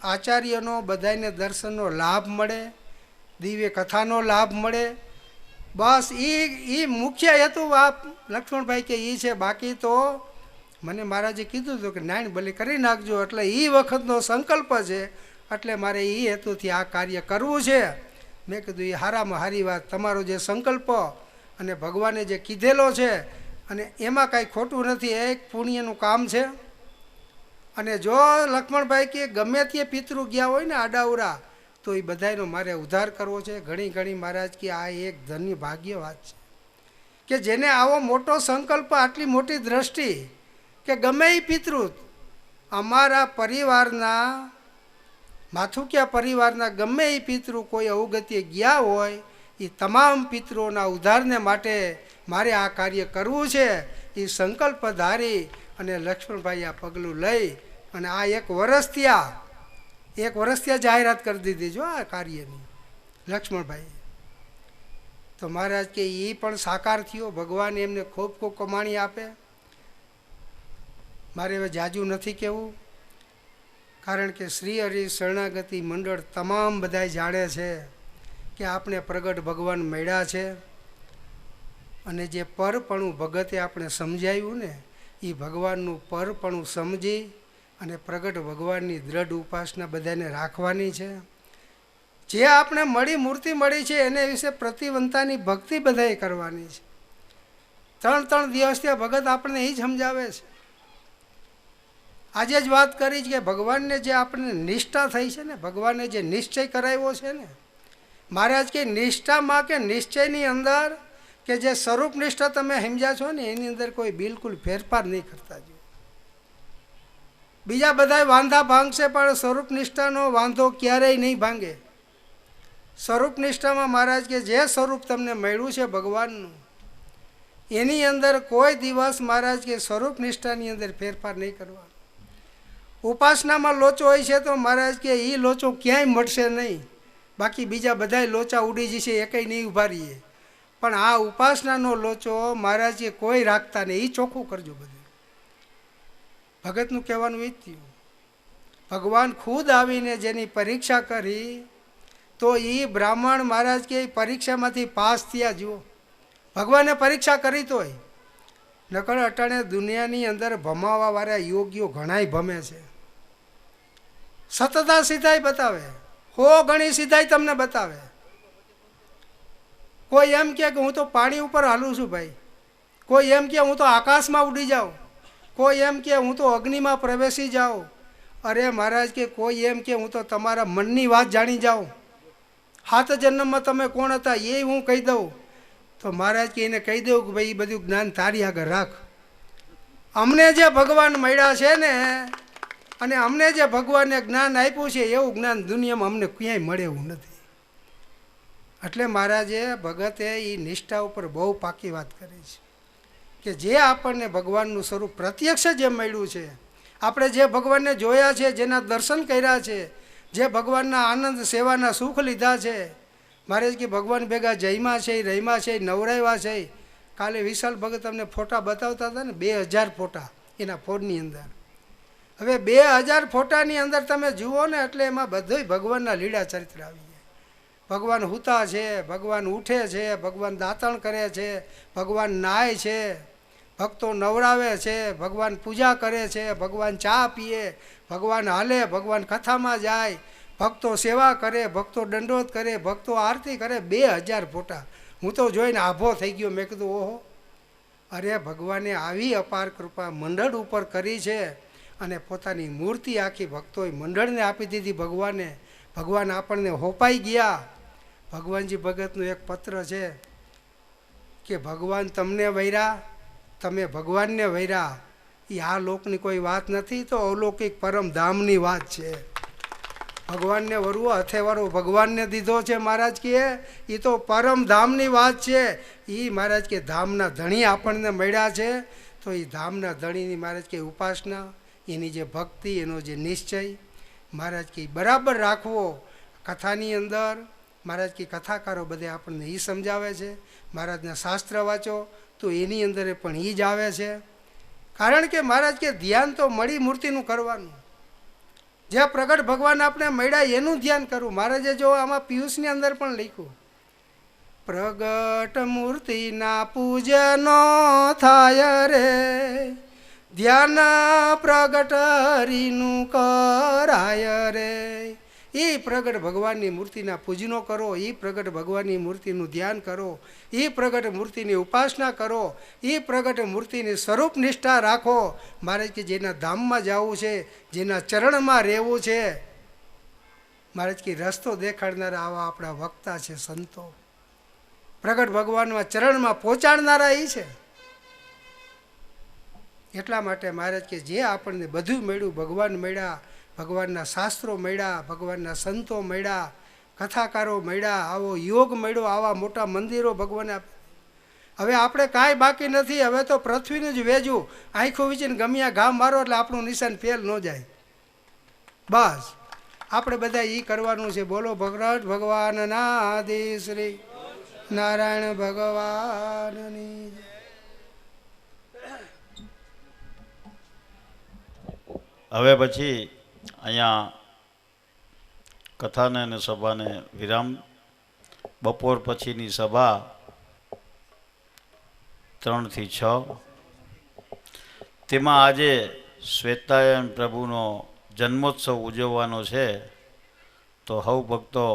Speaker 6: આચાર્યનો બધાને દર્શનનો લાભ મળે, દિવ્ય કથાનો લાભ મળે. બસ એ મુખ્ય હેતુ આ લક્ષ્મણભાઈ કે એ છે. બાકી તો મને મહારાજે કીધું હતું કે નાયણ બલી કરી નાખજો, એટલે એ વખતનો સંકલ્પ છે, એટલે મારે એ હેતુથી આ કાર્ય કરવું છે. મેં કીધું એ હારામાં હારી વાત, તમારો જે સંકલ્પ અને ભગવાને જે કીધેલો છે અને એમાં કાંઈ ખોટું નથી, એક પુણ્યનું કામ છે. અને જો લક્ષ્મણભાઈ કે ગમે તે પિતૃ ગયા હોય ને આડાવરા, તો એ બધાનો મારે ઉદ્ધાર કરવો છે. ઘણી ઘણી મહારાજ કે આ એક ધન્ય ભાગ્ય વાત છે કે જેને આવો મોટો સંકલ્પ, આટલી મોટી દ્રષ્ટિ કે ગમે એ પિતૃ, અમારા પરિવારના માથુકિયા પરિવારના ગમે એ પિતૃ કોઈ અવગતિએ ગયા હોય, એ તમામ પિતૃઓના ઉદ્ધારને માટે મારે આ કાર્ય કરવું છે. એ સંકલ્પ ધારી અને લક્ષ્મણભાઈ આ પગલું લઈ અને આ એક વર્ષ ત્યાં જાહેરાત કરી દીધી જો આ કાર્યની લક્ષ્મણભાઈ. તો મહારાજ કે એ પણ સાકાર થયો. ભગવાન એમને ખૂબ ખૂબ કમાણી આપે. મારે હવે જાજુ નથી કહેવું, કારણ કે શ્રી હરિ શરણાગતિ મંડળ તમામ બધા જાણે છે કે આપણે પ્રગટ ભગવાન મળ્યા છે. અને જે પરપણું ભગતે આપણે સમજાવ્યું ને, એ ભગવાનનું પરપણું સમજી અને પ્રગટ ભગવાનની દ્રઢ ઉપાસના બધાને રાખવાની છે. જે આપણે મળી મૂર્તિ મળી છે એને વિશે પ્રતિવંતાની ભક્તિ બધાએ કરવાની છે. 3 દિવસ ત્યાં ભગત આપણને એ જ સમજાવે છે. આજે જ વાત કરી કે ભગવાનને જે આપણને નિષ્ઠા થઈ છે ને, ભગવાને જે નિશ્ચય કરાવ્યો છે ને, મહારાજ કે નિષ્ઠામાં કે નિશ્ચયની અંદર કે જે સ્વરૂપ નિષ્ઠા તમે સમજ્યા છો ને, એની અંદર કોઈ બિલકુલ ફેરફાર નહીં કરતા. જો બીજા બધા વાંધા ભાંગશે પણ સ્વરૂપ નિષ્ઠાનો વાંધો ક્યારેય નહીં ભાંગે. સ્વરૂપ નિષ્ઠામાં મહારાજ કે જે સ્વરૂપ તમને મળ્યું છે ભગવાનનું, એની અંદર કોઈ દિવસ મહારાજ કે સ્વરૂપ નિષ્ઠાની અંદર ફેરફાર નહીં કરવા. ઉપાસનામાં લોચો હોય છે તો મહારાજ કે એ લોચો ક્યાંય મળશે નહીં. બાકી બીજા બધાય લોચા ઉડી જશે, એકેય નહીં ઊભા રહીએ. પણ આ ઉપાસનાનો લોચો મહારાજ કે કોઈ રાખતા નહીં. એ ચોખ્ખું કરજો બધું. ભગતનું કહેવાનું એ જ થયું. ભગવાન ખુદ આવીને જેની પરીક્ષા કરી તો એ બ્રાહ્મણ મહારાજ કે પરીક્ષામાંથી પાસ થયા. જુઓ, ભગવાને પરીક્ષા કરી તોય. નકર અટાણે દુનિયાની અંદર ભમાવાવાળા યોગીઓ ઘણાય ભમે છે. સતતા સીધાઈ બતાવે, હો ઘણી સીધાઈ તમને બતાવે. કોઈ એમ કહે કે હું તો પાણી ઉપર હાલું છું ભાઈ, કોઈ એમ કહે હું તો આકાશમાં ઉડી જાઉં, કોઈ એમ કહે હું તો અગ્નિમાં પ્રવેશી જાઉં. અરે મહારાજ કે કોઈ એમ કે હું તો તમારા મનની વાત જાણી જાઉં, 7 જન્મમાં તમે કોણ હતા એ હું કહી દઉં. તો મહારાજ કે એને કહી દઉં કે ભાઈ એ બધું જ્ઞાન તારી આગળ રાખ. અમને જે ભગવાન મળ્યા છે ને, અને અમને જે ભગવાને જ્ઞાન આપ્યું છે એવું જ્ઞાન દુનિયામાં અમને ક્યાંય મળે એવું નથી. એટલે મહારાજે ભગતે એ નિષ્ઠા ઉપર બહુ પાકી વાત કરી છે કે જે આપણને ભગવાનનું સ્વરૂપ પ્રત્યક્ષ જે મળ્યું છે, આપણે જે ભગવાનને જોયા છે, જેના દર્શન કર્યા છે, જે ભગવાનના આનંદ સેવાના સુખ લીધા છે. મહારાજ કે ભગવાન ભેગા જયમાં છે, રહીમાં છે, નવરાવ્યા છે. કાલે વિશાલ ભગત તમને ફોટા બતાવતા હતા ને, 2000 ફોટા એના ફોનની અંદર. હવે 2000 ફોટાની અંદર તમે જુઓ ને એટલે એમાં બધુંય ભગવાનના લીલા ચરિત્ર આવી જાય. ભગવાન હુતા છે, ભગવાન ઉઠે છે, ભગવાન દાંતણ કરે છે, ભગવાન નાય છે, ભક્તો નવરાવે છે, ભગવાન પૂજા કરે છે, ભગવાન ચા પીએ, ભગવાન હાલે, ભગવાન કથામાં જાય, ભક્તો સેવા કરે, ભક્તો દંડોત કરે, ભક્તો આરતી કરે. 2000 ફોટા હું તો જોઈને આભો થઈ ગયો. મેં કીધું ઓહો, અરે ભગવાને આવી અપાર કૃપા મંડળ ઉપર કરી છે, અને પોતાની મૂર્તિ આખી ભક્તોએ મંડળને આપી દીધી ભગવાને. ભગવાન આપણને હોપાઈ ગયા. ભગવાનજી ભગતનું એક પત્ર છે કે ભગવાન તમને વૈરા, તમે ભગવાનને વૈરા. એ આ લોકની કોઈ વાત નથી, તો અલૌકિક પરમધામની વાત છે. ભગવાનને વરવો હથેવારો ભગવાનને દીધો છે મહારાજ કે એ તો પરમધામની વાત છે. એ મહારાજ કે ધામના ધણી આપણને મળ્યા છે, તો એ ધામના ધણીની મહારાજ કે ઉપાસના, એની જે ભક્તિ, એનો જે નિશ્ચય મહારાજ કે બરાબર રાખવો. કથાની અંદર મહારાજ કે કથાકારો બધે આપણને એ સમજાવે છે. મહારાજના શાસ્ત્ર વાંચો તો એની અંદર પણ એ જ આવે છે. કારણ કે મહારાજ કે ધ્યાન તો મળી મૂર્તિનું કરવાનું, જે પ્રગટ ભગવાન આપણે મળ્યા એનું ધ્યાન કરવું. મહારાજે જો આમાં પિયુષની અંદર પણ લખ્યું, પ્રગટ મૂર્તિના પૂજનો થાય રે, ધ્યાન પ્રગટ હરિનું કરાય રે. એ પ્રગટ ભગવાનની મૂર્તિના પૂજનો કરો, એ પ્રગટ ભગવાનની મૂર્તિનું ધ્યાન કરો, એ પ્રગટ મૂર્તિની ઉપાસના કરો, એ પ્રગટ મૂર્તિની સ્વરૂપ નિષ્ઠા રાખો. મહારાજ કે જેના ધામમાં જવું છે, જેના ચરણમાં રહેવું છે, મહારાજ કે રસ્તો દેખાડનારા આવા આપણા વક્તા છે, સંતો. પ્રગટ ભગવાનના ચરણમાં પહોંચાડનારા એ છે. એટલા માટે મહારાજ કે જે આપણને બધું મળ્યું, ભગવાન મળ્યા, ભગવાનના શાસ્ત્રો મળ્યા, ભગવાનના સંતો મળ્યા, કથાકારો મળ્યા, આવો યોગ મળ્યો, આવા મોટા મંદિરો ભગવાને આપ્યા. હવે આપણે કાંઈ બાકી નથી. હવે તો પૃથ્વીનું જ વેજું આંખો વીચીને ગમ્યા ઘા મારો એટલે આપણું નિશાન ફેલ ન જાય. બસ આપણે બધા એ કરવાનું છે. બોલો ભગત ભગવાનના આદિ શ્રી નારાયણ ભગવાનની.
Speaker 2: હવે પછી અહીંયા કથાને અને સભાને વિરામ. બપોર પછીની સભા 3 થી 6. તેમાં આજે શ્વેતાયન પ્રભુનો જન્મોત્સવ ઉજવવાનો છે, તો હવ ભક્તો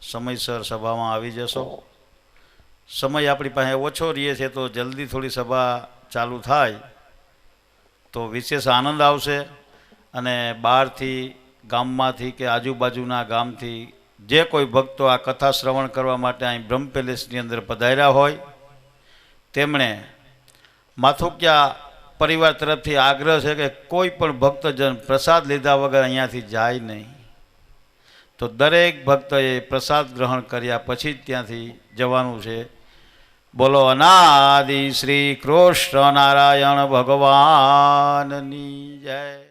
Speaker 2: સમયસર સભામાં આવી જશો. સમય આપણી પાસે ઓછો રહે છે, તો જલ્દી થોડી સભા ચાલુ થાય તો વિશેષ આનંદ આવશે. અને બહારથી, ગામમાંથી કે આજુબાજુના ગામથી જે કોઈ ભક્તો આ કથા શ્રવણ કરવા માટે અહીં બ્રહ્મ પેલેસની અંદર પધાર્યા હોય, તેમણે માથુકિયા પરિવાર તરફથી આગ્રહ છે કે કોઈ પણ ભક્તજન પ્રસાદ લીધા વગર અહીંયાથી જાય નહીં. તો દરેક ભક્તએ પ્રસાદ ગ્રહણ કર્યા પછી જ ત્યાંથી જવાનું છે. બોલો અનાદિ શ્રી કૃષ્ણ નારાયણ ભગવાનની જય.